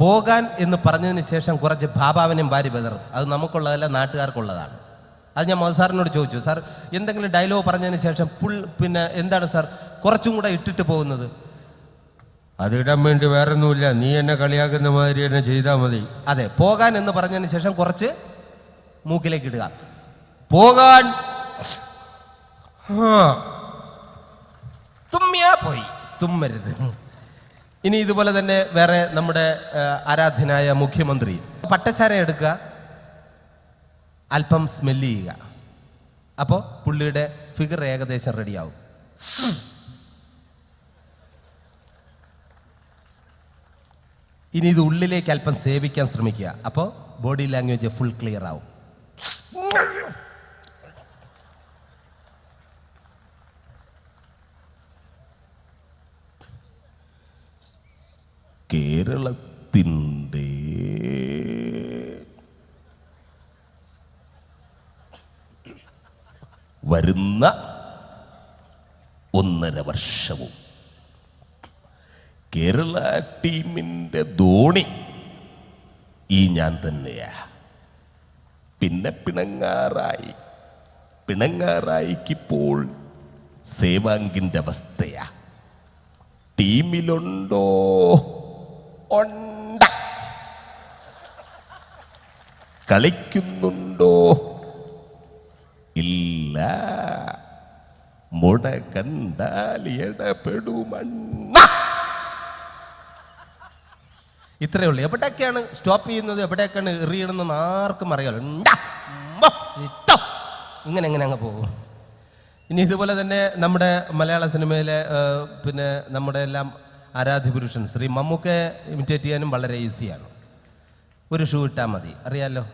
പോകാൻ എന്ന് പറഞ്ഞതിന് ശേഷം കുറച്ച് ഭാഭാവനും വാരി ബദറും. അത് നമുക്കുള്ളതല്ല, നാട്ടുകാർക്കുള്ളതാണ്. അത് ഞാൻ മോസാറിനോട് ചോദിച്ചു, സാർ എന്തെങ്കിലും ഡയലോഗ് പറഞ്ഞതിന് ശേഷം പിന്നെ എന്താണ് സാർ കുറച്ചും കൂടെ ഇട്ടിട്ട് പോകുന്നത്? അതിടാൻ വേണ്ടി വേറെ ഒന്നുമില്ല, നീ എന്നെ കളിയാക്കുന്ന മാതിരി എന്നെ ചെയ്താൽ മതി. അതെ, പോകാൻ എന്ന് പറഞ്ഞതിന് ശേഷം കുറച്ച് മൂക്കിലേക്ക് ഇടുക. പോകാൻ തുമ്മിയാ പോയി, തുമ്മരുത്. ഇനി ഇതുപോലെ തന്നെ വേറെ നമ്മുടെ ആരാധ്യനായ മുഖ്യമന്ത്രി പട്ടച്ചാര എടുക്കുക, അല്പം സ്മെല്ല് ചെയ്യുക, അപ്പോൾ പുള്ളിയുടെ ഫിഗർ ഏകദേശം റെഡിയാവും. ഇനി ഇത് ഉള്ളിലേക്ക് അല്പം സേവിക്കാൻ ശ്രമിക്കുക, അപ്പോൾ ബോഡി ലാംഗ്വേജ് ഫുൾ ക്ലിയർ ആവും. കേരളത്തിൻ്റെ വരുന്ന 1.5 വർഷവും കേരള ടീമിൻ്റെ ധോണി ഈ ഞാൻ തന്നെയാ. പിന്നെ പിണങ്ങാറായിക്കിപ്പോൾ സേവാങ്കിൻ്റെ അവസ്ഥയാ. ടീമിലുണ്ടോ? ഉണ്ട്. കളിക്കുന്നുണ്ടോ? ഇല്ല. മുട കണ്ടാൽ ഇടപെടുമണ്ണ. ഇത്രയേ ഉള്ളൂ. എവിടെയൊക്കെയാണ് സ്റ്റോപ്പ് ചെയ്യുന്നത്, എവിടെയൊക്കെയാണ് എറിയണമെന്ന് ആർക്കും അറിയാലോ. ഇങ്ങനെ അങ്ങ് പോകും. ഇനി ഇതുപോലെ തന്നെ നമ്മുടെ മലയാള സിനിമയിലെ പിന്നെ നമ്മുടെ എല്ലാം ആരാധ്യപുരുഷൻ ശ്രീ മമ്മൂക്കയെ ഇമിറ്റേറ്റ് ചെയ്യാനും വളരെ ഈസിയാണ്. ഒരു ഷൂ ഇട്ടാൽ മതി, അറിയാലോ.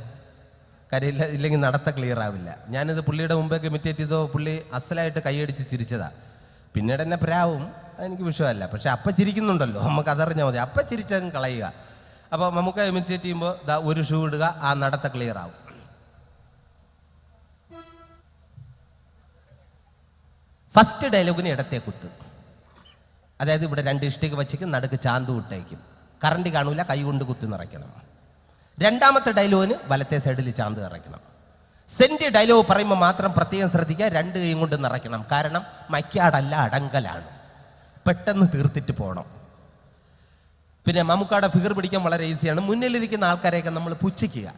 കാര്യമില്ല, ഇല്ലെങ്കിൽ നടത്ത ക്ലിയർ ആവില്ല. ഞാനിത് പുള്ളിയുടെ മുമ്പേക്ക് ഇമിറ്റേറ്റ് ചെയ്തോ പുള്ളി അസലായിട്ട് കൈയടിച്ച് ചിരിച്ചതാ. പിന്നീട് എന്നെ പ്രാവും, അതെനിക്ക് വിഷയമല്ല. പക്ഷെ അപ്പം ചിരിക്കുന്നുണ്ടല്ലോ, നമുക്ക് അതറിഞ്ഞാൽ മതി. അപ്പം ചിരിച്ചങ്ങ് കളയുക. അപ്പോൾ മമ്മൂക്ക ഇമിറ്റേറ്റ് ചെയ്യുമ്പോൾ ഒരു ഷൂ ഇടുക, ആ നടത്ത ക്ലിയർ ആവും. ഫസ്റ്റ് ഡയലോഗിന് ഇടത്തെ കുത്ത്, അതായത് ഇവിടെ 2 ഇഷ്ടിക വച്ചേക്കും, നടുക്ക് ചാന്ത് വിട്ടേക്കും. കറണ്ട് കാണൂല, കൈ കൊണ്ട് കുത്തി നിറയ്ക്കണം. രണ്ടാമത്തെ ഡയലോഗിന് വലത്തെ സൈഡിൽ ചാന്ത് നിറയ്ക്കണം. സെന്റ് ഡയലോഗ് പറയുമ്പോൾ മാത്രം പ്രത്യേകം ശ്രദ്ധിക്കുക, 2 കൈയും കൊണ്ട് നിറയ്ക്കണം. കാരണം മയ്ക്കാടല്ല, അടങ്കലാണ്, പെട്ടെന്ന് തീർത്തിട്ട് പോകണം. പിന്നെ മമ്മൂക്കാടെ ഫിഗർ പിടിക്കാൻ വളരെ ഈസിയാണ്. മുന്നിലിരിക്കുന്ന ആൾക്കാരെയൊക്കെ നമ്മൾ പുച്ഛിക്കുക.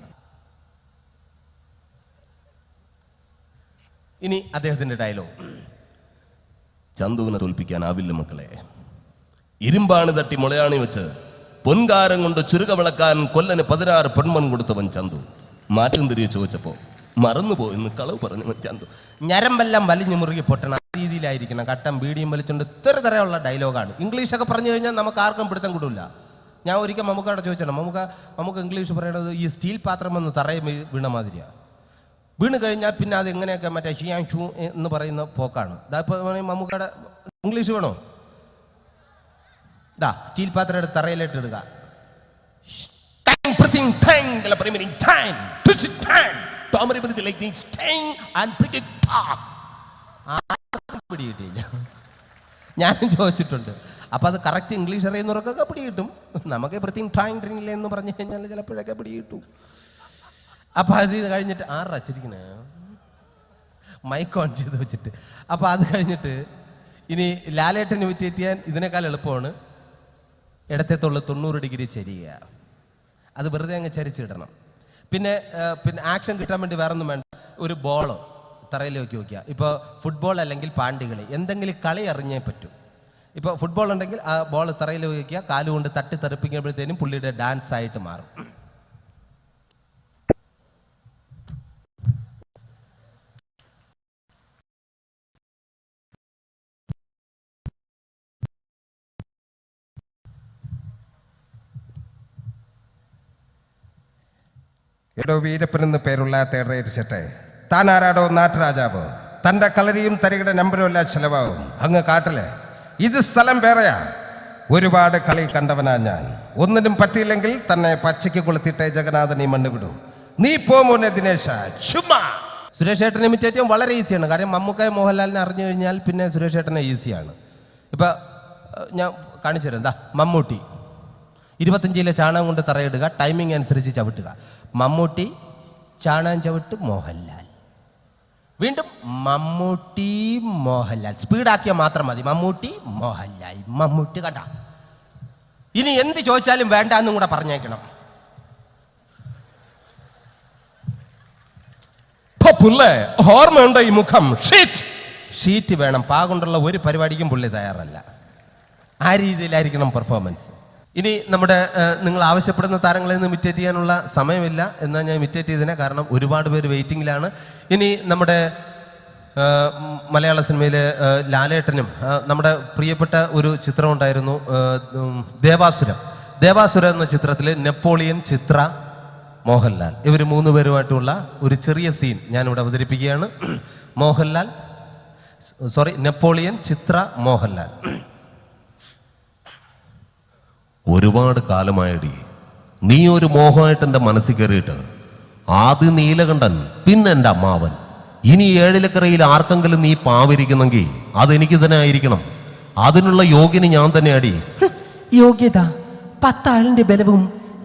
ഇനി അദ്ദേഹത്തിൻ്റെ ഡയലോഗ്. ചന്തുവിനെ തോൽപ്പിക്കാനാവില്ല മക്കളെ. ഇരുമ്പാണ് തട്ടി മുളയാണി വെച്ച് പൊൻകാരം കൊണ്ട് ചുരുക വിളക്കാൻ കൊല്ലന് 16 പെൺമൺ കൊടുത്തവൻ ചന്തു. മാറ്റം തിരികെ ചോദിച്ചപ്പോൾ മറന്നുപോയെന്ന് കളവ് പറഞ്ഞു ചന്തു. ഞരമ്പെല്ലാം വലിഞ്ഞു മുറുകി പൊട്ടണം, ആ രീതിയിലായിരിക്കണം. കട്ടം ബീഡിയും വലിച്ചുകൊണ്ട് തരമുള്ള ഡയലോഗാണ്. ഇംഗ്ലീഷൊക്കെ പറഞ്ഞു കഴിഞ്ഞാൽ നമുക്ക് ആർക്കും പിടുത്തം കിട്ടില്ല. ഞാൻ ഒരിക്കൽ മമ്മൂക്കയോടെ ചോദിച്ചാണ്, നമുക്ക് ഇംഗ്ലീഷ് പറയണത് ഈ സ്റ്റീൽ പാത്രം എന്ന് തറയും വീണ മാതിരിയാണ്. വീണ് കഴിഞ്ഞാൽ പിന്നെ അത് എങ്ങനെയൊക്കെ മറ്റേ ഷിയാൻ ഷൂ എന്ന് പറയുന്ന പോക്കാണ്. ഇപ്പോൾ മമ്മൂക്കയുടെ ഇംഗ്ലീഷ് വേണോ? സ്റ്റീൽ പാത്രം എടുത്ത് തറയിലിട്ട് ഇടുക. പിടികിട്ടില്ല. ഞാനും ചോദിച്ചിട്ടുണ്ട്. അപ്പം അത് കറക്റ്റ് ഇംഗ്ലീഷ് അറിയുന്നവർക്കൊക്കെ പിടികിട്ടും. നമുക്ക് പ്രത്യേകം എന്ന് പറഞ്ഞു കഴിഞ്ഞാൽ ചിലപ്പോഴൊക്കെ പിടികിട്ടും. അപ്പം അത് കഴിഞ്ഞിട്ട് ചിരിക്കണേ, മൈക്ക് ഓൺ ചെയ്ത് വെച്ചിട്ട്. അപ്പം അത് കഴിഞ്ഞിട്ട് ഇനി ലാലേട്ടൻ ഇമിറ്റേറ്റ് ചെയ്യാൻ ഇതിനേക്കാൾ എളുപ്പമാണ് ഇടത്തേത്തുള്ള 90 ഡിഗ്രി ചെരിയുക. അത് വെറുതെ അങ്ങ് ചരിച്ചിടണം. പിന്നെ ആക്ഷൻ കിട്ടാൻ വേണ്ടി വേറെ ഒന്നും വേണ്ട. ഒരു ബോള് തറയിലേക്ക് വയ്ക്കുക. ഇപ്പോൾ ഫുട്ബോൾ അല്ലെങ്കിൽ പാണ്ടികളി, എന്തെങ്കിലും കളി അറിഞ്ഞേ പറ്റൂ. ഇപ്പോൾ ഫുട്ബോൾ ഉണ്ടെങ്കിൽ ആ ബോൾ തറയിൽ വയ്ക്കുക, കാലുകൊണ്ട് തട്ടി തെറിപ്പിക്കുമ്പോഴത്തേനും പുള്ളിയുടെ ഡാൻസ് ആയിട്ട് മാറും. എടോ വീരപ്പൻ എന്ന് പേരുള്ള തേടറേറ്റ് ചേട്ടെ, താൻ ആരാടോ നാട്ടുരാജാവ്? തൻ്റെ കളരിയും തരികയുടെ നമ്പരും എല്ലാം ചെലവാകും അങ്ങ് കാട്ടിലെ. ഇത് സ്ഥലം വേറെയാ. ഒരുപാട് കളി കണ്ടവനാ ഞാൻ. ഒന്നിനും പറ്റിയില്ലെങ്കിൽ തന്നെ പച്ചയ്ക്ക് കൊളുത്തിട്ടേ ജഗന്നാഥൻ ഈ മണ്ണ് വിടൂ. നീ പോമോനെ ദിനേശ ചുമ്മാ. സുരേഷ് ഏട്ടനെ ഇമിറ്റേറ്റ് ചെയ്യാൻ വളരെ ഈസിയാണ്. കാര്യം മമ്മൂക്കായ മോഹൻലാലിനെ അറിഞ്ഞു കഴിഞ്ഞാൽ പിന്നെ സുരേഷ് ഏട്ടനെ ഈസിയാണ്. ഇപ്പം ഞാൻ കാണിച്ചു തരാം. മമ്മൂട്ടി 25 ചാണകം കൊണ്ട് തറയിടുക, ടൈമിംഗ് അനുസരിച്ച് ചവിട്ടുക. മമ്മൂട്ടി ചാണകം ചവിട്ട് മോഹൻലാൽ. വീണ്ടും മമ്മൂട്ടി മോഹൻലാൽ. സ്പീഡാക്കിയാൽ മാത്രം മതി. മമ്മൂട്ടി മോഹൻലാൽ. മമ്മൂട്ടി കണ്ട. ഇനി എന്ത് ചോദിച്ചാലും വേണ്ട എന്നും കൂടെ പറഞ്ഞേക്കണം. ഓർമ്മയുണ്ടോ ഈ മുഖം? ഷീറ്റ് വേണം. പാകൊണ്ടുള്ള ഒരു പരിപാടിക്കും പുള്ളി തയ്യാറല്ല. ആ രീതിയിലായിരിക്കണം പെർഫോമൻസ്. ഇനി നമ്മുടെ നിങ്ങൾ ആവശ്യപ്പെടുന്ന താരങ്ങളെ നിന്ന് ഇമിറ്റേറ്റ് ചെയ്യാനുള്ള സമയമില്ല. എന്നാൽ ഞാൻ ഇമിറ്റേറ്റ് ചെയ്തതിനെ, കാരണം ഒരുപാട് പേര് വെയിറ്റിങ്ങിലാണ്. ഇനി നമ്മുടെ മലയാള സിനിമയിലെ ലാലേട്ടനും നമ്മുടെ പ്രിയപ്പെട്ട ഒരു ചിത്രം ഉണ്ടായിരുന്നു, ദേവാസുരം. ദേവാസുരം എന്ന ചിത്രത്തിൽ നെപ്പോളിയൻ, ചിത്ര, മോഹൻലാൽ ഇവർ 3 പേരുമായിട്ടുള്ള ഒരു ചെറിയ സീൻ ഞാനിവിടെ അവതരിപ്പിക്കുകയാണ്. നെപ്പോളിയൻ, ചിത്ര, മോഹൻലാൽ. ഒരുപാട് കാലമായടി നീ ഒരു മോഹമായിട്ട് എൻ്റെ മനസ്സിൽ കയറിയിട്ട്. ആദ്യം നീലകണ്ഠൻ, പിന്നെ എൻ്റെ അമ്മാവൻ. ഇനി 7 ആർക്കെങ്കിലും നീ പാവിരിക്കുന്നെങ്കിൽ അതെനിക്ക് തന്നെ ആയിരിക്കണം. അതിനുള്ള യോഗ്യന് ഞാൻ തന്നെ അടി. യോഗ്യത 10 ആളിന്റെ ബലവും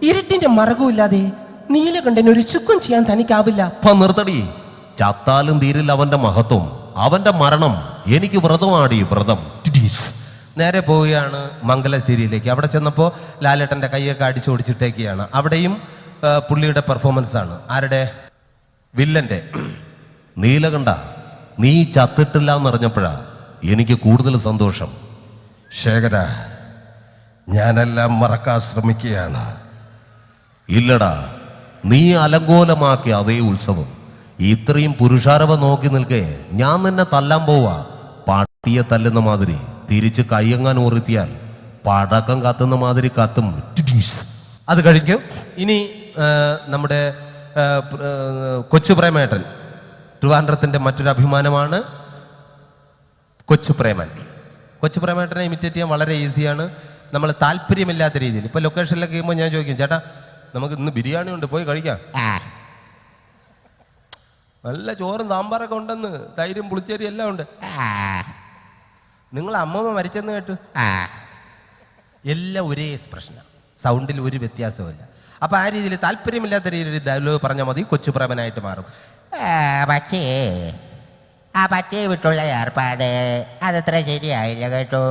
ഇരുട്ടിന്റെ മറകവും ഇല്ലാതെ നീലകണ്ഠൻ ഒരു ചുക്കും ചെയ്യാൻ തനിക്കാവില്ല. നിർത്തടി. ചത്താലും തീരില്ല അവന്റെ മഹത്വം. അവന്റെ മരണം എനിക്ക് വ്രതമാടി, വ്രതം. നേരെ പോവുകയാണ് മംഗലശ്ശേരിയിലേക്ക്. അവിടെ ചെന്നപ്പോൾ ലാലേട്ടൻ്റെ കൈയൊക്കെ അടിച്ചോടിച്ചിട്ടേക്കുകയാണ്. അവിടെയും പുള്ളിയുടെ പെർഫോമൻസ് ആണ്. ആരുടെ? വില്ലന്റെ. നീലകണ്ഠ, നീ ചത്തിട്ടില്ല എന്നറിഞ്ഞപ്പോഴാ എനിക്ക് കൂടുതൽ സന്തോഷം. ശേഖര, ഞാനെല്ലാം മറക്കാൻ ശ്രമിക്കുകയാണ്. ഇല്ലടാ, നീ അലങ്കോലമാക്കിയ അതേ ഉത്സവം ഇത്രയും പുരുഷാരവ നോക്കി നിൽക്കേ ഞാൻ നിന്നെ തല്ലാൻ പോവാ. പാട്ടിയെ തല്ലുന്ന മാതിരി തിരിച്ച് കയ്യങ്ങാൻ ഓർത്തിയാൽ പടക്കം കത്തുന്ന മാതിരി കത്തും. അത് കഴിക്കും. ഇനി നമ്മുടെ കൊച്ചു പ്രേമേട്ടൻ, ട്രിവാൻഡ്രത്തിൻ്റെ മറ്റൊരു അഭിമാനമാണ് കൊച്ചു പ്രേമൻ. കൊച്ചു പ്രേമേട്ടനെ ഇമിറ്റേറ്റ് ചെയ്യാൻ വളരെ ഈസിയാണ്. നമ്മൾ താല്പര്യമില്ലാത്ത രീതിയിൽ. ഇപ്പോൾ ലൊക്കേഷനിലൊക്കെ ചെയ്യുമ്പോൾ ഞാൻ ചോദിക്കും, ചേട്ടാ നമുക്ക് ഇന്ന് ബിരിയാണി ഉണ്ട്, പോയി കഴിക്കാം. നല്ല ചോറും സാമ്പാറൊക്കെ ഉണ്ടെന്ന്, തൈരും പുളിച്ചേരി എല്ലാം ഉണ്ട്. നിങ്ങൾ അമ്മമ്മ മരിച്ചെന്ന് കേട്ടു. എല്ലാം ഒരേ എക്സ്പ്രഷനാണ്, സൗണ്ടിൽ ഒരു വ്യത്യാസവുമില്ല. അപ്പം ആ രീതിയിൽ താല്പര്യമില്ലാത്ത രീതിയിൽ ഡയലോഗ് പറഞ്ഞാൽ മതി, കൊച്ചു പ്രേമനായിട്ട് മാറും. പക്ഷേ ആ പട്ടിയെ വിട്ടുള്ള ഏർപ്പാട് അതത്ര ശരിയായില്ല കേട്ടോ.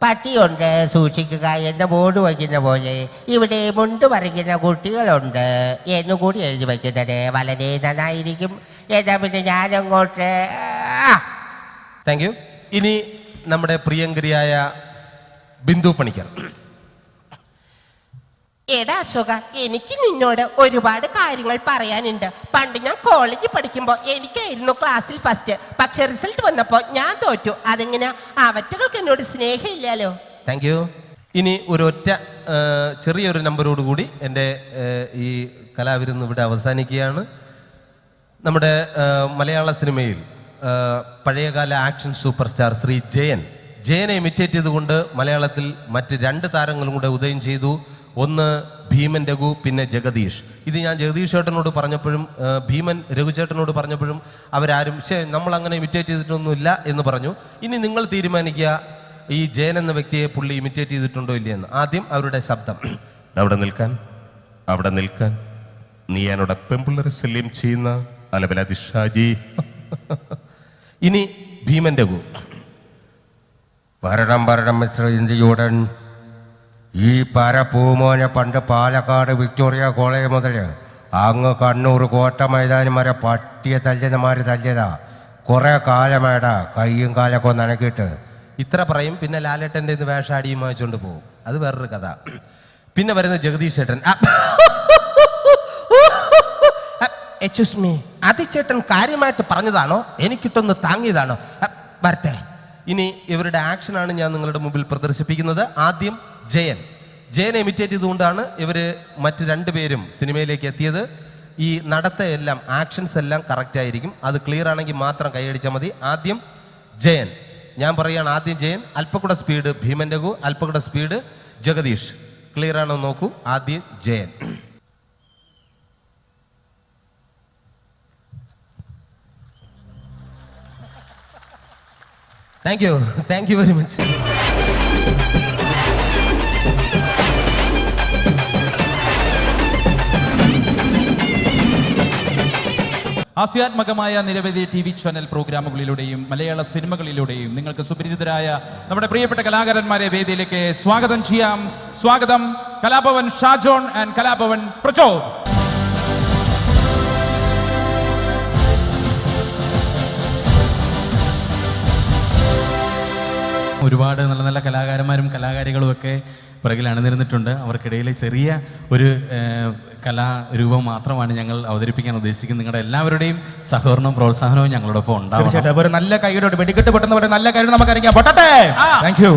പട്ടിയുണ്ട് സൂക്ഷിക്കുക എന്ന ബോർഡ് വയ്ക്കുന്ന പോലെ ഇവിടെ മുണ്ട് പറിക്കുന്ന കുട്ടികളുണ്ട് എന്നുകൂടി എഴുതി വയ്ക്കുന്നത് വളരെ നന്നായിരിക്കും. എന്നാ പിന്നെ ഞാനങ്ങോട്ട്. Thank you. ഇനി നമ്മുടെ പ്രിയങ്കരിയായ ബിന്ദു പണിക്കർ. എടാ അശോക, എനിക്ക് നിന്നോട് ഒരുപാട് കാര്യങ്ങൾ പറയാനുണ്ട്. പണ്ട് ഞാൻ കോളേജിൽ പഠിക്കുമ്പോൾ എനിക്കായിരുന്നു ക്ലാസ്സിൽ ഫസ്റ്റ്. പക്ഷെ റിസൾട്ട് വന്നപ്പോൾ ഞാൻ തോറ്റു. അതെങ്ങനെ? അവറ്റകൾക്ക് എന്നോട് സ്നേഹമില്ലല്ലോ. Thank you. ഇനി ഒരൊറ്റ ചെറിയൊരു നമ്പരോട് കൂടി എൻ്റെ ഈ കലാവിരുന്ന് ഇവിടെ അവസാനിക്കുകയാണ്. നമ്മുടെ മലയാള സിനിമയിൽ പഴയകാല ആക്ഷൻ സൂപ്പർ സ്റ്റാർ ശ്രീ ജയനെ ഇമിറ്റേറ്റ് ചെയ്തുകൊണ്ട് മലയാളത്തിൽ മറ്റ് 2 താരങ്ങളും കൂടെ ഉദയം ചെയ്തു. ഒന്ന് ഭീമൻ രഘു, പിന്നെ ജഗദീഷ്. ഇത് ഞാൻ ജഗദീഷ് ചേട്ടനോട് പറഞ്ഞപ്പോഴും ഭീമൻ രഘു ചേട്ടനോട് പറഞ്ഞപ്പോഴും അവരാരും നമ്മൾ അങ്ങനെ ഇമിറ്റേറ്റ് ചെയ്തിട്ടൊന്നുമില്ല എന്ന് പറഞ്ഞു. ഇനി നിങ്ങൾ തീരുമാനിക്കുക, ഈ ജയൻ എന്ന വ്യക്തിയെ പുള്ളി ഇമിറ്റേറ്റ് ചെയ്തിട്ടുണ്ടോ ഇല്ലയെന്ന്. ആദ്യം അവരുടെ ശബ്ദം. അവിടെ നിൽക്കാൻ നീ എന്നോട് പെമ്പിള്ളേരെ ശല്യം ചെയ്യുന്ന അലബലാതി ഷാജി. ഇനി ഭീമൻ രഘു. ഭരണം മിസ്റ്റർ ഇന്ത്യയോടൻ. ഈ പരപ്പൂമോനെ പണ്ട് പാലക്കാട് വിക്ടോറിയ കോളേജ് മുതൽ അങ്ങ് കണ്ണൂർ കോട്ട മൈതാനം വരെ പട്ടിയെ തല്ലുന്നമാര് തല്ലിയതാ. കുറെ കാലമായിടാ കയ്യും കാലൊക്കെ നനക്കിയിട്ട്. ഇത്ര പറയും. പിന്നെ ലാലേട്ടൻ്റെ ഇന്ന് വേഷാടിയും വാങ്ങിച്ചുകൊണ്ട് പോകും. അത് വേറൊരു കഥ. പിന്നെ വരുന്നത് ജഗദീഷ് ചേട്ടൻ. എക്സ്ക്യൂസ് മീ, ചേട്ടൻ കാര്യമായിട്ട് പറഞ്ഞതാണോ എനിക്കിട്ടൊന്ന് താങ്ങിയതാണോ? വരട്ടെ. ഇനി ഇവരുടെ ആക്ഷനാണ് ഞാൻ നിങ്ങളുടെ മുമ്പിൽ പ്രദർശിപ്പിക്കുന്നത്. ആദ്യം ജയനെ ഇമിറ്റേറ്റ് ചെയ്തുകൊണ്ടാണ് ഇവർ മറ്റ് 2 പേരും സിനിമയിലേക്ക് എത്തിയത്. ഈ നടത്തയെല്ലാം ആക്ഷൻസ് എല്ലാം കറക്റ്റ് ആയിരിക്കും. അത് ക്ലിയർ ആണെങ്കിൽ മാത്രം കൈയടിച്ചാൽ മതി. ആദ്യം ജയൻ. ഞാൻ പറയുകയാണ്, ആദ്യം ജയൻ. അല്പക്കൂടെ സ്പീഡ് ഭീമൻ രഘു, അല്പക്കൂടെ സ്പീഡ് ജഗദീഷ്. ക്ലിയർ ആണോ നോക്കൂ. ആദ്യം Jayan. Thank you very much. ഹാസ്യാത്മകമായ നിരവധി TV ചാനൽ പ്രോഗ്രാമുകളിലൂടെയും മലയാള സിനിമകളിലൂടെയും നിങ്ങൾക്ക് സുപരിചിതരായ നമ്മുടെ പ്രിയപ്പെട്ട കലാകാരന്മാരെ വേദിയിലേക്ക് സ്വാഗതം ചെയ്യാം. സ്വാഗതം കലാഭവൻ ഷാജോൺ ആൻഡ് കലാഭവൻ പ്രചോദ്. ഒരുപാട് നല്ല നല്ല കലാകാരന്മാരും കലാകാരികളും ഒക്കെ പിറകിൽ അണിനിരുന്നിട്ടുണ്ട്. അവർക്കിടയിൽ ചെറിയ ഒരു കലാരൂപം മാത്രമാണ് ഞങ്ങൾ അവതരിപ്പിക്കാൻ ഉദ്ദേശിക്കുന്നത്. നിങ്ങളുടെ എല്ലാവരുടെയും സഹകരണവും പ്രോത്സാഹനവും ഞങ്ങളോടൊപ്പം ഉണ്ടാവും. തീർച്ചയായിട്ടും ഒരു നല്ല കൈയോട് വെടിക്കെട്ട് പൊട്ടുന്ന പോലെ നല്ല കൈ നമുക്കറിയാം. പൊട്ടട്ടെ. Thank you.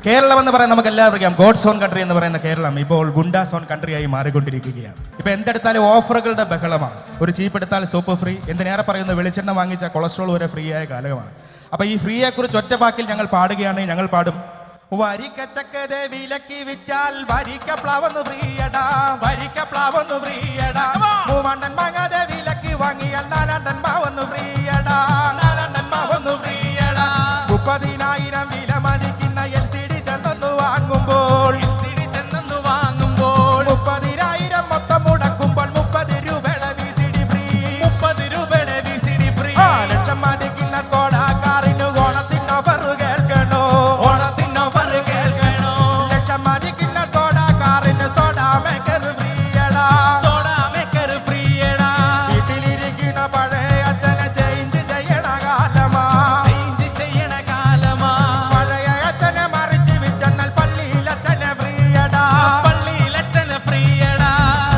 കേരളം എന്ന് പറയുന്നത് നമുക്ക് എല്ലാവർക്കും അറിയാം. ഗോഡ്സ് ഓൺ കൺട്രി എന്ന് പറയുന്ന കേരളം ഇപ്പോൾ ഗുണ്ടാസ് ഓൺ കൺട്രി ആയി മാറിക്കൊണ്ടിരിക്കുകയാണ്. ഇപ്പൊ എന്തെടുത്താലും ഓഫറുകളുടെ ബഹളമാണ്. ഒരു ചീപ്പ് എടുത്താൽ സോപ്പ് ഫ്രീ, എന്തിനേറെ പറയുന്നത് വെളിച്ചെണ്ണ വാങ്ങിച്ച കൊളസ്ട്രോൾ വരെ ഫ്രീ ആയ കാലമാണ്. അപ്പൊ ഈ ഫ്രീയെ കുറിച്ച് ഒറ്റ വാക്കിൽ ഞങ്ങൾ പാടുകയാണെങ്കിൽ ഞങ്ങൾ പാടും: വരിക്കച്ചക്കതെ വിലക്കി വിറ്റാൽ വരിക്ക പ്ലാവൊന്നു ഫ്രീയടാ, വരിക്ക പ്ലാവൊന്നു ഫ്രീയടാ. മൂവാണ്ടൻ മാങ്ങാതെ വിലക്കി വാങ്ങിയാൽ നാലാണ്ടൻ മാവൊന്നു ഫ്രീയടാ, നാലാണ്ടൻ മാവൊന്നു ഫ്രീയടാ. 30,000 വില മതിക്കുന്ന LCD ചെന്നൊന്നു വാങ്ങുമ്പോൾ, LCD ചെന്നൊന്നു വാങ്ങുമ്പോൾ 30,000 മൊത്തം മുടക്കുമ്പോൾ 30 രൂപയുടെ VCD ഫ്രീ, 30 രൂപയുടെ VCD ഫ്രീ. 1 ലക്ഷം മതിക്കുന്ന സ്കോഡ കാറിന് ഓണത്തിന് ഓഫർ കേൾക്കണോ, ഓണത്തിന് ഓഫർ കേൾക്കണോ. ലക്ഷം മതിക്കുന്ന സ്കോഡ കാറിന് സോഡ മേക്കർ ഫ്രീയടാ, സോഡ മേക്കർ ഫ്രീയടാ. വീട്ടിലിരിക്കുന്ന പഴയ അച്ഛനെ ചേഞ്ച് ചെയ്യണ കാലമാ, ചേഞ്ച് ചെയ്യണ കാലമാ. പഴയ അച്ഛനെ മറിച്ച് വിറ്റെന്നാൽ പള്ളിയിൽ അച്ഛനെ ഫ്രീയടാ, പള്ളിയിൽ അച്ഛനെ ഫ്രീയടാ.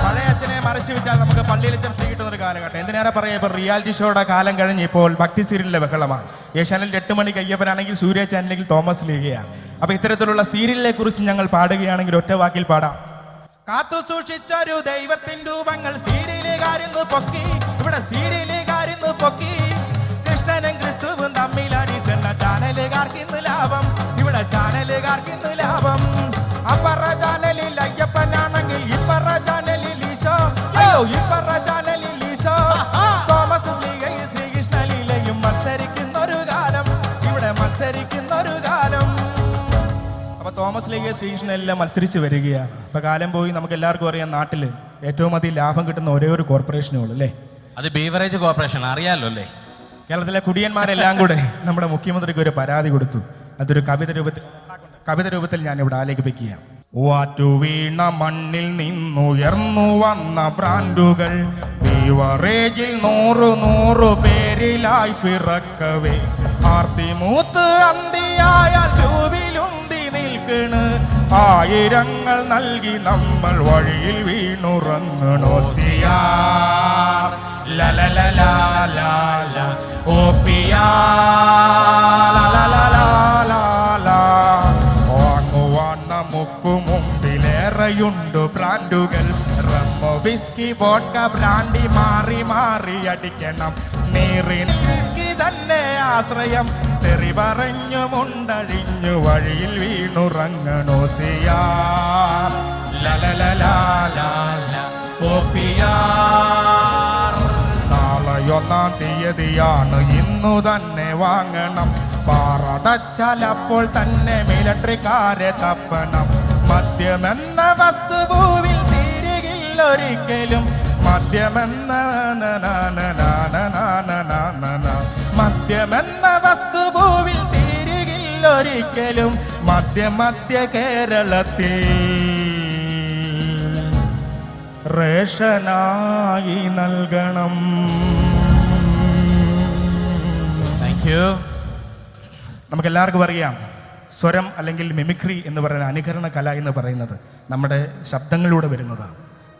പഴയ അച്ഛനെ മറിച്ച് വിറ്റാൽ നമുക്ക് പള്ളിയിൽ അച്ഛൻ ഫ്രീ കിട്ടുന്ന ഒരു കാലഘട്ടം. എന്തിനേറെ പറയാ, ഇപ്പൊ റിയാലിറ്റി ഷോയുടെ കാലം കഴിഞ്ഞ് ഇപ്പോൾ ഭക്തി സീരിയലിന്റെ ബഹളമാണ്. ഏഷ്യാനെറ്റിൽ 8 മണിക്ക് അയ്യപ്പനാണെങ്കിൽ സൂര്യ ചാനലിൽ തോമസ് ലീഗയാണ്. അപ്പൊ ഇത്തരത്തിലുള്ള സീരിയലിനെ കുറിച്ച് ഞങ്ങൾ പാടുകയാണെങ്കിൽ ഒറ്റ വാക്കിൽ പാടാം: കാത്തു സൂക്ഷിച്ചൊരു ദൈവത്തിൻ രൂപങ്ങൾ സീരിയലുകാരിന്ന് പൊക്കി, ഇവിടെ സീരിയലുകാരിന്ന് പൊക്കി. കൃഷ്ണനും ക്രിസ്തുവും തമ്മിലടി ചെന്ന ചാനലുകാർക്ക് ഇന്ന് ലാഭം, ഇവിടെ ചാനലുകാർക്ക് ഇന്ന് ലാഭം. അപ്പറ ചാനലിൽ അയ്യപ്പനാണെങ്കിൽ ഇപ്പറ ചാനലിൽ ഈശോ, അയ്യോ ഇപ്പറ ചാനലിൽ ഈശോ. തോമസ് ലീഗയും ശ്രീകൃഷ്ണ ലീലയും മത്സരിക്കുന്നൊരു കാലം, ഇവിടെ മത്സരിക്കുന്നൊരു കാലം. അപ്പൊ തോമസ് ലീഗ ശ്രീകൃഷ്ണൻ എല്ലാം മത്സരിച്ച് വരികയാണ്. ഇപ്പൊ കാലം പോയി നമുക്ക് എല്ലാവർക്കും അറിയാം, നാട്ടില് ഏറ്റവും അധികം ലാഭം കിട്ടുന്ന ഒരേ ഒരു കോർപ്പറേഷനേ ഉള്ളൂ അല്ലേ? അത് ബീവറേജ് കോർപ്പറേഷൻ, അറിയാലോ അല്ലേ? കേരളത്തിലെ കുടിയന്മാരെല്ലാം കൂടെ നമ്മുടെ മുഖ്യമന്ത്രിക്ക് ഒരു പരാതി കൊടുത്തു. അതൊരു കവിത രൂപത്തിൽ ഞാൻ ഇവിടെ ആലേഖിപ്പിക്കുകയാണ്. വാറ്റു വീണ മണ്ണിൽ നിന്നുയർന്നു വന്ന ബ്രാൻഡുകൾ ബീവറേജിൽ 100 പേരിലായി പിറക്കവേ. ആർത്തിമൂത്ത് അന്തിയായാൽ രൂപിലുന്തി നിൽക്കണ്, ആയിരങ്ങൾ നൽകി നമ്മൾ വഴിയിൽ വീണുറങ്ങണോ. സിയാർ ലലലലാലാല ഓപ്പിയാ ലലലലാലാല. വാങ്ങുവാൻ നമുക്ക് മുമ്പിലേറെയുണ്ട് ബ്രാൻഡുകൾ. റമ്മോ വിസ്കി വോഡ്ക ബ്രാൻഡി മാറി മാറി അടിക്കണം. നീറിൻ വിസ്കി തന്നെ ആശ്രയം, തെറി പറഞ്ഞു മുണ്ടഴിഞ്ഞു വഴിയിൽ വീണുറങ്ങണോ. സിയാർ ലലലലാലാല ഓപ്പിയാർ. നാളെ 1-ാം തീയതിയാണ്, ഇന്നു തന്നെ വാങ്ങണം. പാറടച്ചാൽ അപ്പോൾ തന്നെ മിലിട്ടറിക്കാരെ തപ്പണം. മദ്യമെന്ന വസ്തു ഭൂവിൽ തീരുകില്ലൊരിക്കലും, മദ്യമെന്ന മദ്യമെന്ന വസ്തു ഭൂവിൽ തീരുകില്ലൊരിക്കലും. മധ്യ കേരളത്തിൽ റേഷനായി നൽകണം. Thank you. നമുക്ക് എല്ലാവർക്കും അറിയാം, സ്വരം അല്ലെങ്കിൽ മിമിക്രി എന്ന് പറയുന്ന അനുകരണ കല എന്ന് പറയുന്നത് നമ്മുടെ ശബ്ദങ്ങളിലൂടെ വരുന്നതാണ്.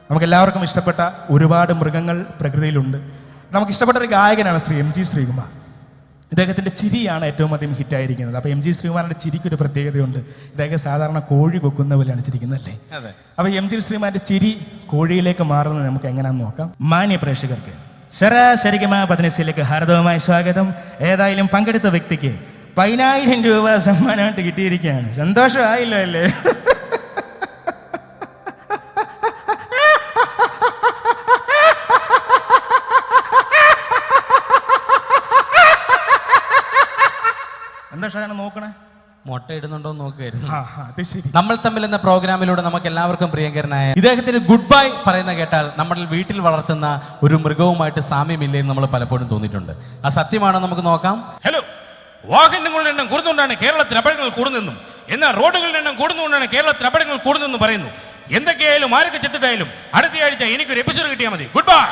നമുക്കെല്ലാവർക്കും ഇഷ്ടപ്പെട്ട ഒരുപാട് മൃഗങ്ങൾ പ്രകൃതിയിലുണ്ട്. നമുക്ക് ഇഷ്ടപ്പെട്ട ഒരു ഗായകനാണ് ശ്രീ MG ശ്രീകുമാർ. ഇദ്ദേഹത്തിൻ്റെ ചിരിയാണ് ഏറ്റവും അധികം ഹിറ്റായിരിക്കുന്നത്. അപ്പോൾ MG ശ്രീകുമാറിൻ്റെ ചിരിക്കൊരു പ്രത്യേകതയുണ്ട്. ഇദ്ദേഹം സാധാരണ കോഴി കൊക്കുന്ന പോലെയാണ് ചിരിക്കുന്നത് അല്ലേ? അപ്പോൾ MG ശ്രീകുമാറിൻ്റെ ചിരി കോഴിയിലേക്ക് മാറുന്നത് നമുക്ക് എങ്ങനെയാണെന്ന് നോക്കാം. മാന്യ പ്രേക്ഷകർക്ക് ശരാശരികമ 15 ഹാർദവമായ സ്വാഗതം. ഏതായാലും പങ്കെടുത്ത വ്യക്തിക്ക് 10,000 രൂപ സമ്മാനമായിട്ട് കിട്ടിയിരിക്കുകയാണ്. സന്തോഷമായില്ലോ അല്ലേ? സന്തോഷമാണ്. നോക്കണേ, മുട്ട ഇടുന്നുണ്ടോ എന്ന് നോക്കുമായിരുന്നു. അത് ശരി. നമ്മൾ തമ്മിൽ എന്ന പ്രോഗ്രാമിലൂടെ നമുക്ക് എല്ലാവർക്കും പ്രിയങ്കരനായ ഇദ്ദേഹത്തിന് ഗുഡ് ബൈ പറയുന്ന കേട്ടാൽ നമ്മൾ വീട്ടിൽ വളർത്തുന്ന ഒരു മൃഗവുമായിട്ട് സാമ്യമില്ലേ എന്ന് നമ്മൾ പലപ്പോഴും തോന്നിയിട്ടുണ്ട്. ആ സത്യമാണോ നമുക്ക് നോക്കാം. ഹലോ, വാഹനങ്ങളുടെ എണ്ണം കൂടുന്നുകൊണ്ടാണ് കേരളത്തിൽ അപകടങ്ങൾ കൂടുന്നെന്നും എന്നാൽ റോഡുകളുടെ എണ്ണം കൂടുന്നുകൊണ്ടാണ് കേരളത്തിൽ അപകടങ്ങൾ കൂടുന്നെന്നും പറയുന്നു. എന്തൊക്കെയായാലും ആരൊക്കെ ചെത്തിട്ടായാലും അടുത്ത ആഴ്ച എനിക്കൊരു എപ്പിസോഡ് കിട്ടിയാൽ മതി. Good bye.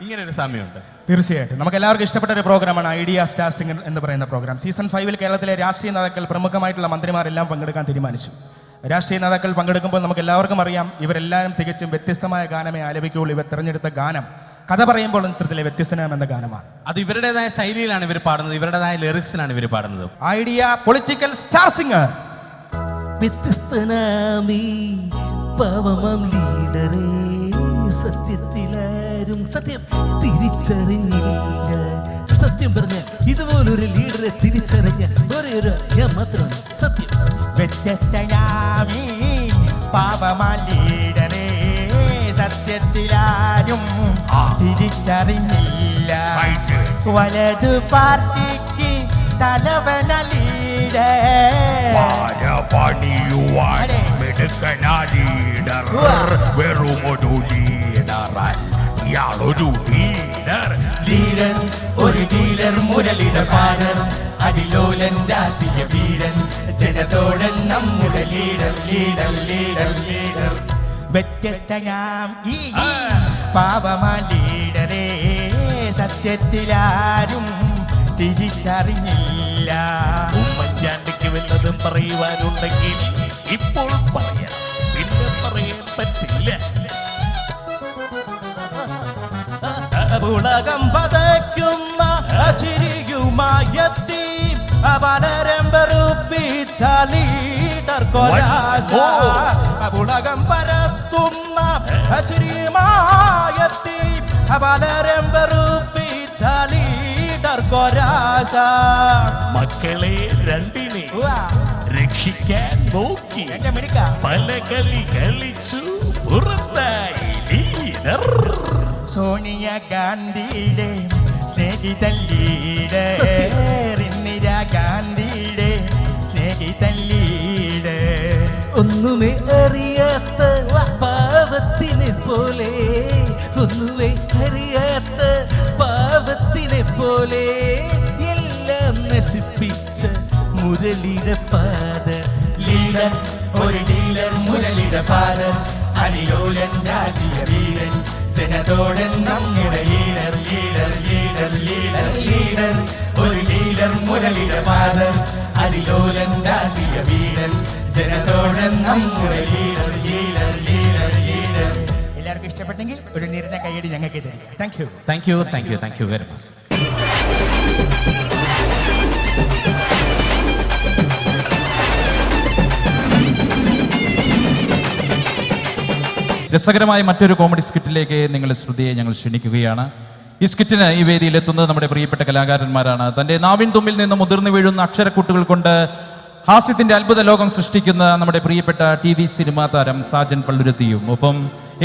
ഇങ്ങനെ ഒരു സാമ്യമുണ്ട്. തീർച്ചയായിട്ടും നമുക്ക് എല്ലാവർക്കും ഇഷ്ടപ്പെട്ട ഒരു പ്രോഗ്രാമാണ് ഐഡിയ സ്റ്റാർ സിംഗർ എന്ന് പറയുന്ന പ്രോഗ്രാം. സീസൺ 5 കേരളത്തിലെ രാഷ്ട്രീയ നേതാക്കൾ, പ്രമുഖമായിട്ടുള്ള മന്ത്രിമാരെല്ലാം പങ്കെടുക്കാൻ തീരുമാനിച്ചു. രാഷ്ട്രീയ നേതാക്കൾ പങ്കെടുക്കുമ്പോൾ നമുക്ക് എല്ലാവർക്കും അറിയാം, ഇവരെല്ലാവരും തികച്ചും വ്യത്യസ്തമായ ഗാനമേ ആലപിക്കുകയുള്ളൂ. ഇവർ തിരഞ്ഞെടുത്ത ഗാനം കഥ പറയുമ്പോൾ നൃത്തത്തിലെ വ്യത്യസ്തനാമെന്ന ഗാനമാണ്. അത് ഇവരുടേതായ ശൈലിയിലാണ് ഇവർ പാടുന്നത്, ഇവരുടേതായ ലിറിക്സിലാണ് ഇവർ പാടുന്നത്. Idea political star singer. വ്യത്യസ്തനാമീ പാവമാം ലീഡറേ, സത്യത്തിലാരും സത്യം തിരിച്ചറിഞ്ഞില്ല. സത്യം പറഞ്ഞ ഇതുപോലൊരു ലീഡറെ തിരിച്ചറിഞ്ഞ ഒരേ ഒരു ഞാൻ മാത്രമാണ്. സത്യം. വ്യത്യസ്തനാമീ പാവമാം ലീഡറേ, സത്യത്തിലാരും തിരിച്ചറിഞ്ഞില്ല. വലതു പാർട്ടിക്ക് തലവന ലീഡർ, ഒരു ഡീലർ, മുരളിയുടെ ഫാദർ, അതിലോലൻ രാഷ്ട്രീയ വീരൻ, ജനതോടൻ നമ്മുടെ ലീഡർ ലീഡർ ലീഡർ ലീഡർ. വ്യത്യസ്തനാം ഈ പാവമാ ലീഡറേ, സത്യത്തിലാരും തിരിച്ചറിഞ്ഞില്ല. ഉമ്മൻചാണ്ടിക്ക് വല്ലതും പറയുവാനുണ്ടെങ്കിൽ ഇപ്പോൾ പറയാം, പിന്നെ പറയാൻ പറ്റില്ല. ഉലകം പതയ്ക്കുന്ന ചിരിയുമായെത്തി പലരും വെറുപ്പിച്ച ലീഡർ കൊരാശ. ഉലകം പരത്തുന്ന ചിരിയുമായെത്തി പലരും വെറുപ്പിച്ച ലീഡർ കൊരാശ. മക്കളെ രണ്ടിനെ രക്ഷിക്കാൻ നോക്കി പല കളി കളിച്ചു പുറത്തായി ലീഡർ. സോണിയ ഗാന്ധിയുടെ സ്നേഹിത ലീഡർ, ഇന്ദിരാ ഗാന്ധിയുടെ സ്നേഹിത ലീഡർ. ഒന്നുമേ അറിയാത്ത പാവത്തിനെ പോലെ, ഒന്നുമേ അറിയാത്ത പാവത്തിനെ പോലെ എല്ലാം നശിപ്പിച്ച മുരളിയുടെ ഫാദർ. ലീഡർ, ഒരു ഡീലർ, മുരളിയുടെ ഫാദർ, അതിലോലൻ രാഷ്ട്രീയ വീരൻ, ജനതോടൻ നമ്മുടെ leader leader leader leader leader. ഒരു ഡീലർ, മുരളിയുടെ ഫാദർ, അതിലോലൻ രാഷ്ട്രീയ വീരൻ, ജനതോടൻ നമ്മുടെ ലീഡർ ലീഡർ ലീഡർ ലീഡർ. എല്ലാവർക്കും ഇഷ്ടപ്പെട്ടെങ്കിൽ ഒരു നിറഞ്ഞ കൈയടി ഞങ്ങൾക്ക് തരിക. Thank you. Thank you thank you thank you very much. രസകരമായ മറ്റൊരു കോമഡി സ്കിറ്റിലേക്ക് നിങ്ങളുടെ ശ്രുതിയെ ഞങ്ങൾ ക്ഷണിക്കുകയാണ്. ഈ സ്കിറ്റിന് ഈ വേദിയിൽ എത്തുന്നത് നമ്മുടെ പ്രിയപ്പെട്ട കലാകാരന്മാരാണ്. തൻ്റെ നാവിൻ തുമ്പിൽ നിന്ന് മുതിർന്നു വീഴുന്ന അക്ഷരക്കൂട്ടുകൾ കൊണ്ട് ഹാസ്യത്തിന്റെ അത്ഭുത ലോകം സൃഷ്ടിക്കുന്ന നമ്മുടെ പ്രിയപ്പെട്ട TV സിനിമാ താരം സാജൻ പള്ളുരുത്തിയും, ഒപ്പം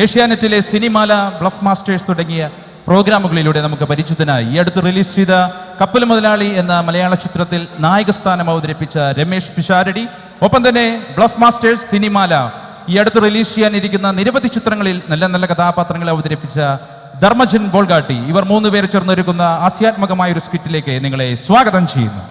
ഏഷ്യാനെറ്റിലെ സിനിമാല, ബ്ലഫ് മാസ്റ്റേഴ്സ് തുടങ്ങിയ പ്രോഗ്രാമുകളിലൂടെ നമുക്ക് പരിചിതനായി ഈ അടുത്ത് റിലീസ് ചെയ്ത കപ്പൽ മുതലാളി എന്ന മലയാള ചിത്രത്തിൽ നായകസ്ഥാനം അവതരിപ്പിച്ച രമേഷ് പിഷാരടി, ഒപ്പം തന്നെ ബ്ലഫ് മാസ്റ്റേഴ്സ്, സിനിമാല, ഈ അടുത്ത് റിലീസ് ചെയ്യാനിരിക്കുന്ന നിരവധി ചിത്രങ്ങളിൽ നല്ല നല്ല കഥാപാത്രങ്ങളെ അവതരിപ്പിച്ച ധർമ്മജൻ ബോൾഗാട്ടി, ഇവർ 3 പേര് ചേർന്നൊരുക്കുന്ന ഹാസ്യാത്മകമായ ഒരു സ്കിറ്റിലേക്ക് നിങ്ങളെ സ്വാഗതം ചെയ്യുന്നു.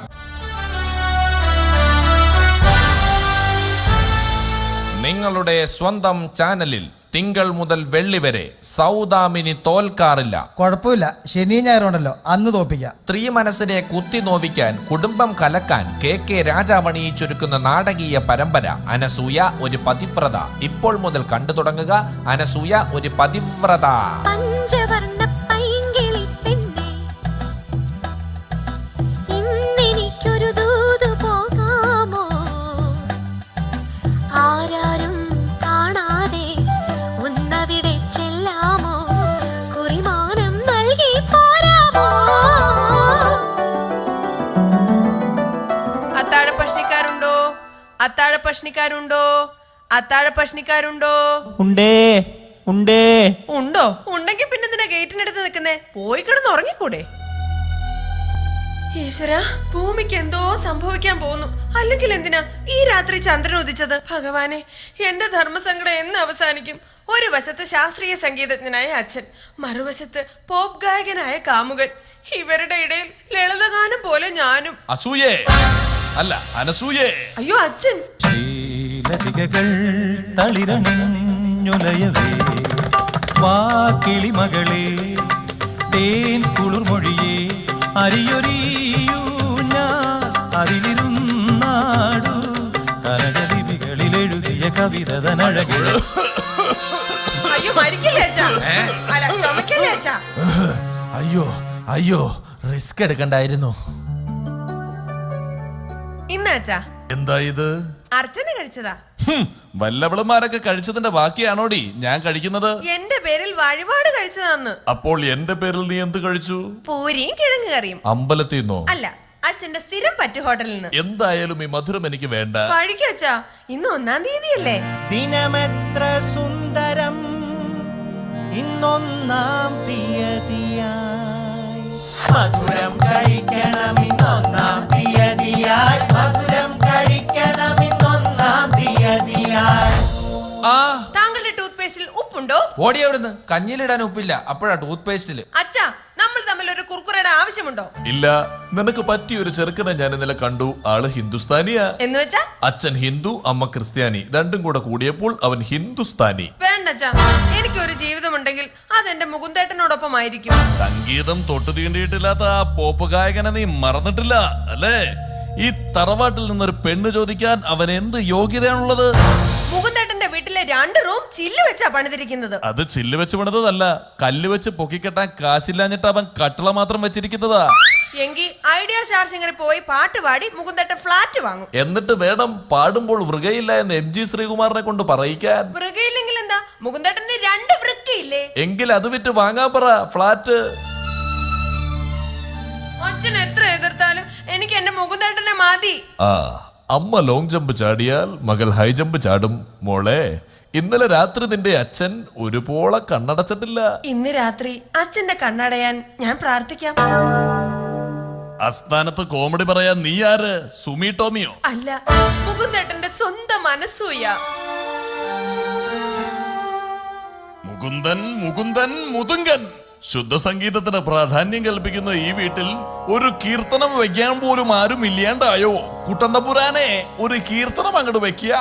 നിങ്ങളുടെ സ്വന്തം ചാനലിൽ തിങ്കൾ മുതൽ വെള്ളി വരെ സൗദാമിനി തോൽക്കാറില്ല. കുഴപ്പമില്ല, ശനി ഞായറുണ്ടല്ലോ, അന്ന് തോപ്പിക്കാം. സ്ത്രീ മനസ്സിനെ കുത്തി നോവിക്കാൻ, കുടുംബം കലക്കാൻ KK രാജാവണിയിച്ചൊരുക്കുന്ന നാടകീയ പരമ്പര അനസൂയ ഒരു പതിവ്രത. ഇപ്പോൾ മുതൽ കണ്ടു തുടങ്ങുക അനസൂയ ഒരു പതിവ്രത. അത്താഴ പ്രശ്നിക്കാരുണ്ടോ? ഉണ്ടേ ഉണ്ടേ ഉണ്ടോ? ഉണ്ടെങ്കിൽ പിന്നെ എന്തിനാ ഗേറ്റിനടുത്ത് നിൽക്കുന്നേ? പോയി കിടന്ന് ഉറങ്ങിക്കൂടെ? ഈശ്വര, ഭൂമിക്ക് എന്തോ സംഭവിക്കാൻ പോകുന്നു. അല്ലെങ്കിൽ എന്തിനാ ഈ രാത്രി ചന്ദ്രൻ ഉദിച്ചത്? ഭഗവാനെ, എന്റെ ധർമ്മസങ്കടം എന്ന് അവസാനിക്കും? ഒരു വശത്ത് ശാസ്ത്രീയ സംഗീതജ്ഞനായ അച്ഛൻ, മറുവശത്ത് പോപ്പ് ഗായകനായ കാമുകൻ. ഇവരുടെ ഇടയിൽ ലളിതഗാനം പോലെ ഞാനും. അസൂയേ അല്ല അനസൂയേ. അയ്യോ അച്ഛൻ. തളിരണിഞ്ഞുലയവേ വാക്കിളിമകളെ തേൻ കുളിർമൊഴിയേ അരിയൊരിയൂ ഞാൻ അതിലിരുന്നാടു കനകലിപികളിൽ എഴുതിയ കവിതനഴകൾ. അയ്യോ മരിക്കില്ലേ അച്ഛാ? അല്ല ചുമക്കില്ലേ അച്ഛാ? അയ്യോ റിസ്ക് എടുക്കണ്ടായിരുന്നു. ഇന്ന് അച്ഛാ എന്താ ഇത്? അർച്ചന കഴിച്ചതാ. വല്ലവളന്മാരൊക്കെ കഴിച്ചതിന്റെ ബാക്കിയാണോടി ഞാൻ കഴിക്കുന്നത്? എന്റെ പേരിൽ വഴിപാട് കഴിച്ചതാന്ന്. അപ്പോൾ എന്റെ പേരിൽ നീ എന്ത് കഴിച്ചു? പൂരിയും കിഴങ്ങ് കറിയും. അമ്പലത്തിൽ നിന്നോ? അല്ല, അച്ഛന്റെ സ്ഥിരം പറ്റു ഹോട്ടലിൽ നിന്ന്. എന്തായാലും ഈ മധുരം എനിക്ക് വേണ്ട. കഴിക്കച്ചാ, ഇന്ന് 1-ാം തീയതിയല്ലേ? ദിനമെത്ര സുന്ദരം ഇന്നൊന്നാം തീയതിയായി മധുരം കഴിക്കണം ഇന്നൊന്നാം തീയതിയായി മധുരം കഴിക്കണം ഇന്നൊന്നാം തീയതിയായി. താങ്കളുടെ ടൂത്ത് പേസ്റ്റിൽ ഉപ്പുണ്ടോ? ഓടി അവിടുന്ന്. കഞ്ഞിലിടാൻ ഉപ്പില്ല, അപ്പോഴാ ടൂത്ത് പേസ്റ്റില്. അച്ഛാ, നമ്മൾ തമ്മിൽ ഒരു കുർക്കുറയുടെ ആവശ്യമുണ്ടോ? ഇല്ല. നിനക്ക് പറ്റിയ ഒരു ചെറുക്കനെ ഞാൻ ഇന്നലെ കണ്ടു. ആള് ഹിന്ദുസ്ഥാനിയാ. എന്ന് വെച്ചാ അച്ഛൻ ഹിന്ദു, അമ്മ ക്രിസ്ത്യാനി. രണ്ടും കൂടെ കൂടിയപ്പോൾ അവൻ ഹിന്ദുസ്ഥാനി. വേണ്ടച്ചാ, എനിക്കൊരു ജീവിതമുണ്ടെങ്കിൽ അതെന്റെ മുകുന്ദേട്ടനോടൊപ്പമായിരിക്കും. സംഗീതം തൊട്ടു തീണ്ടിയിട്ടില്ലാത്ത ആ പോപ്പ് ഗായകനെ നീ മറന്നിട്ടില്ല അല്ലേ? ഈ തറവാട്ടിൽ നിന്നൊരു പെണ്ണ് ചോദിക്കാൻ അവൻ എന്ത് യോഗ്യതയാണുള്ളത്? മുകുന്ദേട്ടന്റെ വീട്ടിലെ 2 റൂം ചില്ല് വെച്ചാ പണിതിരിക്കുന്നത്. അത് ചില്ല് വെച്ച് പണിതല്ല, കല്ല് വെച്ച് പൊക്കിക്കെട്ടാൻ കാശില്ലാഞ്ഞിട്ട് അവൻ കട്ടള മാത്രം വെച്ചിരിക്കുന്നതാ. എങ്കിൽ ഐഡിയ സ്റ്റാർ സിംഗറിൽ പോയി പാട്ട് പാടി മുകുന്ദേട്ടൻ ഫ്ലാറ്റ് വാങ്ങും. എന്നിട്ട് വേണം പാടുമ്പോൾ വൃകയില്ല എന്ന് MG ശ്രീകുമാറിനെ കൊണ്ട് പറയിക്കാൻ. വൃകയില്ലെങ്കിൽ എന്താ? മുകുന്ദേട്ടന് 2 വൃക്കയില്ലേ? എങ്കിൽ അത് വിറ്റ് വാങ്ങാൻ പറ ഫ്ലാറ്റ്. അച്ഛൻ എത്ര എതിർത്താലും എനിക്ക് എന്റെ മുകുന്ദേട്ടനെ മതി. അമ്മ ലോങ് ജമ്പ് ചാടിയാൽ മകൾ ഹൈ ജമ്പ് ചാടും. മോളെ, ഇന്നലെ രാത്രി നിന്റെ അച്ഛൻ ഒരു പോള കണ്ണടച്ചിട്ടില്ല. ഇന്ന് രാത്രി അച്ഛന്റെ കണ്ണടയാൻ ഞാൻ പ്രാർത്ഥിക്കാം. അസ്ഥാനത്ത് കോമഡി പറയാൻ നീ ആര്? സുമി ടോമിയോ? അല്ല, മുകുന്ദേട്ടന്റെ സ്വന്തം മനസ്സൂയ. മുകുന്ദൻ മുകുന്ദൻ മുതുങ്കൻ. ശുദ്ധ സംഗീതത്തിന് പ്രാധാന്യം കൽപ്പിക്കുന്ന ഈ വീട്ടിൽ ഒരു കീർത്തനം വെക്കാൻ പോലും ആരും ഇല്ലാണ്ടായോ? കുട്ടന്തപുരാനെ, ഒരു കീർത്തനം അങ്ങോട്ട് വെക്കുക.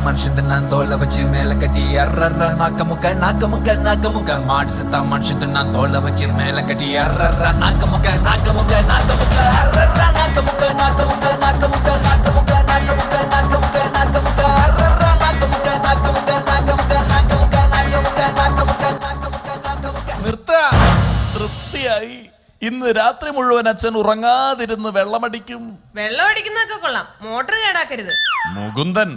മനുഷ്യൻ തിന്നാൻ തോല വെച്ച് മേലെ കെട്ടി അററ നാക്കമുക്ക നാക്കമുക്ക നാക്കമുക്ക മാടിസത്ത മനുഷ്യൻ തിന്നാൻ തോല വെച്ച് മേലെ കെട്ടി അററ നാക്കമുക്ക നാക്കമുക്ക നാക്കമുക്ക അററ നാക്കമുക്ക നാക്കമുക്ക നാക്കമുക്ക നാക്കമുക്ക നാക്കമുക്ക നാക്കമുക്ക നാക്കമുക്ക അററ നാക്കമുക്ക നാക്കമുക്ക നാക്കമുക്ക നാക്കമുക്ക നാക്കമുക്ക നാക്കമുക്ക നാക്കമുക്ക. നിർത്ത. തൃപ്തിയായി. ഇന്ന് രാത്രി മുഴുവൻ അച്ഛൻ ഉറങ്ങാതിരുന്ന് വെള്ളമടിക്കും. വെള്ളം അടിക്കുന്നതൊക്കെ കൊള്ളാം, മോട്ടർ കേടാക്കരുത്. മുകുന്ദൻ,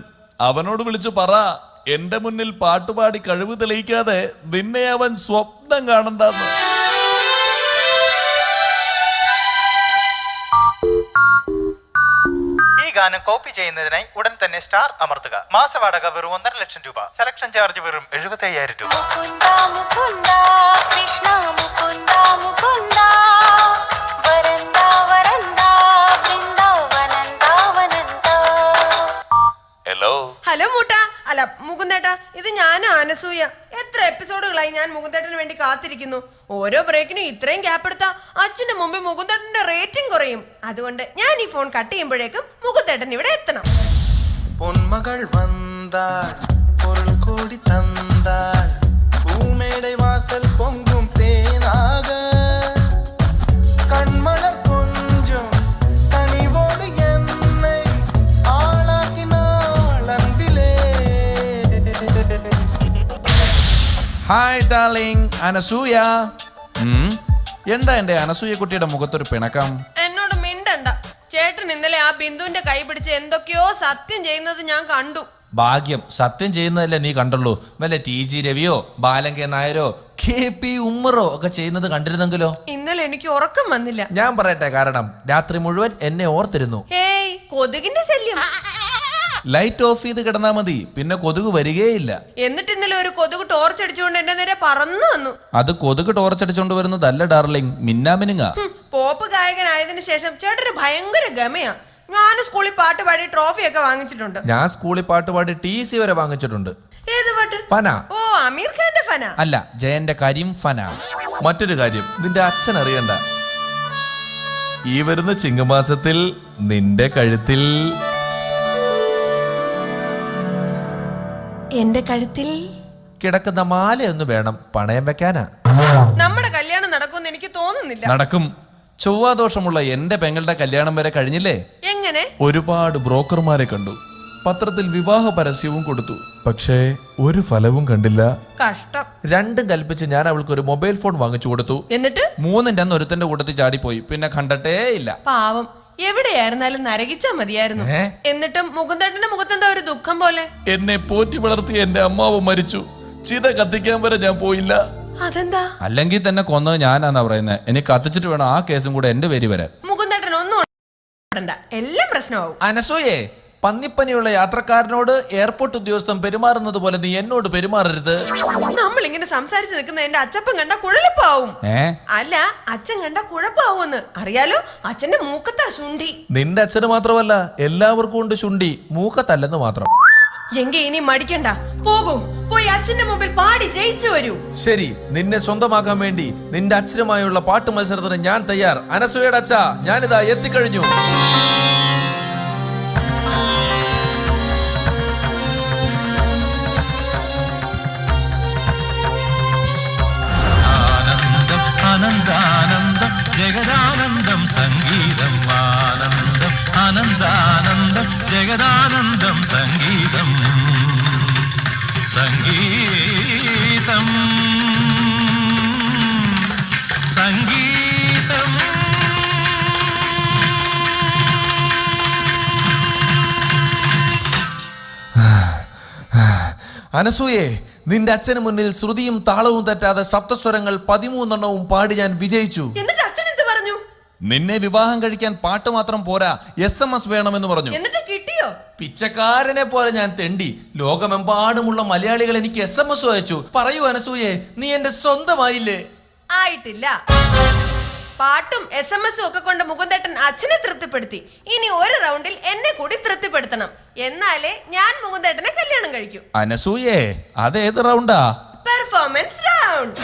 അവനോട് വിളിച്ചു പറ, എന്റെ മുന്നിൽ പാട്ടുപാടി കഴിവ് തെളിയിക്കാതെ നിന്നെ അവൻ സ്വപ്നം കാണണ്ടെന്ന്. ഈ ഗാനം കോപ്പി ചെയ്യുന്നതിനായി ഉടൻ തന്നെ സ്റ്റാർ അമർത്തുക. മാസവാടക വെറും 1.5 ലക്ഷം രൂപ. സെലക്ഷൻ ചാർജ് വെറും 75,000 രൂപ. ഹലോ മൂട്ടാ, അല്ല മുകുന്ദേട്ടാ, ഇത് ഞാനാ അനസൂയ. എത്ര എപ്പിസോഡുകളായി ഞാൻ മുകുന്ദേട്ടന് വേണ്ടി കാത്തിരിക്കുന്നു. ഓരോ ബ്രേക്കിനും ഇത്രയും ഗ്യാപ്പ് എടുത്താ അച്ഛന്റെ മുമ്പിൽ മുകുന്ദേട്ടന്റെ റേറ്റിംഗ് കുറയും. അതുകൊണ്ട് ഞാൻ ഈ ഫോൺ കട്ട് ചെയ്യുമ്പോഴേക്കും മുകുന്ദേട്ടൻ ഇവിടെ എത്തണം. പൊന്മകൾ വന്താൾ പൊരുൾ കോടി തന്താൾ പൂമേടை വാസൽ പൊങ്കും തേനാക കൺമലർ கொஞ்சம் കനിവോട് എന്നെ ആളാക്കിനാൾ അൻപിലേ. Hi darling Anasuya. എന്താ എന്റെ അനസൂയ കുട്ടിയുടെ മുഖത്തൊരു പിണക്കം? എന്നോട് മിണ്ടണ്ട. ചേട്ടൻ ഇന്നലെ ആ ബിന്ദുവിന്റെ കൈ പിടിച്ച് എന്തൊക്കെയോ സത്യം ചെയ്യുന്നത് ഞാൻ കണ്ടു. ഭാഗ്യം, സത്യം ചെയ്യുന്നതല്ലേ നീ കണ്ടുള്ളൂ. വല്ല TG രവിയോ ബാലങ്ക നായരോ KP ഉമ്മറോ ഒക്കെ ചെയ്യുന്നത് കണ്ടിരുന്നെങ്കിലോ? ഇന്നലെ എനിക്ക് ഉറക്കം വന്നില്ല. ഞാൻ പറയട്ടെ കാരണം, രാത്രി മുഴുവൻ എന്നെ ഓർത്തിരുന്നു. ഏയ്, കൊതുകിന്റെ ശല്യം. ലൈറ്റ് ഓഫ് ചെയ്ത് കിടന്നാ മതി, പിന്നെ കൊതുക് വരികയില്ല. എന്നിട്ട് ഇന്നലെ ഒരു കൊതുക് ടോർച്ച് അടിച്ചുകൊണ്ട് എന്റെ നേരെ പറന്നു വന്നു. അത് കൊതുക് ടോർച്ചടിച്ചോണ്ട് വരുന്നതല്ല ഡാർലിംഗ്, മിന്നാമിനുങ്ങ. പോപ്പ് ഗായകനായതിനു ശേഷം ചേട്ടന് ഭയങ്കര ഗമയാ. ഞാൻ സ്കൂളിൽ പാട്ട് പാടി ട്രോഫിയൊക്കെ വാങ്ങിച്ചിട്ടുണ്ട്. ഞാൻ സ്കൂളിൽ പാട്ട് പാടി TC വരെ വാങ്ങിച്ചിട്ടുണ്ട്. ഏത് പാട്ട്? ഫന. ഓ, അമീർ ഖാന്റെ ഫന അല്ല, ജയന്റെ കരിം ഫന. മറ്റൊരു കാര്യം നിന്റെ അച്ഛൻ അറിയണ്ട, ഈ വരുന്ന ചിങ്ങമാസത്തിൽ നിന്റെ കഴുത്തിൽ എന്റെ കഴുത്തിൽ കിടക്കുന്ന മാലയൊന്ന് വേണം പണയം വെക്കാനാ. നമ്മുടെ കല്യാണം നടക്കുമെന്ന് എനിക്ക് തോന്നുന്നില്ല. നടക്കും. ചൊവ്വാദോഷമുള്ള എന്റെ പെങ്ങളുടെ കല്യാണം വരെ കഴിഞ്ഞില്ലേ? എങ്ങനെ? ഒരുപാട് ബ്രോക്കർമാരെ കണ്ടു, പത്രത്തിൽ വിവാഹ പരസ്യവും കൊടുത്തു, പക്ഷേ ഒരു ഫലവും കണ്ടില്ല. കഷ്ടം. രണ്ടും കൽപ്പിച്ച് ഞാൻ അവൾക്ക് ഒരു മൊബൈൽ ഫോൺ വാങ്ങിച്ചു കൊടുത്തു. എന്നിട്ട് 3 ടൺ ഒരുത്തന്റെ കൂട്ടത്തിൽ ചാടിപ്പോയി, പിന്നെ കണ്ടട്ടേ ഇല്ല. പാവം, എവിടെയായിരുന്നാലും നരകിച്ചാ മതിയായിരുന്നു. എന്നിട്ടും മുകുന്ദേട്ടന്റെ മുഖത്തെന്താ ഒരു ദുഃഖം പോലെ? എന്നെ പോറ്റി വളർത്തിയ എന്റെ അമ്മാവ് മരിച്ചു, ചിത കത്തിക്കാൻ വരെ ഞാൻ പോയില്ല. അതെന്താ? അല്ലെങ്കിൽ തന്നെ കൊന്നത് ഞാനാന്നാ പറയുന്നത്. എനിക്ക് കത്തിച്ചിട്ട് വേണം ആ കേസും കൂടെ എന്റെ പേര് വരാൻ. മുകുന്ദേട്ടൻ ഒന്നും എല്ലാം പ്രശ്നമാവും. അനസൂയേ, പന്നിപ്പനിയുള്ള യാത്രക്കാരനോട് എയർപോർട്ട് ഉദ്യോഗസ്ഥൻ പെരുമാറുന്നത് പോലെ നീ എന്നോട് പെരുമാറരുത്. നമ്മൾ ഇങ്ങനെ സംസാരിച്ച് നിൽക്കുന്ന എന്റെ അച്ഛപ്പൻ കണ്ട കുഴലപ്പാവും. അല്ല, അച്ഛൻ കണ്ട കുഴപ്പാവൂന്ന് അറിയാലോ. അച്ഛന്റെ മൂക്കത്താ ശുണ്ഠി. നിന്റെ അച്ഛന് മാത്രമല്ല, എല്ലാവർക്കും ഉണ്ട് ശുണ്ഠി, മൂക്കത്തല്ലെന്ന് മാത്രം. എങ്കി ഇനി മടിക്കണ്ട, പോകൂ, പോയി അച്ഛന്റെ മുമ്പിൽ പാടി ജയിച്ചു വരൂ. ശരി, നിന്നെ സ്വന്തമാക്കാൻ വേണ്ടി നിന്റെ അച്ഛനുമായുള്ള പാട്ട് മത്സരത്തിന് ഞാൻ തയ്യാർ. അനസൂയയുടെ അച്ഛ, ഞാനിതാ എത്തിക്കഴിഞ്ഞു. ആനന്ദാനന്ദം ജഗദാനന്ദം സംഗീതം ആനന്ദം ആനന്ദാനന്ദം ജഗദാനന്ദം സംഗീതം സംഗീതം സംഗീതം. അനസൂയെ, നിന്റെ അച്ഛന് മുന്നിൽ ശ്രുതിയും താളവും തെറ്റാതെ സപ്തസ്വരങ്ങൾ 13 പാടി ഞാൻ വിജയിച്ചു. എന്നിട്ട് അച്ഛൻ എന്ത് പറഞ്ഞു? നിന്നെ വിവാഹം കഴിക്കാൻ പാട്ട് മാത്രം പോരാ, SMS വേണമെന്ന് പറഞ്ഞു. എന്നിട്ട് കിട്ടിയോ? പിച്ചക്കാരനെ പോലെ ഞാൻ തെണ്ടി. ലോകമെമ്പാടുമുള്ള മലയാളികൾ എനിക്ക് SMS അയച്ചു. പറയൂ അനസൂയെ, നീ എന്റെ സ്വന്തമായില്ലേ? ആയിട്ടില്ല. പാട്ടും SMS ഒക്കെ കൊണ്ട് മുകുന്ദേട്ടൻ അച്ഛനെ തൃപ്തിപ്പെടുത്തി. ഇനി ഒരു റൗണ്ടിൽ എന്നെ കൂടി തൃപ്തിപ്പെടുത്തണം. എന്നാലേ ഞാൻ മുകുന്ദേട്ടനെ കല്യാണം കഴിക്കൂ. അനസൂയെ, അതേത് റൗണ്ടാ? Performance round.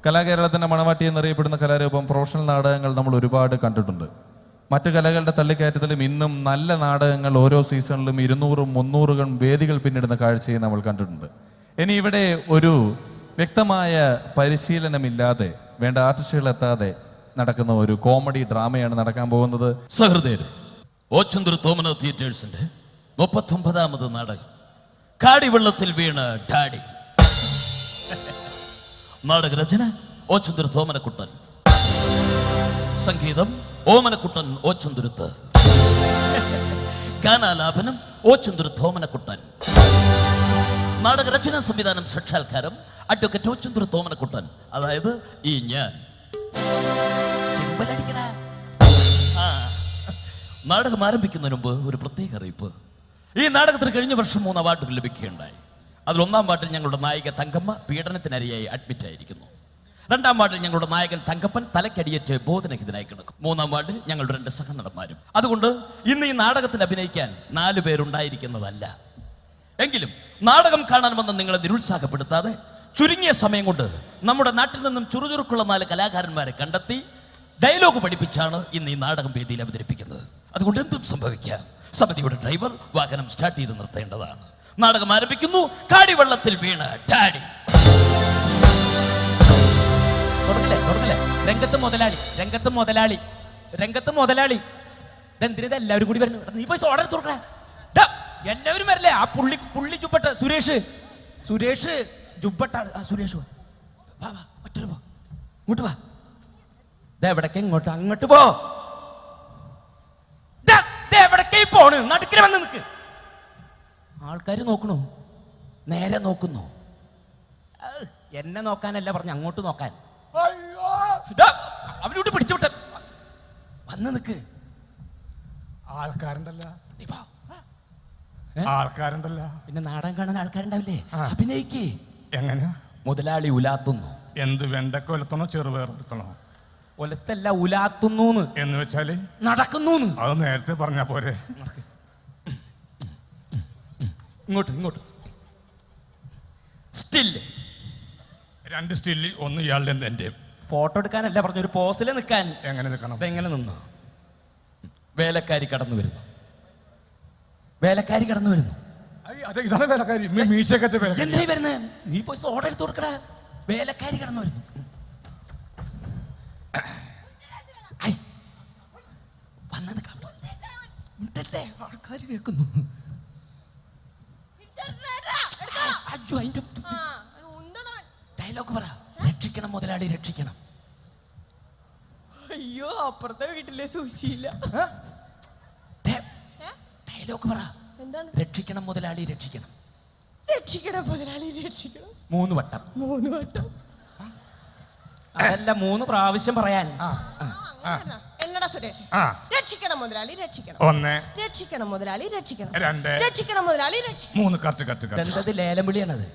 കലാകേരളത്തിൻ്റെ മണവാട്ടി എന്നറിയപ്പെടുന്ന കലാരൂപം പ്രൊഫഷണൽ നാടകങ്ങൾ നമ്മൾ ഒരുപാട് കണ്ടിട്ടുണ്ട്. മറ്റു കലകളുടെ തള്ളിക്കയറ്റത്തിലും ഇന്നും നല്ല നാടകങ്ങൾ ഓരോ സീസണിലും 200-300 വേദികൾ പിന്നിടുന്ന കാഴ്ചയെ നമ്മൾ കണ്ടിട്ടുണ്ട്. ഇനി ഇവിടെ ഒരു വ്യക്തമായ പരിശീലനമില്ലാതെ വേണ്ട ആർട്ടിസ്റ്റുകൾ എത്താതെ നടക്കുന്ന ഒരു കോമഡി ഡ്രാമയാണ് നടക്കാൻ പോകുന്നത്. സഹൃദയരെ, ഓച്ചന്തൂർ തോമന തിയേറ്റേഴ്സിന്റെ 39ാമത് നാടകം കാടിവെള്ളത്തിൽ വീണ ഡാഡി. നാടകരചന ഓച്ചന്തൂർ തോമനക്കുട്ടൻ, സംഗീതം ഓമനക്കുട്ടൻ ഓച്ചന്തുരുത്ത്, ഗാനാലാപനം ഓച്ചന്തൂർ തോമനക്കുട്ടൻ, നാടകരചനാ സംവിധാനം സാക്ഷാത്കാരം അഡ്വക്കേറ്റ് ഓച്ചന്തൂർ തോമനക്കുട്ടൻ, അതായത് ഈ ഞാൻ. നാടകം ആരംഭിക്കുന്നതിന് മുമ്പ് ഒരു പ്രത്യേക അറിയിപ്പ്. ഈ നാടകത്തിന് കഴിഞ്ഞ വർഷം 3 അവാർഡുകൾ ലഭിക്കുകയുണ്ടായി. അതിൽ 1ാം വാർഡിൽ ഞങ്ങളുടെ നായിക തങ്കമ്മ പീഡനത്തിനരിയായി അഡ്മിറ്റ് ആയിരിക്കുന്നു. 2ാം വാർഡിൽ ഞങ്ങളുടെ നായകൻ തങ്കപ്പൻ തലക്കടിയേറ്റ് ബോധനഹിതനായി കിടക്കും. 3ാം വാർഡിൽ ഞങ്ങളുടെ 2 സഹനടന്മാരും. അതുകൊണ്ട് ഇന്ന് ഈ നാടകത്തിൽ അഭിനയിക്കാൻ 4 പേരുണ്ടായിരിക്കുന്നതല്ല. എങ്കിലും നാടകം കാണാൻ വന്ന് നിങ്ങളെ നിരുത്സാഹപ്പെടുത്താതെ ചുരുങ്ങിയ സമയം കൊണ്ട് നമ്മുടെ നാട്ടിൽ നിന്നും ചുറുചുറുക്കുള്ള 4 കലാകാരന്മാരെ കണ്ടെത്തി ഡയലോഗ് പഠിപ്പിച്ചാണ് ഇന്ന് ഈ നാടകം വേദിയിൽ അവതരിപ്പിക്കുന്നത്. അതുകൊണ്ട് എന്തും സംഭവിക്കാം. സമിതിയുടെ ഡ്രൈവർ വാഹനം സ്റ്റാർട്ട് ചെയ്ത് നിർത്തേണ്ടതാണ്. നാടകം ആരംഭിക്കുന്നു. കാടിവെള്ളത്തിൽ വീണ ഡാഡി. രംഗത്ത് മുതലാളി ഇതെന്തിനാ എല്ലാവരും കൂടി വരുന്നു? നീ പോയി ഓർഡർ തുറക്കണ. എല്ലാവരും വരല്ലേ? ആ പുള്ളി ജുബട്ട സുരേഷ് ജുബട്ടാണ്. ആ സുരേഷ് വാ മറ്റൊരു പോ, ഇങ്ങോട്ട് വാ. എവിടേക്ക് ഇങ്ങോട്ട്? അങ്ങോട്ട് പോ. എവിടേക്ക് പോണ്? നടുക്കിൽ വന്ന് നിൽക്ക്. ആൾക്കാർ നോക്കണു, നേരെ നോക്കുന്നു. എന്നെ നോക്കാനല്ല പറഞ്ഞ, അങ്ങോട്ട് നോക്കാൻ. അവനോട്ട് പിടിച്ചുവിട്ട വന്ന് നിൽക്ക്. ആൾക്കാരുണ്ടല്ലോ. പിന്നെ നാടകം കാണാൻ ആൾക്കാരുണ്ടാവില്ലേ? അഭിനയിക്ക്. എങ്ങനെ? മുതലാളി ഉലാത്തുന്നു. എന്ത് വെണ്ടക്ക ഒലത്തണോ ചെറുപയർ ഒലത്തണോ? ഒലത്തല്ല, ഉലാത്തുന്നു എന്ന് വെച്ചാല് നടക്കുന്നു. അത് നേരത്തെ പറഞ്ഞാ പോരെ. ഇങ്ങോട്ട് സ്റ്റില്ല്. 2 സ്റ്റില്ല്, 1 ഇയാളുടെ എൻ്റെ. ഫോട്ടോ എടുക്കാനല്ല പറഞ്ഞ, ഒരു പോസിൽ നിൽക്കാൻ. എങ്ങനെ നിൽക്കണം? എങ്ങനെ നിന്നു? വേലക്കാരി കടന്നു വരുന്നു. ഇതാണ് വേലക്കാരി. എന്തായി വരുന്നത്? നീ പോയി സോഡ എടുത്ത് കൊടുക്കടാ. വേലക്കാരി കടന്നു വരുന്നു. ആൾക്കാർ കേൾക്കുന്നു. ഡയലോഗ് പറ. രക്ഷിക്കണം മുതലാളി, രക്ഷിക്കണം. അയ്യോ, അപ്പുറത്തെ വീട്ടിലെ സൂചിയില്ല. ഡയലോഗ് പറ. എന്താണ്? രക്ഷിക്കണം മുതലാളി, രക്ഷിക്കണം. രക്ഷിക്കണം മുതലാളി, രക്ഷിക്കണം. 3 വട്ടം. അതല്ല, 3 പ്രാവശ്യം പറയാൻ. എന്നടാ സുരേഷ്? രക്ഷിക്കണം മുതലാളി, രക്ഷിക്കണം. 1 രക്ഷിക്കണം മുതലാളി, രക്ഷിക്കണം. 2 രക്ഷിക്കണം മുതലാളി, രക്ഷിക്കണം. 3 കട്ട്. എന്തത് ലേലം വിളിയാണത്?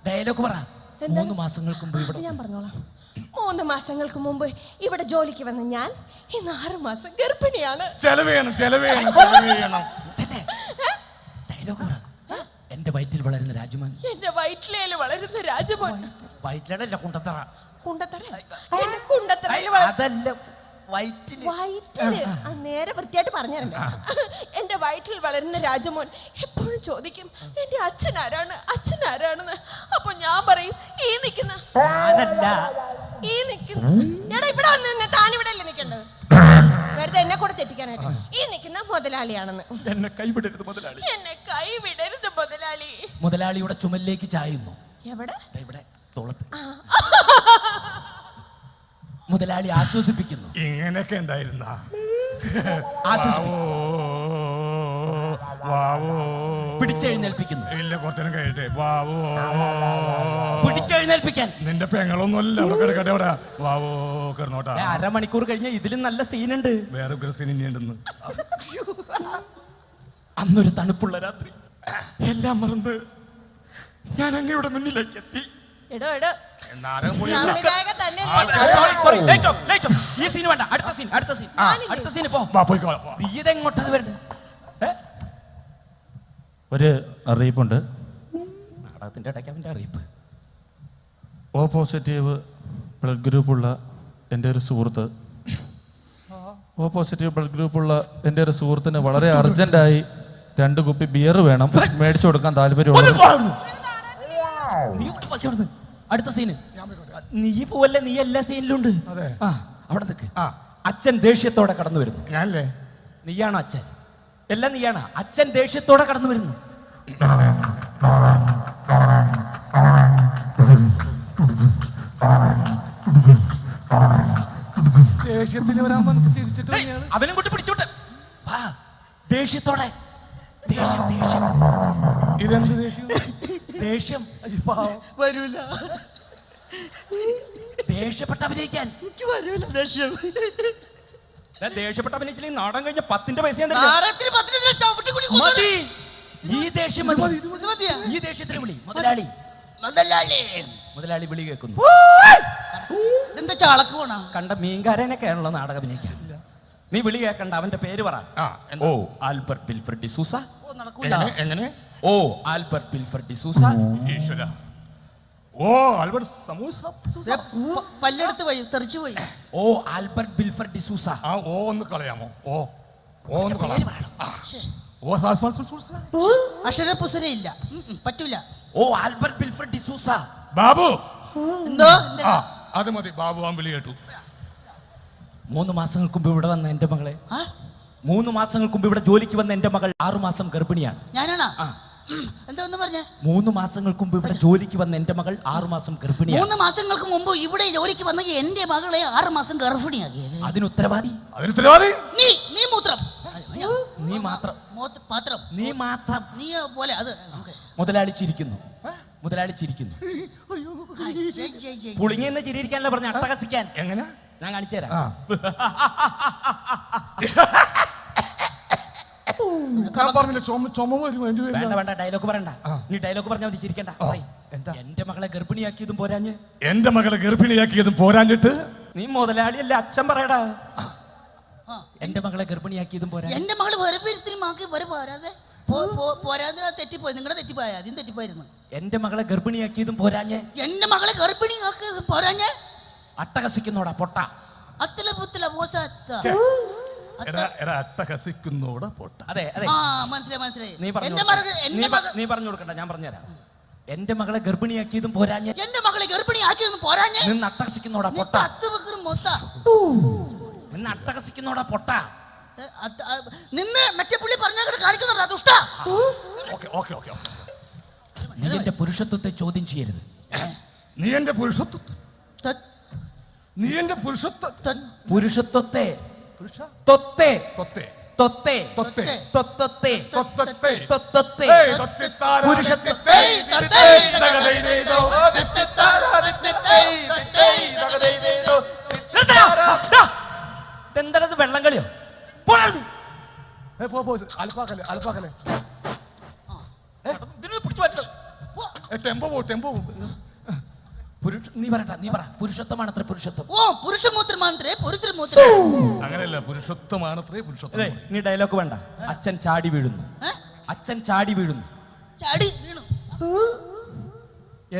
ഡയലോഗ് പറ. 3 മാസങ്ങൾക്ക് മുമ്പ് ഇവിടെ ഞാൻ പറഞ്ഞോളാം. 3 മാസങ്ങൾക്ക് മുമ്പ് ഇവിടെ ജോലിക്ക് വന്ന ഞാൻ ഇന്ന് 6 മാസം ഗർഭിണിയാണ്. ഡയലോഗ് പറ. എന്റെ വയറ്റിൽ വളരുന്ന രാജമോൻ. എന്റെ വയറ്റിലേല് വളരുന്ന രാജമോൻ. വയറ്റിലല്ല, കുണ്ടത്തറ. അതല്ല, വയറ്റില്. നേരെ വൃത്തിയായിട്ട് പറഞ്ഞിരണ്ടേ? എന്റെ വയറ്റിൽ വളരുന്ന രാജമോൻ എപ്പോഴും ചോദിക്കും എന്റെ അച്ഛൻ ആരാണെന്ന്. അപ്പൊ ഞാൻ പറയും ഈ നിക്കുന്ന ഇവിടെ വന്ന് താനിവിടെ അല്ലേ നിൽക്കേണ്ടത്? വെറുതെ എന്നെ കൂടെ തെറ്റിക്കാനായിട്ട്. ഈ നിൽക്കുന്ന മുതലാളിയാണെന്ന്. എന്നെ കൈവിടരുത് മുതലാളി. എന്നെ കൈവിടരുത് മുതലാളി. മുതലാളിയുടെ ചുമലിലേക്ക് ചായുന്നു. എവിടെ? ഇവിടെ തോളത്ത്. മുതലാളി ആശ്വസിപ്പിക്കുന്നു. ഇങ്ങനെയൊക്കെ ഉണ്ടായിരുന്ന പിടിച്ചെഴുന്നേൽപ്പിക്കുന്നു. ഇല്ല, കുറച്ചേരം കഴിയട്ടെ. പിടിച്ചെഴുന്നേൽപ്പിക്കാൻ. നിന്റെ പെങ്ങളൊന്നുമല്ല. അവിടെ കിടക്കട്ടെ. അവിടെ വാവോ കിടന്നോട്ടാ. 1/2 മണിക്കൂർ കഴിഞ്ഞ ഇതിലും നല്ല സീനുണ്ട്. വേറെ സീൻ ഇനിയുണ്ടെന്ന്. അന്നൊരു തണുപ്പുള്ള രാത്രി എല്ലാം മറന്ന് ഞാൻ അങ്ങയുടെ മുന്നിലേക്ക് എത്തി. ഈ സീൻ വേണ്ട, അടുത്ത സീൻ പോ. ഇതെങ്ങോട്ടത് വരുന്നത്? ഒരു അറിയിപ്പുണ്ട്. നാടകത്തിന്റെ ഇടയ്ക്ക് അവന്റെ അറിയിപ്പ്. ഓ പോസിറ്റീവ് ബ്ലഡ് ഗ്രൂപ്പുള്ള എൻ്റെ ഒരു സുഹൃത്ത്, ഓ പോസിറ്റീവ് ബ്ലഡ് ഗ്രൂപ്പുള്ള എൻ്റെ ഒരു സുഹൃത്തിന് വളരെ അർജന്റായി 2 കുപ്പി ബിയർ വേണം, മേടിച്ചു കൊടുക്കാൻ താല്പര്യമുള്ളത്. അടുത്ത സീന് നീ പോവല്ലേ, നീ എല്ലാ സീനിലും ഉണ്ട്. ആ അവിടെ നിൽക്ക്. അച്ഛൻ ദേഷ്യത്തോടെ കടന്നു വരുന്നു. ഞാനല്ലേ? നീയാണോ അച്ഛൻ? എല്ലാം നീയാണോ? അച്ഛൻ ദേഷ്യത്തോടെ കടന്നു വരുന്നു. ദേഷ്യത്തിന് വരാൻ വന്നിട്ട് തിരിച്ചിട്ട് അവനും കൂട്ടി പിടിച്ചോട്ടെ. ദേഷ്യത്തോടെ. ദേഷ്യം ദേഷ്യം. ഇതെന്ത് ദേഷ്യം? ദേഷ്യം വരൂല. ദേഷ്യപ്പെട്ട് അഭിനയിക്കാൻ എനിക്ക് വരൂല ദേഷ്യം. ദേഷ്യപ്പെട്ട് അഭിനയിച്ചില്ലെങ്കിൽ നാടൻ കഴിഞ്ഞ 10 പൈസ മതി. ഈ ദേഷ്യം മതി. ഈ ദേഷ്യത്തിന് വിളി മുതലാളി. മുതലാളി വിളി കേൾക്കുന്നു. എന്താ ചാളക്ക് പോണ? കണ്ട മീൻകാരനൊക്കെയാണല്ലോ നാടകം അഭിനയിക്കാൻ. നീ വിളി കേൾക്കണ്ട, അവന്റെ പേര് പറ. ഓ ആൽബർട്ട് വിൽഫ്രഡ് ഡിസൂസ. എങ്ങനെ? ഓ ആൽബർട്ട് വിൽഫ്രഡ് ഡിസൂസ. ഈശ്വര. ഓ ആൽബർട്ട് സമൂസ. പല്ലെടുത്ത് പോയി തെറിച്ചു പോയി. ഓ ആൽബർട്ട് വിൽഫ്രഡ് ഡിസൂസ. ആ ഓ ഒന്ന് കളയാമോ? ഓ ഒന്ന് കളയാമോ? അക്ഷരപുസര ഇല്ല, പറ്റൂല. ഓ ആൽബർട്ട് വിൽഫ്രഡ് ഡിസൂസ. ബാബു. എന്തോ? അത് മതി. ബാബു ആ വിളി കേട്ടു. 3 മാസങ്ങൾക്ക് മുമ്പ് ഇവിടെ വന്ന എന്റെ മകളെ, 3 മാസങ്ങൾക്ക് മുമ്പ് ഇവിടെ ജോലിക്ക് വന്ന എന്റെ മകൾ 6 മാസം ഗർഭിണിയാണ്. ഞാനാണോ? എന്താ ഒന്ന് പറഞ്ഞേ? 3 മാസങ്ങൾക്ക് മുമ്പ് ഇവിടെ ജോലിക്ക് വന്ന എന്റെ മകൾ 6 മാസം ഗർഭിണിയാണ്. 3 മാസങ്ങൾക്ക് മുമ്പ് ഇവിടെ ജോലിക്ക് വന്ന എന്റെ മകളെ 6 മാസം ഗർഭിണിയാക്കി. അതിന് ഉത്തരവാദി നീ മൂത്രം. നീ മാത്രം. പാത്രം. നീ മാത്രം. നീ പോലെ അത്. മുതലാളി ചിരിക്കുന്നു. മുതലാളി ചിരിക്കുന്നു. പുളിങ്ങെന്ന് ചിരിയിരിക്കാനല്ല പറഞ്ഞ, അട്ടഹസിക്കാൻ. എങ്ങനെ? ഞാൻ കാണിച്ചു തരാം. വേണ്ട വേണ്ട, ഡയലോഗ് പറയണ്ട. നീ ഡയലോഗ് പറഞ്ഞാൽ മതി, ചിരിക്കണ്ട. എന്റെ മകളെ ഗർഭിണിയാക്കിയതും പോരാഞ്ഞ്. എന്റെ മകളെ ഗർഭിണിയാക്കിയതും പോരാഞ്ഞിട്ട് നീ മുതലാളിയല്ലേ, അച്ഛൻ പറയടാ. എന്റെ മകളെ ഗർഭിണിയാക്കിയതും പോരാ. എന്റെ മകള് പോരാതെ തെറ്റിപ്പോയി. നിങ്ങളുടെ തെറ്റിപ്പോയ ആദ്യം തെറ്റിപ്പോയിരുന്നു. എന്റെ മകളെ ഗർഭിണിയാക്കിയതും പോരാഞ്ഞ്. എന്റെ മകളെ ഗർഭിണിയാക്കിയതും പോരാഞ്ഞ്. അട്ടഹസിക്കുന്നോടാ പൊട്ട. അത്തല പുത്തല അട്ടഹസിക്കുന്നോടാ പൊട്ട. അതെ അതെ, മനസ്സിലായി. നീ പറഞ്ഞു കൊടുക്കണ്ട, ഞാൻ പറഞ്ഞുതരാം. എന്റെ മകളെ ഗർഭിണിയാക്കിയതും പോരാഞ്ഞ്. എന്റെ മകളെ ഗർഭിണിയാക്കിയതും പോരാഞ്ഞ്. നിന്ന് അട്ടഹസിക്കുന്നോടാ പൊട്ട. നിന്ന് അട്ടഹസിക്കുന്നോടാ പൊട്ട. നിന്ന് മറ്റേ പുള്ളി പറഞ്ഞ കാണിക്കുന്നുണ്ടോ ദുഷ്ട? നീ എന്റെ പുരുഷത്വത്തെ ചോദ്യം ചെയ്യരുത്. നീ എന്റെ പുരുഷത്വത്തെ പുരുഷത്വത്തെ എന്തത് വെള്ളം കളിയോ? നീ പറ. പുരുഷത്വമാണത്രേ പുരുഷത്വം. അങ്ങനെയല്ല, പുരുഷത്വമാണത്രേ പുരുഷത്വം. നീ ഡയലോഗ് വേണ്ട. അച്ഛൻ ചാടി വീഴുന്നു. അച്ഛൻ ചാടി വീഴുന്നു.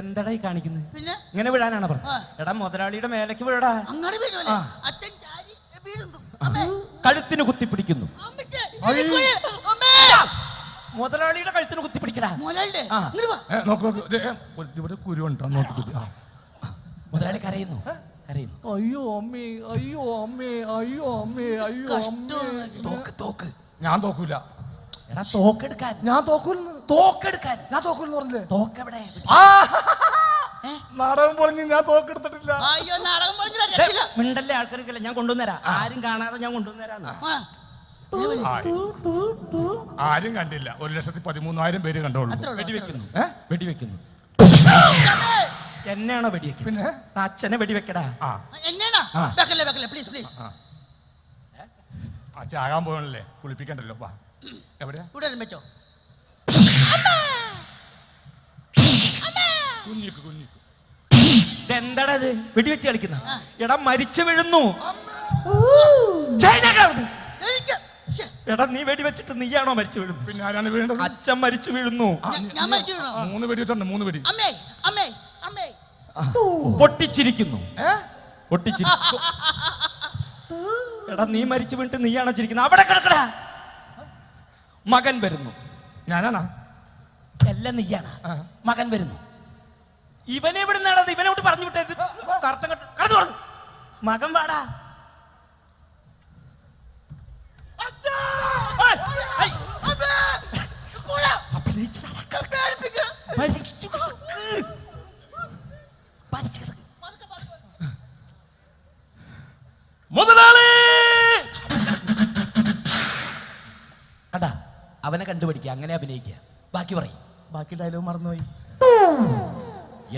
എന്താടാ ഈ കാണിക്കുന്നത്? ഇങ്ങനെ വീഴാനാണ് പറഞ്ഞത്. എടാ മുതലാളിയുടെ മേലേക്ക് വീഴടാ. കഴുത്തിന് കുത്തിപ്പിടിക്കുന്നു. മുതലാളിയുടെ കഴുത്തിന് കുത്തിപ്പിടിക്കടാ. മുതലാളി കരയുന്നു. അയ്യോ അമ്മേ, അയ്യോ അമ്മേ, അയ്യോ അമ്മേ, അയ്യോ അമ്മേ. തോക്ക്. ഞാൻ തോക്കൂല. എടാ തോക്കെടുക്കാൻ. ഞാൻ തോക്കൂല. തോക്കെടുക്കാൻ. ഞാൻ തോക്കൂലെന്ന് പറഞ്ഞില്ലേ? തോക്കെവിടെ? നാടകം പൊളിഞ്ഞ് ഞാൻ തോക്കെടുത്തിട്ടില്ല. മിണ്ടല്ലേ, ആൾക്കാർക്കല്ല. ഞാൻ കൊണ്ടുവന്നരാ. ആരും കാണാതെ ഞാൻ കൊണ്ടുവന്നരാന്ന്. ആരും കണ്ടില്ല. 1,13,000 പേര് കണ്ടോളൂ. വെടിവെക്കുന്നു. എന്നെയാണോ വെടിവെക്കുന്നത്? പിന്നെ അച്ഛനെ വെടിവെക്കടാ. ചാകാൻ പോകണല്ലേ, കുളിപ്പിക്കണ്ടല്ലോ. എവിടെയാ? എന്താടാ ഇത് വെടിവെച്ച് കളിക്കുന്ന? എടാ മരിച്ചു വീഴുന്നു. എടാ നീ വെടിവെച്ചിട്ട് നീയാണോ മരിച്ചു വീഴുന്നു? പിന്നെ ആരാണ് വീഴുന്നത്? അച്ഛൻ മരിച്ചു വീഴുന്നു. 3 വെടി വെച്ചിട്ടുണ്ട്. 3 വെടി. പൊട്ടിച്ചിരിക്കുന്നു. ഒട്ടിച്ചിരിക്കും. എടാ നീ മരിച്ചു വീണിട്ട് നീയാണ് ചിരിക്കുന്നത്. അവിടെ കിടക്കടാ. മകൻ വരുന്നു. ഞാനാണോ? എല്ലാം നീയാണ്. മകൻ വരുന്നു. ഇവനെ എവിടെ നിന്നാണ്? ഇവനോട് പറഞ്ഞു വിട്ടത്. കറക്റ്റ് കടന്നു പറഞ്ഞു. മകൻ വാടാ. മുതലാളി അടാ അവനെ കണ്ടുപിടിക്കുക, അങ്ങനെ അഭിനയിക്കുക. ബാക്കി പറയും. ബാക്കി ഡയലോഗ് മറന്നുപോയി.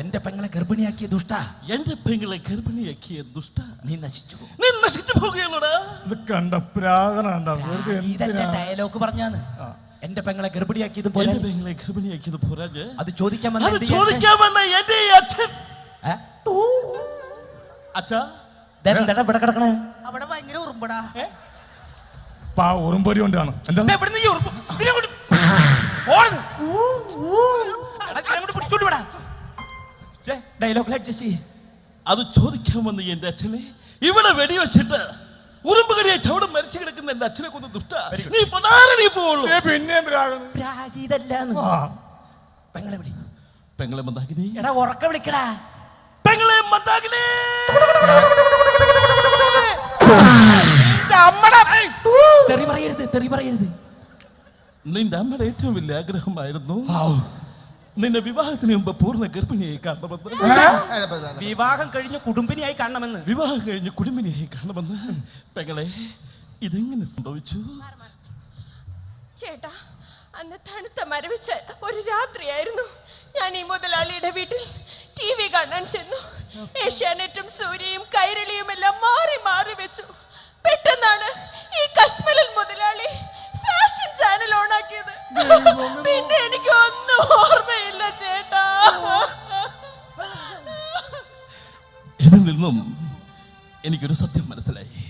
എന്റെ പെങ്ങളെ ഗർഭിണിയാക്കിയ ദുഷ്ട, എന്റെ പെങ്ങളെ ഗർഭിണിയാക്കിയ ദുഷ്ട, നീ നശിച്ചു പോകും. നീ നശിച്ചു പോകുകയാണോടാ? ഇത് കണ്ട പ്രാതനാണ്ട. ഇതല്ലേ ഡയലോഗ് പറഞ്ഞാന്ന്. എന്റെ പെങ്ങളെ ഗർഭിണിയാക്കിയത് പോലെ അത് ചോദിക്കാൻ വന്ന എന്റെ അച്ഛൻ. അച്ഛാ ഇവിടെ കിടക്കണേ. അവിടെ ഭയങ്കര ഉറുമ്പടാ. ഉറുമ്പൊരി കൊണ്ടാണ്. ഡയലോഗ് അഡ്ജസ്റ്റ് ചെയ്യ്. അത് ചോദിക്കാൻ വന്ന എന്റെ അച്ഛനെ ഇവിടെ വെടിവെച്ചിട്ട് ഉറുമ്പുകടിയായിട്ട് അവിടെ മരിച്ചു കിടക്കുന്ന എന്റെ അച്ഛനെ കൊന്ന് ദുഷ്ട, നീ പതാരണി പോവുള്ളൂ. പെങ്ങളെ വിളി. പെങ്ങളെ മന്ദാകിനി. എടാ ഉറക്ക വിളിക്കടാ. പെങ്ങളെ മന്ദാകിനി. തെറി പറയരുത്, തെറി പറയരുത്. നിന്റെ അമ്മയുടെ ഏറ്റവും വലിയ ആഗ്രഹമായിരുന്നു നിന്നെ വിവാഹത്തിന് മുമ്പ് പൂർണ്ണ ഗർഭിണിയായി കാണണമെന്ന്. വിവാഹം കഴിഞ്ഞ് കുടുംബിനിയായി കാണണമെന്ന്. വിവാഹം കഴിഞ്ഞ് കുടുംബിനിയായി കാണണമെന്ന്. പെങ്ങളെ ഇതെങ്ങനെ സംഭവിച്ചു? ചേട്ടാ, അന്ന് തണുത്ത മരവിച്ച ഒരു രാത്രിയായിരുന്നു. ഞാൻ ഈ മുതലാളിയുടെ വീട്ടിൽ TV കാണാൻ ചെന്നു. ഏഷ്യാനെറ്റും സൂര്യയും കൈരളിയും എല്ലാം മാറി മാറി വെച്ചു. പെട്ടെന്നാണ് ഈ കശ്മലൽ മുതലാളി ഫാഷൻ ചാനൽ ഓണാക്കിയത്. പിന്നെ എനിക്ക് ഒന്നും ഓർമ്മയില്ല ചേട്ടാ. ഇതിൽ നിന്നും എനിക്കൊരു സത്യം മനസ്സിലായി.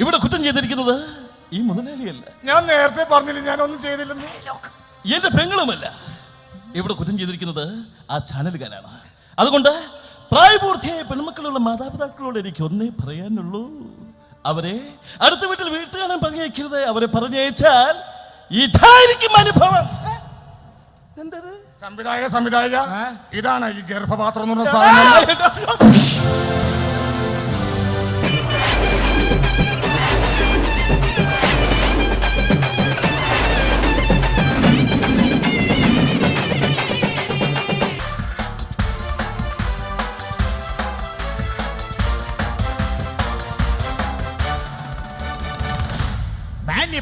ഇവിടെ കുറ്റം ചെയ്തിരിക്കുന്നത് ഈ മുതലാളിയല്ല. ഞാൻ നേരത്തെ പറഞ്ഞില്ല ഞാനൊന്നും ചെയ്തില്ലെന്ന്. എന്റെ പെങ്ങളുമല്ല. ഇവിടെ കുറ്റം ചെയ്തിരിക്കുന്നത് ആ ചാനലുകാരാണ്. അതുകൊണ്ട് പ്രായപൂർത്തിയായ പെൺമക്കളുള്ള മാതാപിതാക്കളോട് എനിക്ക് ഒന്നേ പറയാനുള്ളൂ, അവരെ അടുത്ത വീട്ടിൽ വീട്ടുകാരൻ പറഞ്ഞയക്കരുത്. അവരെ പറഞ്ഞയച്ചാൽ ഇതായിരിക്കും അനുഭവം. സംവിധായക ഇതാണ് ഈ ഗർഭപാത്രം എന്ന് പറഞ്ഞ സാധനം.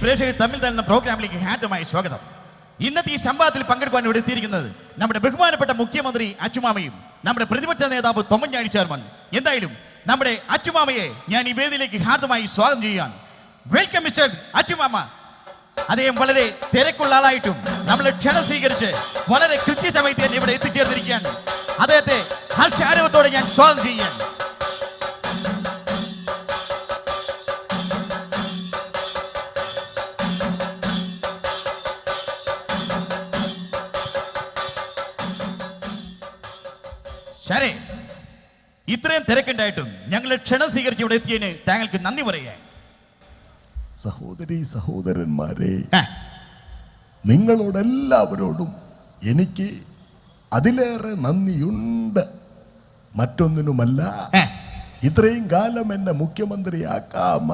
പ്രേക്ഷകർ തമ്മിൽ തരുന്ന പ്രോഗ്രാമിലേക്ക് ഹാർദമായ സ്വാഗതം. ഇന്നത്തെ ഈ സംവാദത്തിൽ പങ്കെടുക്കാൻ ഇവിടെ എത്തിയിരിക്കുന്നത് നമ്മുടെ ബഹുമാനപ്പെട്ട മുഖ്യമന്ത്രി അച്ചുമാമയും നമ്മുടെ പ്രതിപക്ഷ നേതാവ് തൊമ്മഞ്ഞാണി ചെയർമാൻ. എന്തായാലും നമ്മുടെ അച്ചുമാമയെ ഞാൻ ഈ വേദിയിലേക്ക് ഹാർദമായി സ്വാഗതം ചെയ്യുകയാണ്. Welcome mister Achumama. അദ്ദേഹം വളരെ തിരക്കുള്ള ആളായിട്ടും നമ്മളെ ക്ഷണം സ്വീകരിച്ച് വളരെ കൃത്യസമയത്ത് തന്നെ ഇവിടെ എത്തിച്ചേർന്നിരിക്കുകയാണ്. അദ്ദേഹത്തെ ഹർഷാരവത്തോടെ ഞാൻ സ്വാഗതം ചെയ്യുകയാണ്. ശരി, ഇത്രയും തിരക്കുണ്ടായിട്ടും ഞങ്ങളെ ക്ഷണം സ്വീകരിച്ച് ഇവിടെ എത്തിയതിന് താങ്കൾക്ക് നന്ദി പറയുക. സഹോദരി സഹോദരന്മാരെ, നിങ്ങളോടെല്ലാവരോടും എനിക്ക് അതിലേറെ നന്ദിയുണ്ട്. മറ്റൊന്നിനുമല്ല, ഇത്രയും കാലം എന്നെ മുഖ്യമന്ത്രിയാക്കാം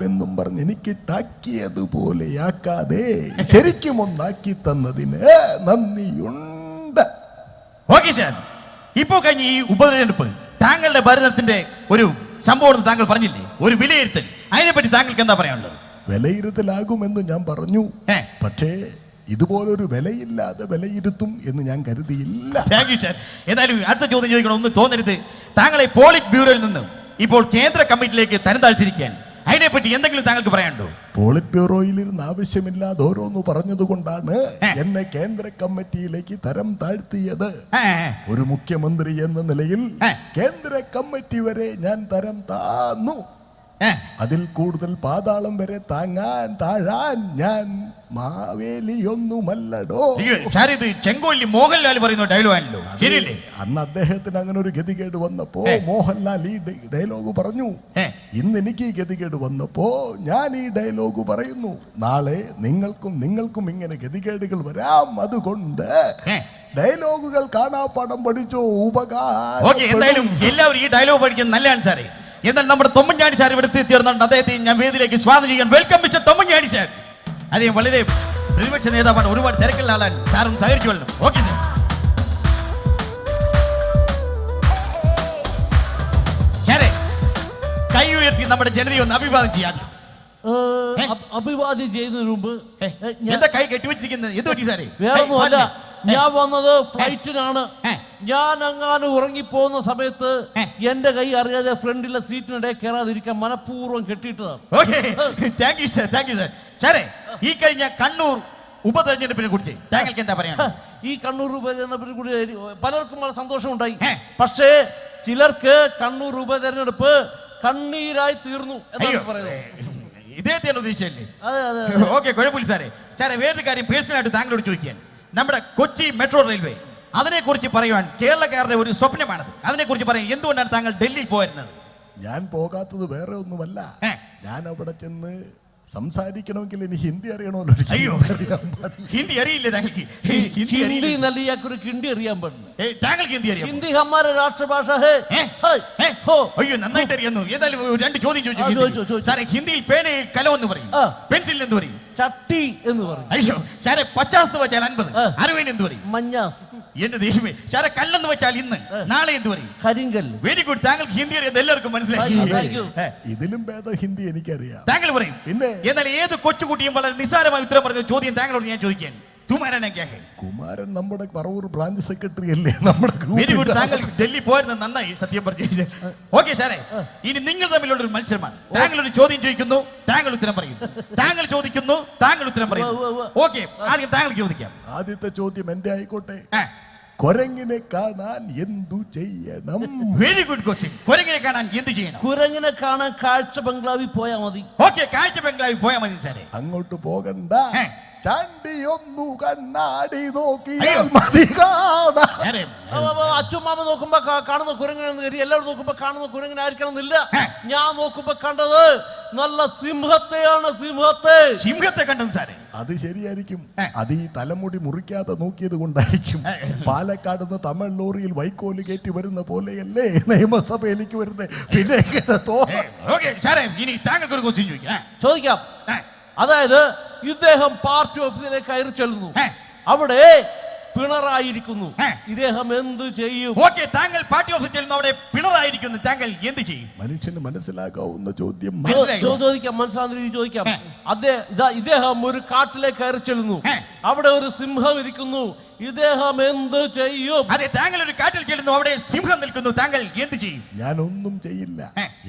എന്നും പറഞ്ഞ് എനിക്ക് ടാക്കിയതുപോലെയാക്കാതെ ശരിക്കും ഒന്നാക്കി തന്നതിന് നന്ദിയുണ്ട്. ഓക്കെ സാർ, ഇപ്പോ കഴിഞ്ഞ ഈ ഉപതെരഞ്ഞെടുപ്പ് താങ്കളുടെ ഭരണത്തിന്റെ ഒരു സംഭവം താങ്കൾ പറഞ്ഞില്ലേ, ഒരു വിലയിരുത്തൽ, അതിനെപ്പറ്റി താങ്കൾക്ക് എന്താ പറയാനുള്ളത്? വിലയിരുത്തലാകുമെന്ന് ഞാൻ പറഞ്ഞു, പക്ഷേ ഇതുപോലൊരു വിലയില്ലാതെ വിലയിരുത്തും എന്ന് ഞാൻ കരുതിയില്ല. Thank you sir. എന്തായാലും അടുത്ത ചോദ്യം ചോദിക്കണം, ഒന്നും തോന്നരുത്. താങ്കളെ പോളിറ്റ് ബ്യൂറോയിൽ നിന്നും ഇപ്പോൾ കേന്ദ്ര കമ്മിറ്റിയിലേക്ക് തരം താഴ്ത്തിരിക്കാൻ, അതിനെപ്പറ്റി എന്തെങ്കിലും താങ്കൾക്ക് പറയാനുണ്ടോ? പോളിറ്റ് ബ്യൂറോയിൽ ഇരുന്ന് ആവശ്യമില്ലാതെ ഓരോന്ന് പറഞ്ഞതുകൊണ്ടാണ് എന്നെ കേന്ദ്ര കമ്മിറ്റിയിലേക്ക് തരം താഴ്ത്തിയത്. ഒരു മുഖ്യമന്ത്രി എന്ന നിലയിൽ കേന്ദ്ര കമ്മിറ്റി വരെ ഞാൻ തരം താന്നു. അതിൽ കൂടുതൽ പാതാളം വരെ താഴാൻ ഞാൻ മാവേലിയൊന്നുമല്ലടോ. ചെങ്കോലി മോഹൻലാൽ പറയുന്ന ഡയലോഗാണല്ലോ. അന്ന് അദ്ദേഹത്തിന് അങ്ങനെ ഒരു ഗതികേട് വന്നപ്പോ മോഹൻലാൽ ഈ ഡയലോഗ് പറഞ്ഞു. ഇന്ന് എനിക്ക് ഈ ഗതികേട് വന്നപ്പോ ഞാൻ ഈ ഡയലോഗ് പറയുന്നു. നാളെ നിങ്ങൾക്കും ഇങ്ങനെ ഗതികേടുകൾ വരാം. അതുകൊണ്ട് ഡയലോഗുകൾ കാണാപ്പാടം പഠിച്ചോ, ഉപകാരം. എന്തായാലും എല്ലാവരും ഈ ഡയലോഗ് പഠിക്കുന്നത് നല്ലതാണ് സാറേ. എന്നാൽ നമ്മുടെ തൊമ്മൻചാണ്ടി സാർ ഇവിടെ എത്തിച്ചേർന്നുണ്ട്. അദ്ദേഹത്തെ ഞാൻ വേദിയിലേക്ക് സ്വാഗതം ചെയ്യാൻ വെൽക്കം മിസ്റ്റർ തൊമ്മൻചാണ്ടി സാർ. അദ്ദേഹം വളരെ പ്രതിപക്ഷ നേതാവാണ്, ഒരുപാട് തിരക്കുള്ള ആളാണ്. സാറും സഹകരിച്ചു കൊള്ളണം. Okay sir. സാറേ കൈ ഉയർത്തി നമ്മുടെ ജനതയെ ഒന്ന് അഭിവാദം ചെയ്യാൻ. അഭിവാദ്യം ചെയ്യുന്നതിന് മുമ്പ് എന്താ കൈ കെട്ടിവെച്ചിരിക്കുന്നത്? എന്ത് പറ്റി സാറേ? വേറൊന്നുമല്ല, ഞാൻ വന്നത് ഫ്ലൈറ്റിനാണ്. ഞാൻ അങ്ങാനും ഉറങ്ങിപ്പോകുന്ന സമയത്ത് എന്റെ കൈ അറിയാതെ ഫ്രണ്ടിലെ സീറ്റിനിടെ കയറാതിരിക്കാൻ മനഃപൂർവ്വം കെട്ടിയിട്ടതാണ്. ഈ കഴിഞ്ഞ കണ്ണൂർ ഉപതെരഞ്ഞെടുപ്പിനെ കുറിച്ച് താങ്കൾക്ക് എന്താ പറയാ? ഈ കണ്ണൂർ ഉപതെരഞ്ഞെടുപ്പിനെ കുറിച്ച് പലർക്കും വളരെ സന്തോഷമുണ്ടായി. പക്ഷേ ചിലർക്ക് കണ്ണൂർ ഉപതെരഞ്ഞെടുപ്പ് കണ്ണീരായി തീർന്നു എന്നാണ് പറയുന്നത്. ഇദ്ദേഹത്തെയാണ് ഉദ്ദേശിച്ചല്ലേ? ഓക്കെ, കുഴപ്പമില്ല സാറേ. സാറേ വേറൊരു കാര്യം പേഴ്സണലായിട്ട് താങ്കളോട് ചോദിക്കാൻ. നമ്മുടെ കൊച്ചി മെട്രോ റെയിൽവേ അതിനെക്കുറിച്ച് പറയുവാൻ കേരളക്കാരുടെ ഒരു സ്വപ്നമാണത്. അതിനെക്കുറിച്ച് പറയാൻ എന്തുകൊണ്ടാണ് താങ്കൾ ഡൽഹിയിൽ പോയിരുന്നത്? ഞാൻ പോകാത്തത് വേറെ ഒന്നുമല്ല. ഞാൻ അവിടെ ചെന്ന് സംസാരിക്കണമെങ്കിൽ എനിക്ക് ഹിന്ദി അറിയണമല്ലോ. അയ്യോ, ഹിന്ദി അറിയില്ല താങ്കൾക്ക്? ഹിന്ദി നല്ലിയാക്കൊരു ഹിന്ദി അറിയാൻ പാടില്ല. താങ്കൾക്ക് ഹിന്ദി അറിയാം? ഹിന്ദി ഹമാരെ രാഷ്ട്രഭാഷ ഹേ. അയ്യോ, നന്നായിട്ട് അറിയുന്നു. ഏതായാലും രണ്ട് ചോദ്യം ചോദിച്ചു. സാറേ ഹിന്ദിയിൽ പേനയിൽ കലം എന്ന് പറയും, പെൻസിൽ എന്ന് പറയും, ചട്ടി എന്ന് പറയും. അയ്യോ സാറേ, 50 വെച്ചാൽ 50, 60 എന്ത് പറയും? മഞ്ഞാസ്. എന്റെ ദൈവമേ. സാറേ കല്ലെന്ന് വെച്ചാൽ ഇന്ന്, നാളെ എന്ത് പറയും? കരിങ്കല്ല്. Very good. താങ്കൾക്ക് ഹിന്ദി അറിയാം, എല്ലാവർക്കും മനസ്സിലായി. ഇതിലും ഭേദം ഹിന്ദി എനിക്കറിയാം. താങ്കൾ പറയും. പിന്നെ എന്നാൽ ഏത് കൊച്ചുകുട്ടിയും വളരെ നിസ്സാരമായി ഉത്തരം പറഞ്ഞ ചോദ്യം താങ്കളോട് ഞാൻ ചോദിക്കാൻ. കുമാരൻ നമ്മുടെ പറവൂർ ബ്രാഞ്ച് സെക്രട്ടറി അല്ലേ? നമ്മുടെ വെരി ഗുഡ്. താങ്കൾ ഡൽഹി പോയിരുന്നത് നന്നായി, സത്യം പറഞ്ഞു. ഓക്കെ സാറേ, ഇനി നിങ്ങൾ തമ്മിലുള്ള ഒരു മത്സരമാണ്. താങ്കൾ ഒരു ചോദ്യം ചോദിക്കുന്നു, താങ്കൾ ഉത്തരം പറയുന്നു. താങ്കൾ ചോദിക്കുന്നു, താങ്കൾ ഉത്തരം പറയുന്നു. ഓക്കെ, ആദ്യം താങ്കൾ ചോദിക്കാം. ആദ്യത്തെ ചോദ്യം എന്റെ ആയിക്കോട്ടെ. കുരങ്ങിനെ കാണാൻ എന്തു ചെയ്യണം? Very good question. കുരങ്ങിനെ കാണാൻ എന്ത് ചെയ്യണം? കുരങ്ങിനെ കാണാൻ കാഴ്ച ബംഗ്ലാവിൽ പോയാൽ മതി. ഓക്കെ, കാഴ്ച ബംഗ്ലാവിൽ പോയാൽ മതി സാറേ. അങ്ങോട്ട് പോകണ്ട. ചാണ്ടിയൊന്നു കണ്ണാടി നോക്കിയാൽ മതി കാണാൻ. അച്ഛമാമ നോക്കുമ്പോ കാണുന്ന കുരങ്ങനെന്ന് കരുതി എല്ലാവരും നോക്കുമ്പോ കാണുന്ന കുരങ്ങനായിരിക്കണം എന്നില്ല. ഞാൻ നോക്കുമ്പോ കണ്ടത് നല്ല സിംഹത്തെയാണ്. സിംഹത്തെ കണ്ടു സാറേ. അത് ശരിയായിരിക്കും. അത് ഈ തലമുടി മുറിക്കാതെ നോക്കിയത് കൊണ്ടായിരിക്കും. പാലക്കാട് നിന്ന് തമിഴ് ലോറിയിൽ വൈക്കോല് കയറ്റി വരുന്ന പോലെയല്ലേ നിയമസഭയിലേക്ക് വരുന്നത്? പിന്നെ ചോദിക്കാം. അതായത് ഇദ്ദേഹം പാർട്ടി ഓഫീസിലേക്ക് കയറി ചെല്ലുന്നു. അവിടെ പിണറായിരിക്കുന്നു. ഇദ്ദേഹം എന്ത് ചെയ്യും? ഓക്കെ, താങ്കൾ പാർട്ടി ഓഫീസിൽ ചെല്ലുന്നു, അവിടെ പിണറായിരിക്കുന്നു. താങ്കൾ എന്ത് ചെയ്യും? മനുഷ്യന് മനസ്സിലാക്കാവുന്ന ചോദ്യം ചോദിക്കാം. മനസ്സിലാകുന്ന രീതി ചോദിക്കാം. ഇദ്ദേഹം ഒരു കാട്ടിലേക്ക് കയറി ചെല്ലുന്നു. അവിടെ ഒരു സിംഹം ഇരിക്കുന്നു. ഇദ്ദേഹം എന്ത് ചെയ്യും? അതെ, താങ്കൾ ഒരു കാട്ടിൽ ചെല്ലുന്നു, അവിടെ സിംഹം നിൽക്കുന്നു. താങ്കൾ എന്ത് ചെയ്യും? ഞാൻ ഒന്നും ചെയ്യില്ല.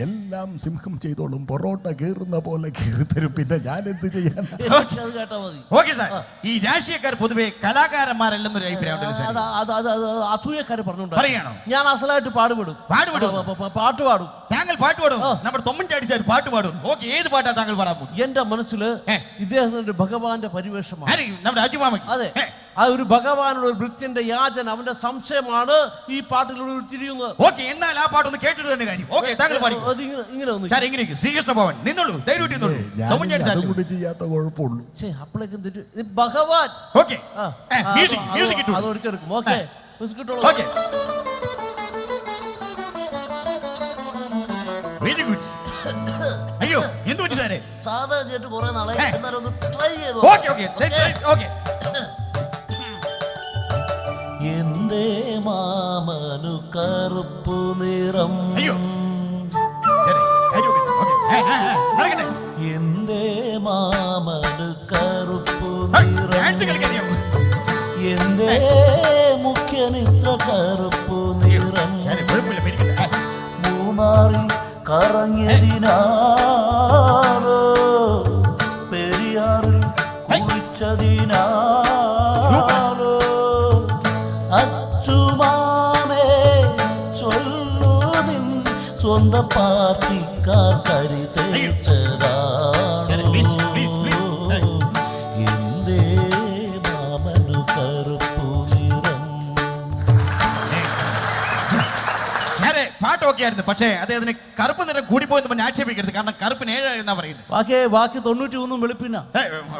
എല്ലാം സിംഹം ചെയ്തോളും. പൊറോട്ട കീറുന്ന പോലെ കീറി തരും. പിന്നെ ഞാൻ എന്ത് ചെയ്യാൻ? ഓക്കെ സാർ, ഈ രാഷ്ട്രീയക്കാർ പൊതുവെ കലാകാരന്മാരല്ലെന്നൊരു അഭിപ്രായം അസൂയക്കാര് പറഞ്ഞോണ്ട് പറയണോ? ഞാൻ അസലായിട്ട് പാട്ട് പാടും. താങ്കൾ പാട്ട് പാടും? നമ്മുടെ തൊമ്മൻചാണ്ടി സാർ പാട്ട് പാടും. ഓക്കെ, ഏത് പാട്ടാണ് താങ്കൾ പാടാൻ പോകും? എന്റെ മനസ്സിൽ ഇദ്ദേഹത്തിന്റെ ഭഗവാന്റെ പരിവേഷമാണ്. നമ്മുടെ അജുമാമൻ. അതെ, ആ ഒരു ഭഗവാനുള്ള ഒരു ഭൃത്യന്റെ യാചന, അവന്റെ സംശയമാണ് ഈ പാട്ടിലൂടെ ഉരുത്തിരിയുന്നത്. ഓക്കെ, എന്നാൽ ആ പാട്ടൊന്ന് കേട്ടിട്ട് തന്നെ കാര്യം. ഓക്കെ, താങ്കൾ പാടി. ഇങ്ങനെ ശ്രീകൃഷ്ണ ഭവൻ നിന്നോളൂ, ധൈര്യമായിട്ട് കൂടി ചെയ്യാത്ത കുഴപ്പമുള്ളൂ. അപ്പോഴേക്കും ഭഗവാൻ. ഓക്കെ, അത് ഒടിച്ചെടുക്കും. ഓക്കെ, കിട്ടുള്ളൂ. Very good. അയ്യോ, എന്ത് പറ്റി സാറേ? സാധാ കേട്ട് കുറെ നാളെ ട്രൈ ചെയ്തു. എന്തേ മാമനു കറുപ്പു നിറം? എന്തേ മാമനു കറുപ്പു നിറം? എന്തേ മുഖ്യനിത്ര കറുപ്പു നിറം? മൂന്നാറിൽ കറങ്ങിയതിനാലോ പെരിയാറിൽ കുളിച്ചതിനാലോ അച്ചുമാമേ ചൊല്ലു നിൻ സ്വന്തം പാർട്ടി സർക്കാർ കരി തേച്ചതാണോ എന്തേ മാമനു കറുപ്പു നിറം. പാട്ടൊക്കെ ആയിരുന്നു, പക്ഷേ അദ്ദേഹത്തിന് കറുപ്പ് നിറം കൂടിപ്പോയെന്ന് പറഞ്ഞ് ആക്ഷേപിക്കരുത്. കാരണം കറുപ്പിന് 7 എന്നാ പറയുന്നത്. ബാക്കി 93 വെളുപ്പിനാ.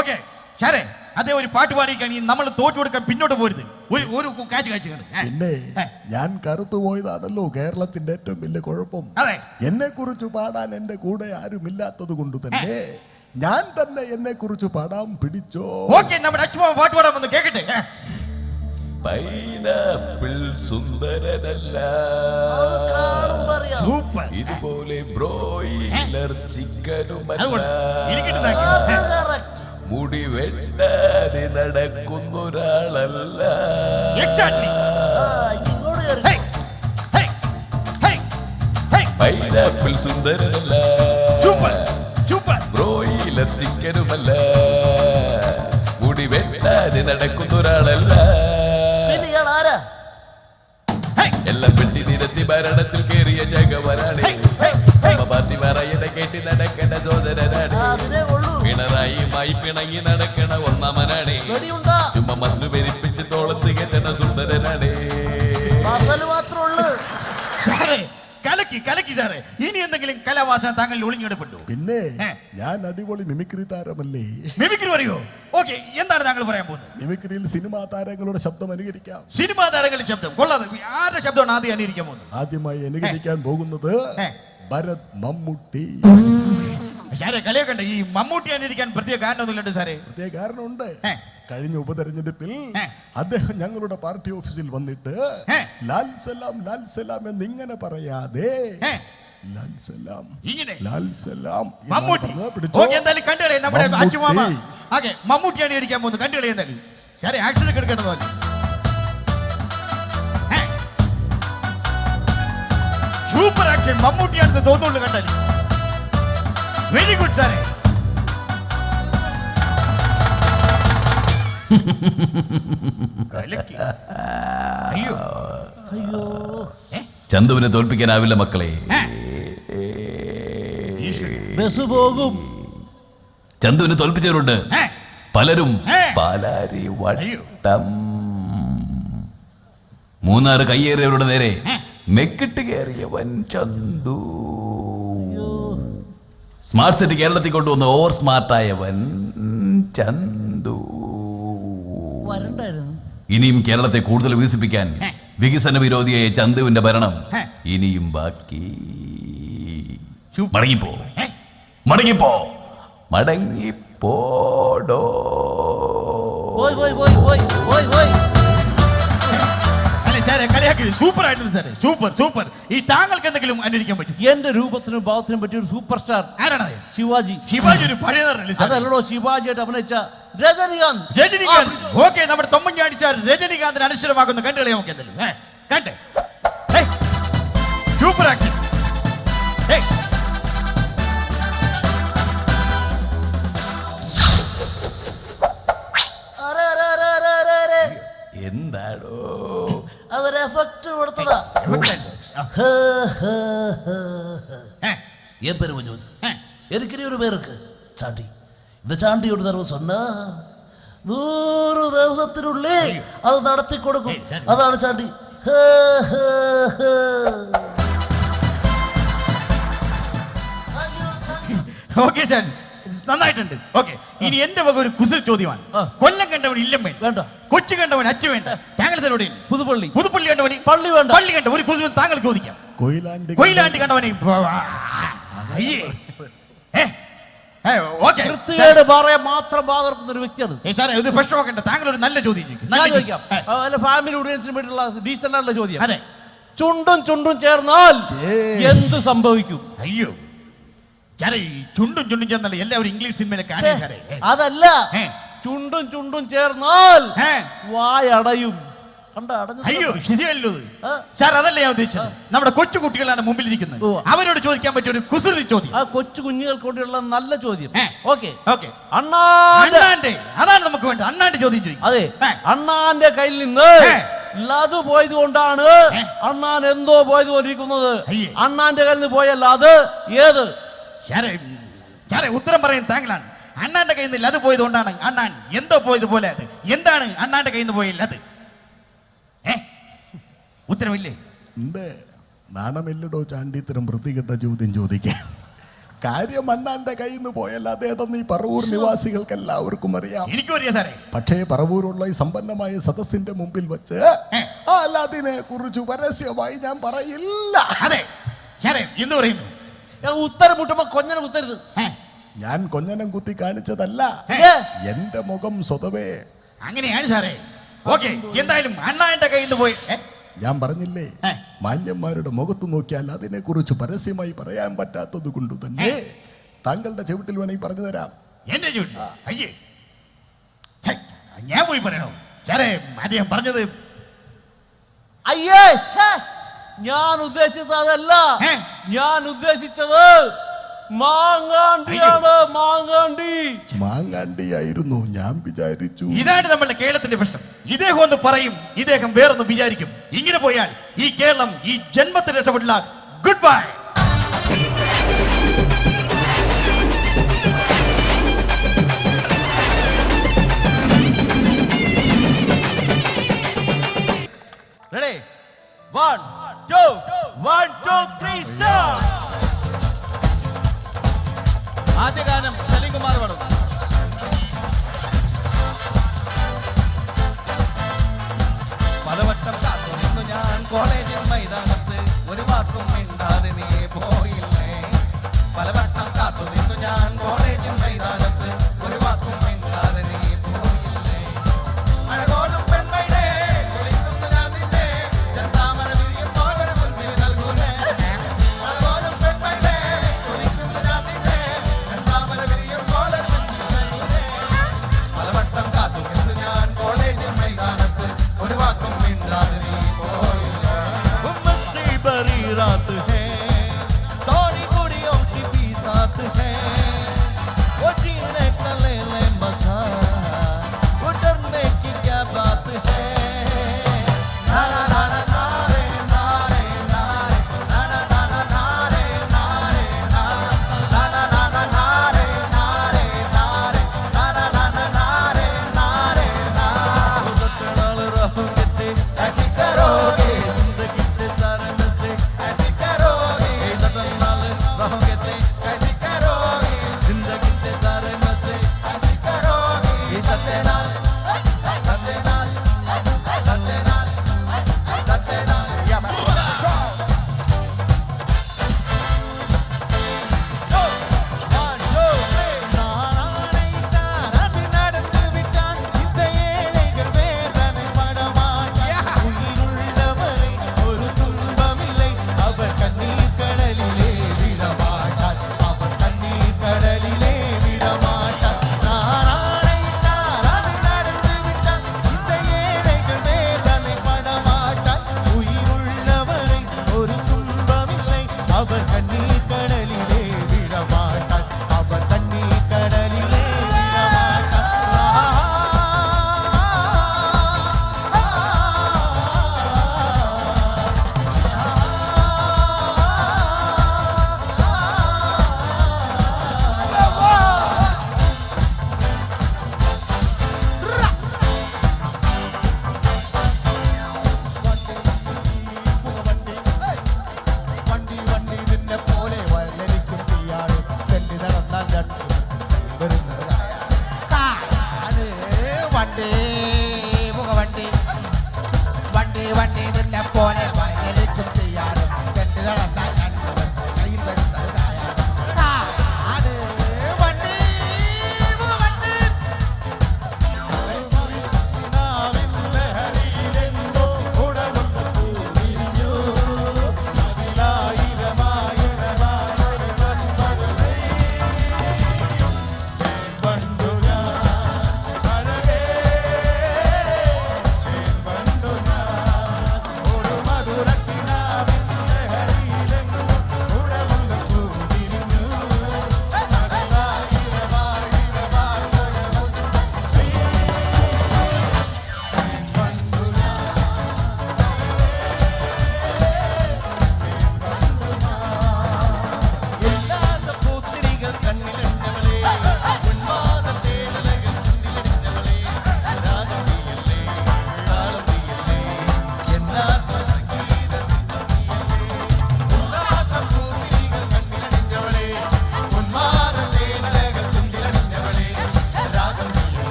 ഓക്കെ ഷാരെ, അതേ ഒരു പാട്ട് പാടിക്കാൻ നമ്മൾ തോറ്റു കൊടുക്കാൻ പിന്നോട്ട് പോരുത്. ഒരു കാഴ്ച പിന്നെ ഞാൻ കറുത്തു പോയതാണല്ലോ കേരളത്തിന്റെ ഏറ്റവും വലിയ കുഴപ്പം. എന്നെ കുറിച്ച് പാടാൻ എന്റെ കൂടെ ആരുമില്ലാത്തത് കൊണ്ട് തന്നെ ഞാൻ തന്നെ എന്നെ കുറിച്ച് പാടാൻ പിടിച്ചോ. ഓക്കെ, നമ്മുടെ അച്ഛൻ പാട്ട് പാടാൻ വന്ന് കേക്കട്ടെ. പൈനാപ്പിൾ സുന്ദരനല്ല, ഇതുപോലെ ബ്രോയിലർ ചിക്കനുമല്ല, മുടി വെട്ടാതെ നടക്കുന്നൊരാളല്ല. പൈനാപ്പിൾ സുന്ദരനല്ല, ബ്രോയിലർ ചിക്കനുമല്ല, മുടി വെട്ടാതെ നടക്കുന്നൊരാളല്ല. എല്ലാം വെട്ടി നിരത്തി ഭരണത്തിൽ കയറിയ ജഗവനാണ്. പാർട്ടി പറയണ കേട്ടി നടക്കണ സോദരനാണ്. പിണറായിയുമായി പിണങ്ങി നടക്കണ ഒന്നാമനാണ്. ചുമ്മാ മന്ത്രി പെരിപ്പിച്ച് തോളത്ത് കെട്ടണ സുന്ദരനാണ്. കലക്കി സാറേ, ഇനി എന്തെങ്കിലും കലാവാസന താങ്കൾ ഒളിഞ്ഞെടുപ്പെട്ടു? പിന്നെ ഞാൻ അടിപൊളി മിമിക്രി താരമല്ലേ. മിമിക്രി പറയോ? ഓക്കെ, എന്താണ് താങ്കൾ പറയാൻ പോകുന്നത്? മിമിക്രിയിൽ സിനിമാ താരങ്ങളുടെ ശബ്ദം അനുകരിക്കാം. സിനിമാ താരങ്ങളുടെ ശബ്ദം കൊള്ളാതെ. ആരുടെ ശബ്ദമാണ് ആദ്യം അനുകരിക്കാൻ പോകുന്നത്? ആദ്യമായി അനുകരിക്കാൻ പോകുന്നത് ഭരത് മമ്മൂട്ടി. സാറേ കളിയാക്കണ്ട, ഈ മമ്മൂട്ടി അനുകരിക്കാൻ പ്രത്യേക കാരണമൊന്നുമില്ലണ്ട് സാറേ. പ്രത്യേക കാരണമുണ്ട്. കഴിഞ്ഞ ഉപതെരഞ്ഞെടുപ്പിൽ അദ്ദേഹം ഞങ്ങളുടെ പാർട്ടി ഓഫീസിൽ വന്നിട്ട് ലാൽ സലാം ലാൽ സലാം എന്നിങ്ങനെ പറയാതെ ലാൽ സലാം ലാൽ സലാം മമ്മൂട്ടി അനുകരിക്കാൻ പോകുന്നു. കണ്ടുകളി എന്തായാലും സാറേ, ആക്ഷൻ ഒക്കെ എടുക്കേണ്ടത്. സൂപ്പർ ആക്ഷൻ മമ്മൂട്ടിയാണെന്ന് തോന്നുള്ളൂ. കണ്ടാൽ വെരി ഗുഡ് സാറേ. ചന്തുവിനെ തോൽപ്പിക്കാനാവില്ല മക്കളെ. ബസ് പോകും. ചന്തുവിനെ തോൽപ്പിച്ചവരുണ്ട് പലരും. പാലാരി വട്ടം മൂന്നാറ് കയ്യേറിയവരുടെ നേരെ മെക്കിട്ട് കയറിയവൻ ചന്തു. സ്മാർട്ട് സിറ്റി കേരളത്തിൽ കൊണ്ടുവന്ന ഓവർ സ്മാർട്ടായവൻ ചന്തു. ഇനിയും കേരളത്തെ കൂടുതൽ വികസിപ്പിക്കാൻ വികസന വിരോധിയായ ചന്തുവിന്റെ ഭരണം ഇനിയും ബാക്കി. മടങ്ങിപ്പോ മടങ്ങിപ്പോ മടങ്ങിപ്പോടോ. സൂപ്പർ ആയിട്ടുണ്ട് സാറേ, സൂപ്പർ സൂപ്പർ. ഈ താങ്കൾക്ക് എന്തെങ്കിലും അനുകരിക്കാൻ പറ്റും? എന്റെ രൂപത്തിനും ഭാവത്തിനും പറ്റിയ ഒരു സൂപ്പർ സ്റ്റാർ ആരാണ്? ശിവാജി. ശിവാജി ഒരു പഴയ നടനല്ലേ? അതല്ലോ ശിവാജിയായിട്ട് അഭിനയിച്ച രജനികാന്ത്. രജനികാന്ത്. ഓക്കെ, നമ്മുടെ തൊമ്മഞ്ഞാടി സാർ രജനികാന്തിന് അനുസരമാക്കുന്ന കണ്ടുകളെ നമുക്ക് എന്തെങ്കിലും കണ്ടേ. Super action. എന്താടോ അതൊരു എഫക്ട് കൊടുത്തതാ. என் பேரு மஞ்சு. எனக்கு ஒரு பேர் இருக்கு, சாண்டி. இந்த சாண்டியோட தர்மம் சொன்னா 100 ദിവസത്തിനുള്ളിൽ അത് നടത്തി കൊടുക്കും. അതാണ് ചാണ്ടി. ഓക്കെ സാർ, നന്നായിട്ടുണ്ട്. ഓക്കെ, ഇനി എന്റെ വക ഒരു കുസൽ ചോദ്യമാണ്. കൊല്ലം കണ്ടവൻ ഇല്ലം വേണ്ട, കൊച്ചു കണ്ടവൻ അച്ചു വേണ്ട. താങ്കൾ തരോടെ പുതുപ്പള്ളി. പുതുപ്പള്ളി കണ്ടവന് പള്ളി വേണ്ട. പള്ളി കണ്ട ഒരു കുസൽ താങ്കൾ ചോദിക്കാം. കൊയിലാണ്ടി കണ്ടവനെ വൃത്തികേട് പറയാൻ മാത്രം ബാധിക്കുന്ന ഒരു വ്യക്തിയാണ്. ഇത് പ്രശ്നമാക്കണ്ട. താങ്കൾ ഒരു നല്ല ചോദ്യം ചോദിക്കാം. ഫാമിലി ഓഡിയൻസിന് വേണ്ടിയുള്ള ഡീസന്റ് ആയിട്ടുള്ള ചോദ്യം. അതെ, ചുണ്ടും ചുണ്ടും ചേർന്നാൽ എന്ത് സംഭവിക്കും? അയ്യോ സാറേ, ചുണ്ടും ചുണ്ടും ചേർന്നല്ല എല്ലാവരും ഇംഗ്ലീഷ് സിനിമയിലെ കാണാൻ സാറേ. അതല്ല, ചുണ്ടും ചുണ്ടും ചേർന്നാൽ വായടയും. അയ്യോ ശരിയല്ലോ സാർ, അതല്ല ഞാൻ ഉദ്ദേശിച്ചത്. നമ്മുടെ കൊച്ചു കുട്ടികളാണ് മുമ്പിൽ ഇരിക്കുന്നത്, അവരോട് ചോദിക്കാൻ പറ്റിയ ഒരു കുസൃതി ചോദ്യം. ആ കൊച്ചു കുഞ്ഞുങ്ങൾക്ക് വേണ്ടിയുള്ള നല്ല ചോദ്യം. ഓക്കെ ഓക്കെ, അണ്ണാന്റെ അതാണ് നമുക്ക് വേണ്ടത്. അണ്ണാന്റെ ചോദ്യം ചോദിക്കും. അതെ, അണ്ണാന്റെ കയ്യിൽ നിന്ന് ലത് പോയത് കൊണ്ടാണ് അണ്ണാൻ എന്തോ പോയത് കൊണ്ടിരിക്കുന്നത്. അണ്ണാന്റെ കയ്യിൽ നിന്ന് പോയല്ല അത് ഏത്? ഉത്തരം പറയുന്നത് താങ്കളാണ്. അണ്ണാന്റെ കയ്യിൽ നിന്ന് ലത് പോയത് കൊണ്ടാണ് അണ്ണാൻ എന്തോ പോയത് പോലെ. അത് എന്താണ് അണ്ണാന്റെ കയ്യിൽ നിന്ന് പോയ ലത്? ഉത്തരമില്ലേ? ഉണ്ട്. നാണമില്ലടോ ചാണ്ടി ഇത്തരം വൃത്തികെട്ട ചോദ്യം ചോദിക്കാൻ. കാര്യം അണ്ണാന്റെ കയ്യിൽ നിന്ന് പോയല്ല അതേതെന്ന് ഈ പറവൂർ നിവാസികൾക്ക് എല്ലാവർക്കും അറിയാം. എനിക്കും അറിയാം സാറേ. പക്ഷേ പറവൂരുള്ള ഈ സമ്പന്നമായ സദസ്സിന്റെ മുമ്പിൽ വെച്ച് അതിനെ കുറിച്ച് പരസ്യമായി ഞാൻ പറയില്ല. അതെ എന്ന് പറയുന്നു. ഉത്തരം മുട്ടുമ്പോ കൊഞ്ഞനം കുത്തരുത്. ഞാൻ കൊഞ്ഞനം കുത്തി കാണിച്ചതല്ല, എന്റെ മുഖം സ്വതവേ അങ്ങനെയാണ് സാറേ. ഓക്കെ, എന്തായാലും അണ്ണാന്റെ കയ്യിൽ നിന്ന് പോയി. ഞാൻ പറഞ്ഞില്ലേ, മാന്യന്മാരുടെ മുഖത്ത് നോക്കിയാൽ അതിനെ കുറിച്ച് പരസ്യമായി പറയാൻ പറ്റാത്തത് കൊണ്ട് തന്നെ താങ്കളുടെ ചവിട്ടിൽ വേണമെങ്കിൽ പറഞ്ഞു തരാം. എന്റെ ചവിട്ടിൽ? അയ്യേ, ഞാൻ പോയി പറയണോ സാറേ? അദ്ദേഹം പറഞ്ഞത് അയ്യേ, ഞാൻ ഉദ്ദേശിച്ചത് അതല്ല. ഞാൻ ഉദ്ദേശിച്ചത് മാങ്ങാണ്ടിയാണ്. മാങ്ങാണ്ടിയായിരുന്നു ഞാൻ വിചാരിച്ചു. ഇതാണ് നമ്മുടെ കേരളത്തിന്റെ പ്രശ്നം. ഇദ്ദേഹം ഒന്ന് പറയും, ഇദ്ദേഹം വേറൊന്ന് വിചാരിക്കും. ഇങ്ങനെ പോയാൽ ഈ കേരളം ഈ ജന്മത്തിൽ രക്ഷപ്പെടില്ല. Good bye. Ready? 1, 2, 1, 2, 3, start. ആദ്യ ഗാനം സലീംകുമാർ പാടും. പലവട്ടം കാത്തു നിന്നു ഞാൻ കോളേജിൽ മൈതാനത്ത്, ഒരു വാക്കും മിണ്ടാതെ നീ പോയില്ലേ. പലവട്ടം കാത്തു നിന്നു ഞാൻ കോളേജിൽ മൈതാനത്ത്.